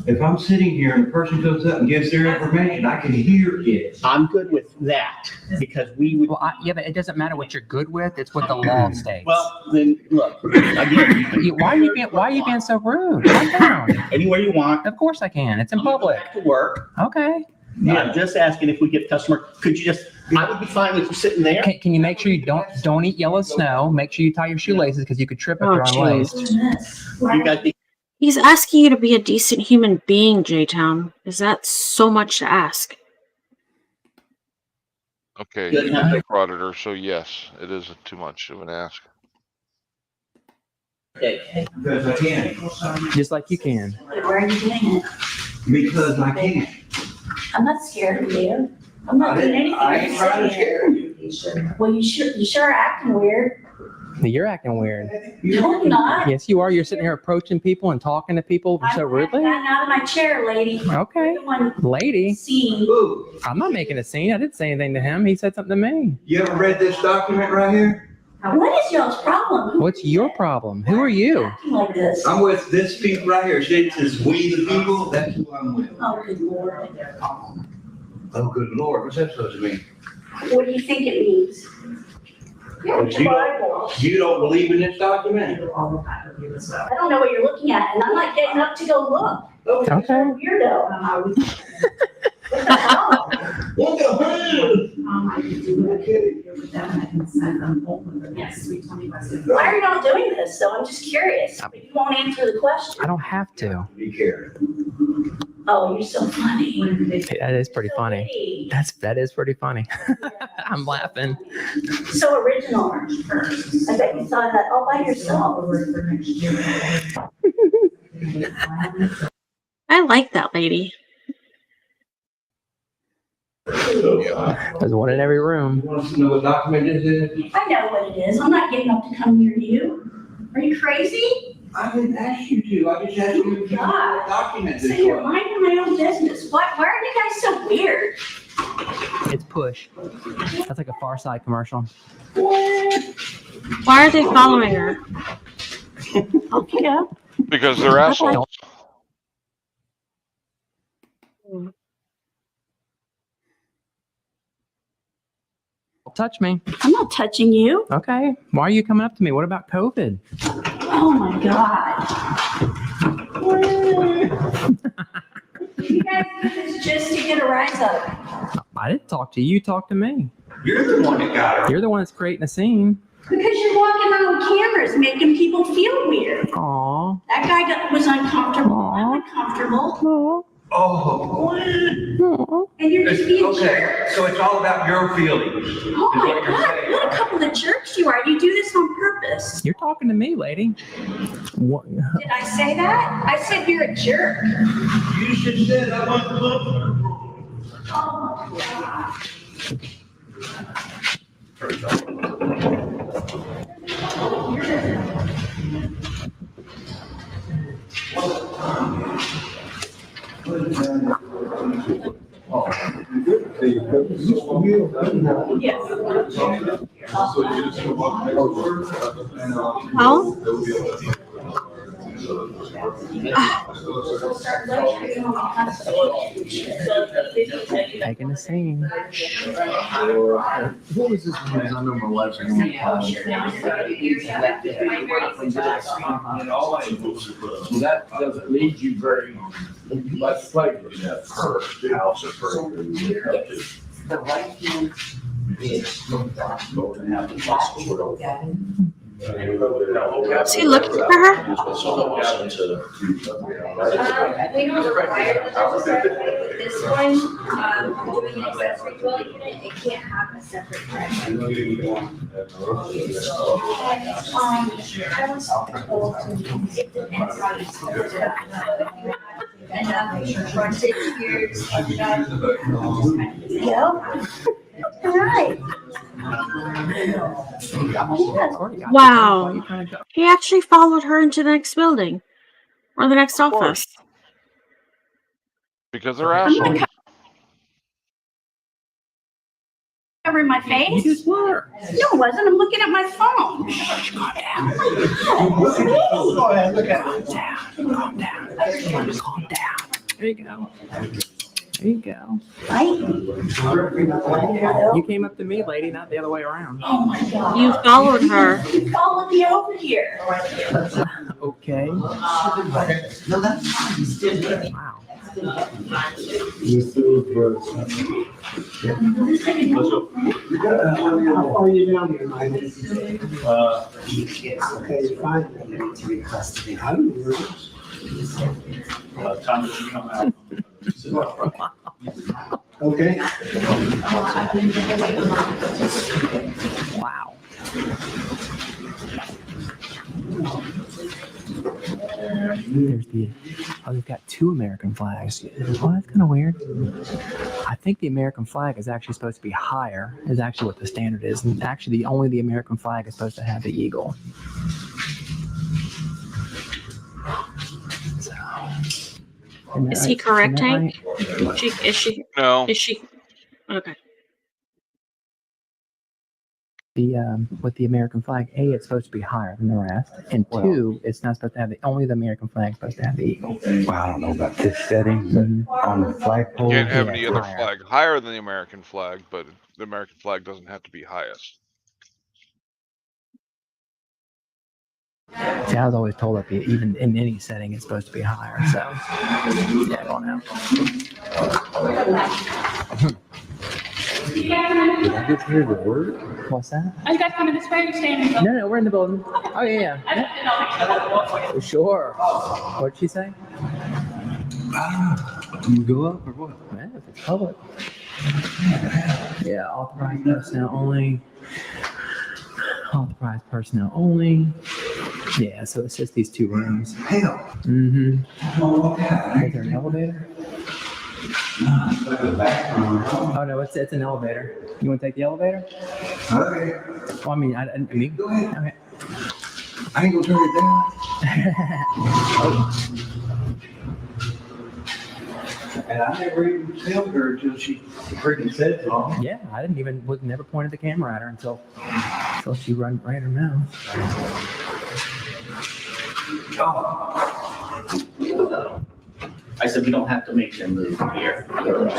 If I'm sitting here and a person comes up and gives their information, I can hear it. I'm good with that because we would. Well, yeah, but it doesn't matter what you're good with. It's what the law states. Well, then look again. Why are you being so rude? Calm down. Anywhere you want. Of course I can. It's in public. Back to work. Okay. Yeah. I'm just asking if we get customer. Could you just? I would be fine with you sitting there. Can you make sure you don't eat yellow snow? Make sure you tie your shoelaces because you could trip if they're unlaced. You got the. He's asking you to be a decent human being, J-Town. Is that so much to ask? Okay, you're the auditor, so yes, it is too much of an ask. Because I can. Just like you can. Why are you doing it? Because I can. I'm not scared of you. I'm not doing anything. I ain't trying to scare you. Well, you sure are acting weird. You're acting weird. No, I'm not. Yes, you are. You're sitting here approaching people and talking to people so rudely. I'm out of my chair, lady. Okay. Lady. Scene. I'm not making a scene. I didn't say anything to him. He said something to me. You ever read this document right here? What is y'all's problem? What's your problem? Who are you? Like this? I'm with this people right here. It says we the people. That's who I'm with. Oh, good Lord. Oh, good Lord. What's that supposed to mean? What do you think it means? You don't believe in this document? I don't know what you're looking at, and I'm not getting up to go look. Okay. Weirdo. What the hell? What the hell? Why are you not doing this, though? I'm just curious. You won't answer the question. I don't have to. Be careful. Oh, you're so funny. That is pretty funny. That is pretty funny. I'm laughing. So original. I bet you saw that all by yourself. I like that lady. There's one in every room. You want to know what document this is? I know what it is. I'm not getting up to come near you. Are you crazy? I didn't ask you to. I just asked you if you know what document So this you're was. minding my own business. Why are you guys so weird? It's Push. That's like a Far Side commercial. Why are they following her? Okay, yeah. Because they're assholes. Touch me. I'm not touching you. Okay. Why are you coming up to me? What about COVID? Oh my God. You guys do this just to get a rise up. I didn't talk to you. You talked to me. You're the one that got her. You're the one that's creating a scene. Because you're walking around with cameras making people feel weird. Aw. That guy was uncomfortable. I'm uncomfortable. Oh. And you're just being Okay, jerks. so it's all about your feelings. Oh my God, what a couple of jerks you are. You do this on purpose. You're talking to me, lady. What? Did I say that? I said you're a jerk. You should say I'm uncomfortable. Oh my God. Taking a scene. What was this news? I know my wife's going to So that doesn't lead you very much pleasure in that first house of The right hand is Is he looking for her? we don't require this one, doing an accessory dwelling unit, it can't have a separate driveway. I was told it depends how you split it up. And frontage here, yep. All right. Wow. He actually followed her into the next building or the next office. Because they're assholes. Covering my face? You just were. No, it wasn't. I'm looking at my phone. Calm down. Go ahead, look at it. Calm down. Calm down. There you go. There you go. You came up to me, lady, not the other way around. Oh my God. You followed her. You followed me over here. Okay. No, that's fine. Wow. How far are you down here, Mike? Okay, you're fine. I don't know where it is. Time to come out. Okay. Wow. There's the, they've got two American flags. Well, that's kind of weird. I think the American flag is actually supposed to be higher, is actually what the standard is. And actually, only the American flag is supposed to have the eagle. So, Is he correct, Hank? Right? Is she? No. Is she? Okay. with the American flag, A, it's supposed to be higher than the rest, and two, it's not supposed to have only the American flag is supposed to have the eagle. Well, I don't know about this setting, but on the flagpole. Can't have Yeah, any it's other higher. flag higher than the American flag, but the American flag doesn't have to be highest. See, I was always told that even in any setting, it's supposed to be higher. So, yeah, going out. Did I just hear the word? What's that? Are you guys coming this way or are you staying? No, we're in the building. Oh, yeah. Sure. What'd she say? Can you go up or what? Yeah, if it's public. Yeah, authorized personnel only. Authorized personnel only. Yeah, so it's just these two rooms. Hell. Mm-hmm. Oh, Is there an elevator? Oh, no, it's an elevator. You want to take the elevator? Okay. Well, I mean, I mean, Go ahead. Okay. I ain't gonna turn it down. And I never even filmed her until she freaking said something. Yeah, I didn't even never pointed the camera at her until she ran her mouth. I said, we don't have to make them move from here.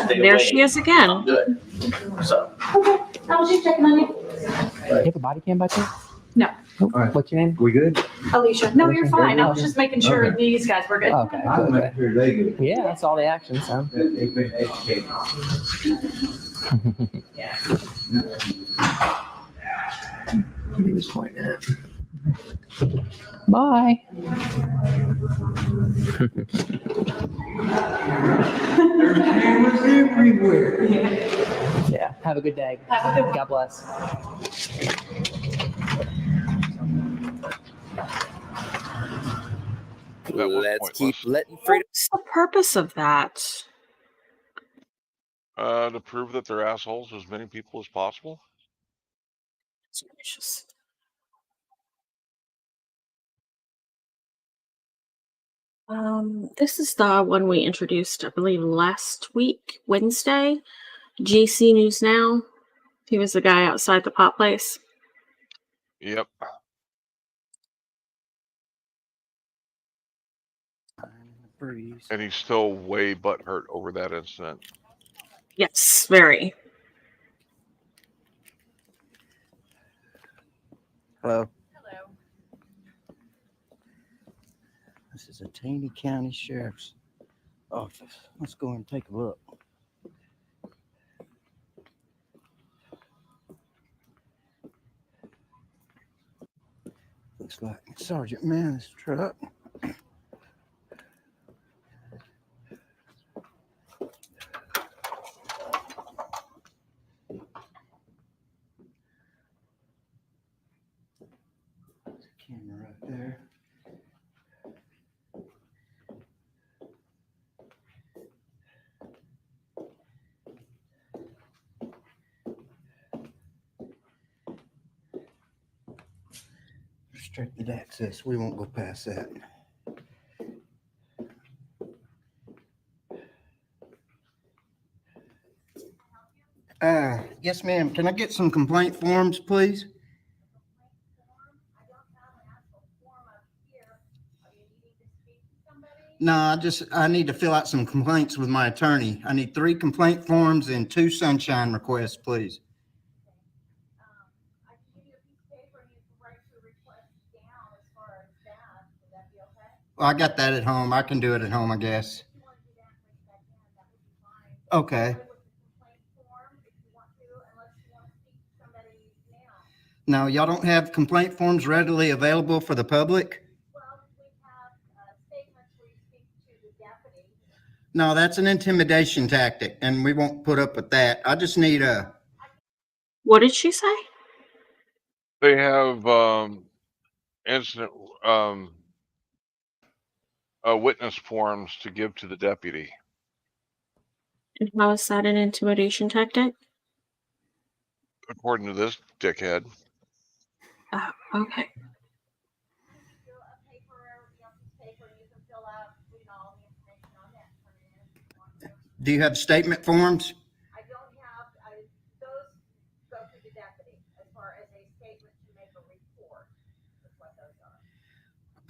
Stay There away. she is again. I'm good. So. Okay, I was just checking on you. You have a body cam by chance? No. Oh, what's your name? We good? Alicia, no, you're Alicia, fine. I okay. was just making sure Okay. these guys were good. Okay, I'll good. make sure they good. Yeah, that's all the action, so. They've been educated. He was pointing at. Bye. There's cameras everywhere. Yeah, have a good day. Have a good one. God bless. That was Let's keep pointless. letting freedom. What's the purpose of that? To prove that they're assholes to as many people as possible. Suspicious. This is the one we introduced, I believe, last week, Wednesday. GC News Now. He was the guy outside the pot place. Yep. And he's still way butthurt over that incident. Yes, very. Hello. Hello. This is a Taney County Sheriff's Office. Let's go and take a look. Looks like Sergeant Mann's truck. Camera right there. Restricted access. We won't go past that. Yes, ma'am. Can I get some complaint forms, please? No, I need to fill out some complaints with my attorney. I need 3 complaint forms and 2 sunshine requests, please. Well, I got that at home. I can do it at home, I guess. Okay. No, y'all don't have complaint forms readily available for the public? No, that's an intimidation tactic, and we won't put up with that. I just need a... What did she say? They have incident witness forms to give to the deputy. And how is that an intimidation tactic? According to this dickhead. Oh, okay. Do you have statement forms?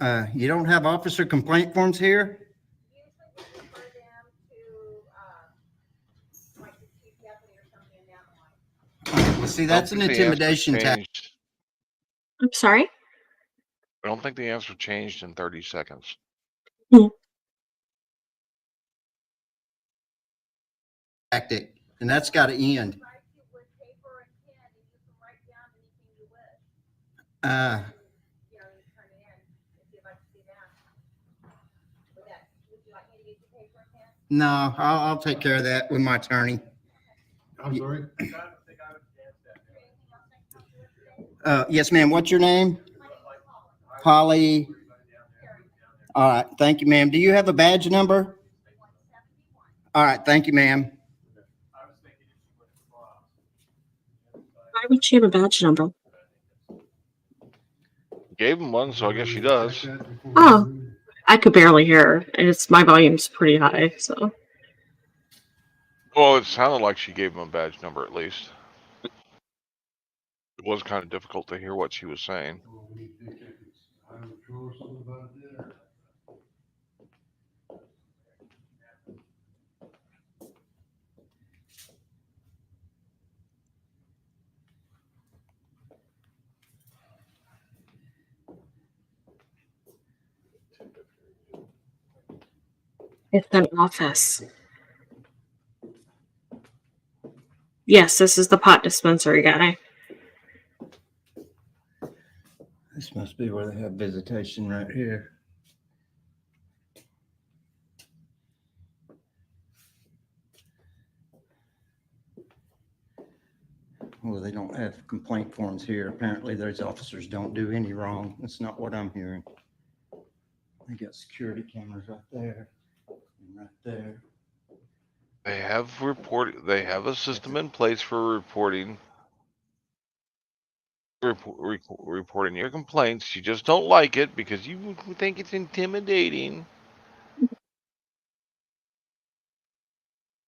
You don't have officer complaint forms here? Well, see, that's an intimidation tactic. I'm sorry? I don't think the answer changed in 30 seconds. Tactic, and that's got to end. No, I'll take care of that with my attorney. I'm sorry? Yes, ma'am. What's your name? Holly. All right. Thank you, ma'am. Do you have a badge number? All right. Thank you, ma'am. Why would she have a badge number? Gave him one, so I guess she does. Oh, I could barely hear her, and my volume's pretty high, so. Well, it sounded like she gave him a badge number at least. It was kind of difficult to hear what she was saying. It's an office. Yes, this is the pot dispensary guy. This must be where they have visitation right here. Well, they don't have complaint forms here. Apparently, those officers don't do any wrong. That's not what I'm hearing. They got security cameras right there and right there. They have a system in place for reporting your complaints. You just don't like it because you think it's intimidating. An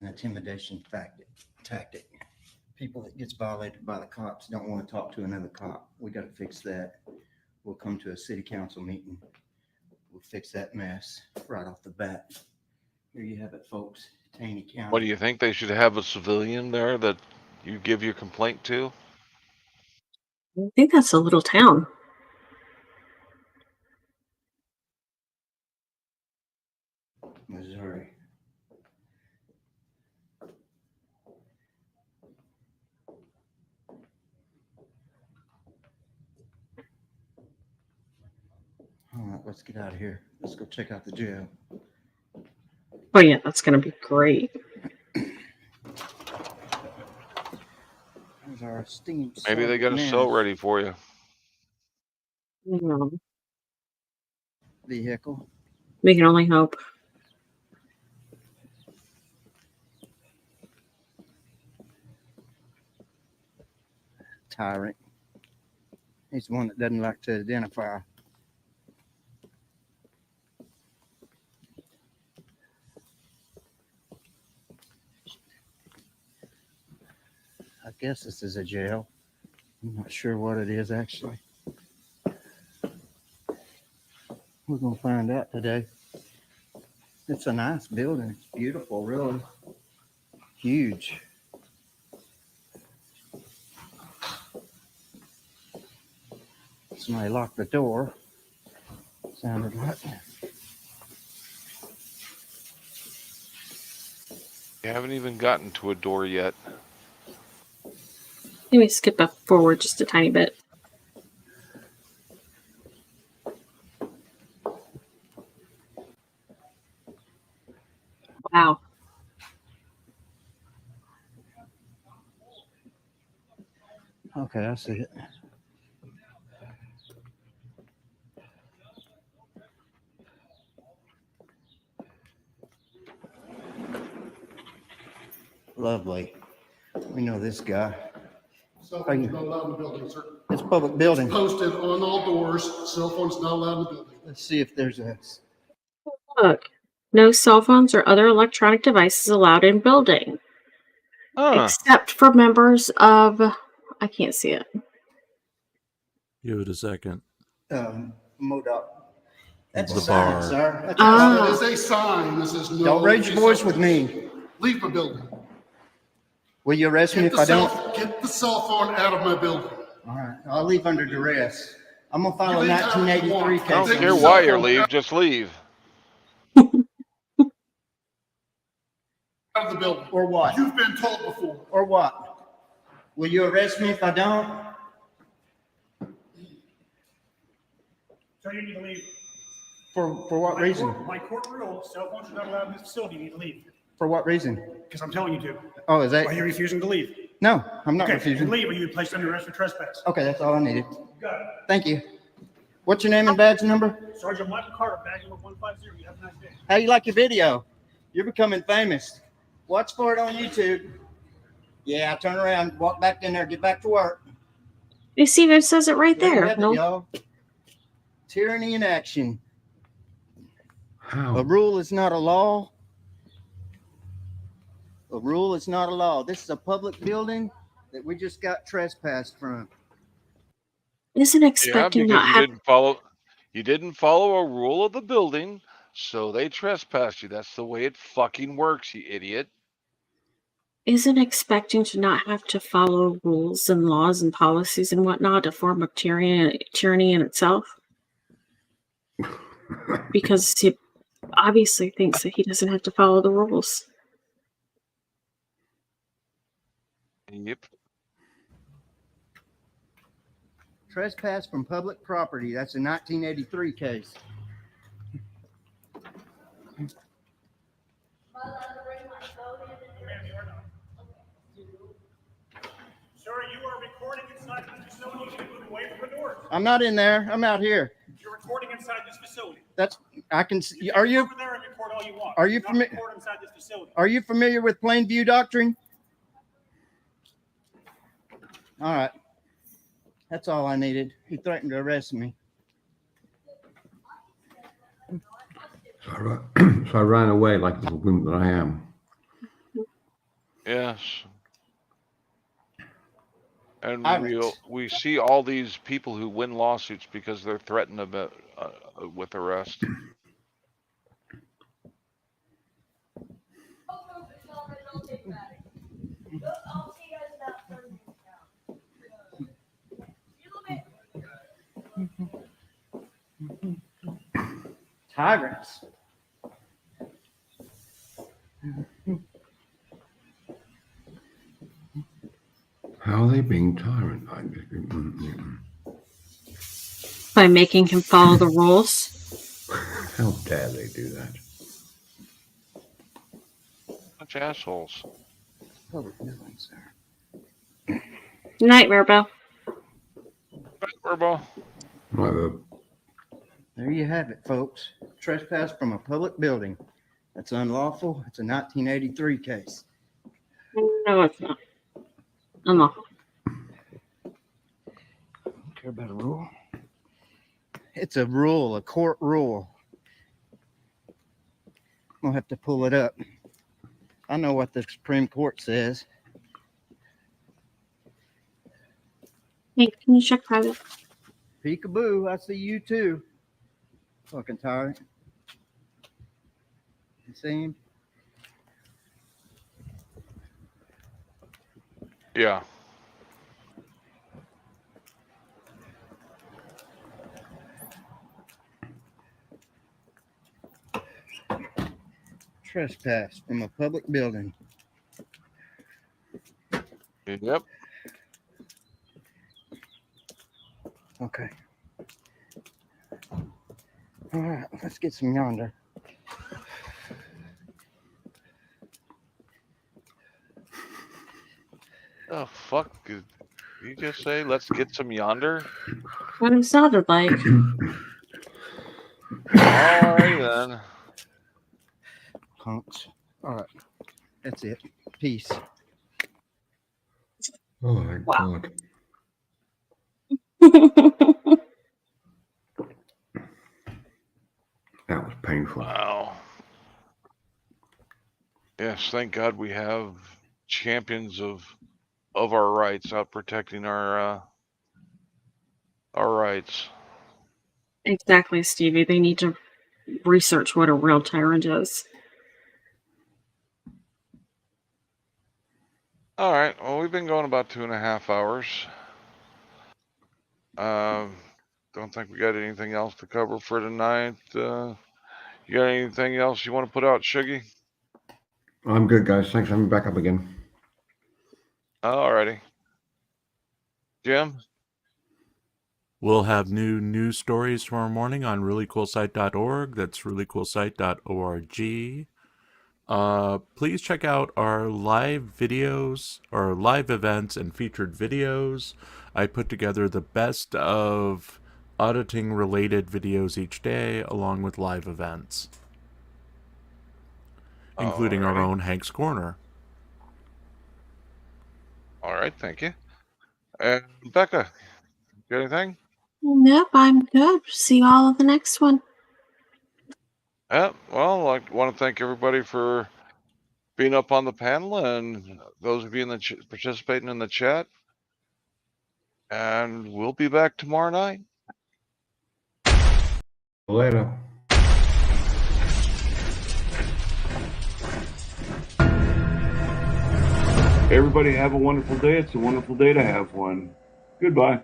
intimidation tactic. People that gets violated by the cops don't want to talk to another cop. We got to fix that. We'll come to a city council meeting. We'll fix that mess right off the bat. Here you have it, folks. Taney County. What do you think? They should have a civilian there that you give your complaint to? I think that's a little town. Missouri. All right, let's get out of here. Let's go check out the jail. Oh yeah, that's gonna be great. There's our steam. Maybe they got a cell ready for you. Yeah. Vehicle. We can only hope. Tyrant. He's the one that doesn't like to identify. I guess this is a jail. I'm not sure what it is actually. We're gonna find out today. It's a nice building. It's beautiful, really. Huge. Somebody locked the door. Sounded like. You haven't even gotten to a door yet. Let me skip up forward just a tiny bit. Wow. Okay, I see it. Lovely. We know this guy. Cell phones not allowed in the building, sir. It's a public building. Posted on all doors, cell phones not allowed in the building. Let's see if there's a. Look, no cell phones or other electronic devices allowed in building. Except for members of, I can't see it. Give it a second. MoDOT. That's the a sign, bar. sir. That's That is a sign. This is no. Don't raise your voice with me. Leave my building. Will you arrest me if I don't? Get the cell phone out of my building. All right, I'll leave under duress. I'm gonna file a You leave however you 1983 want. case. I don't on care you. why you leave, just leave. Out of the building. Or what? You've been told before. Or what? Will you arrest me if I don't? So you need to leave. For what reason? My court rule, cell phones are not allowed in this facility. You need to leave. For what reason? Because I'm telling you to. Oh, is that? Are you refusing to leave? No, I'm not Okay, refusing. then leave or you're placed under arrest for trespass. Okay, that's all I needed. Got it. Thank you. What's your name and badge number? Sergeant Michael Carter, badge number 150. You have a nice day. How you like your video? You're becoming famous. Watch for it on YouTube. Yeah, turn around, walk back in there, get back to work. You see, it says it right There you there. have it, No, y'all. Tyranny in action. How? A rule is not a law. A rule is not a law. This is a public building that we just got trespassed from. isn't Yeah, expecting because not have. you didn't follow a rule of the building, so they trespassed you. That's the way it fucking works, you idiot. Isn't expecting to not have to follow rules and laws and policies and whatnot a form of tyranny in itself? Because he obviously thinks that he doesn't have to follow the rules. Yep. Trespass from public property. That's a 1983 case. Sir, you are recording inside this facility. You need to move away from the doors. I'm not in there. I'm out here. You're recording inside this facility. I can see. Are you? Over there and record all you want. Are you Do not familiar? record inside this facility. Are you familiar with plain view doctrine? All right. That's all I needed. He threatened to arrest me. So I ran away like the wimp that I am. Yes. And Tyrants. we see all these people who win lawsuits because they're threatened about, with arrest. Tyrants. How are they being tyrant? By making him follow the rules. How dare they do that? Bunch of assholes. Nightmare Bell. Verbo. There you have it, folks. Trespass from a public building. That's unlawful. It's a 1983 case. No, it's not. Unlawful. Don't care about a rule. It's a rule, a court rule. I'll have to pull it up. I know what the Supreme Court says. Hey, can you check private? Peekaboo, I see you too. Fucking tyrant. You see him? Yeah. Trespass from a public building. Yep. Okay. All right, let's get some yonder. Oh, fuck. Did you just say, let's get some yonder? What it sounded like. Alright then. Punks. All right. That's it. Peace. Oh my God. That was painful. Wow. Yes, thank God we have champions of our rights out protecting our rights. Exactly, Stevie. They need to research what a real tyrant is. All right. Well, we've been going about 2.5 hours. Don't think we got anything else to cover for tonight. You got anything else you want to put out, Shuggy? I'm good, guys. Thanks for having me back up again. Alrighty. Jim? We'll have new news stories tomorrow morning on reallycoolsite.org. That's reallycoolsite.org. Please check out our live videos, or live events and featured videos. I put together the best of auditing related videos each day, along with live events, including our own Hank's Corner. All right, thank you. And Becca, got anything? Nope, I'm good. See you all at the next one. Yeah, well, I want to thank everybody for being up on the panel and those of you in the participating in the chat. And we'll be back tomorrow night. Later. Everybody have a wonderful day. It's a wonderful day to have one. Goodbye.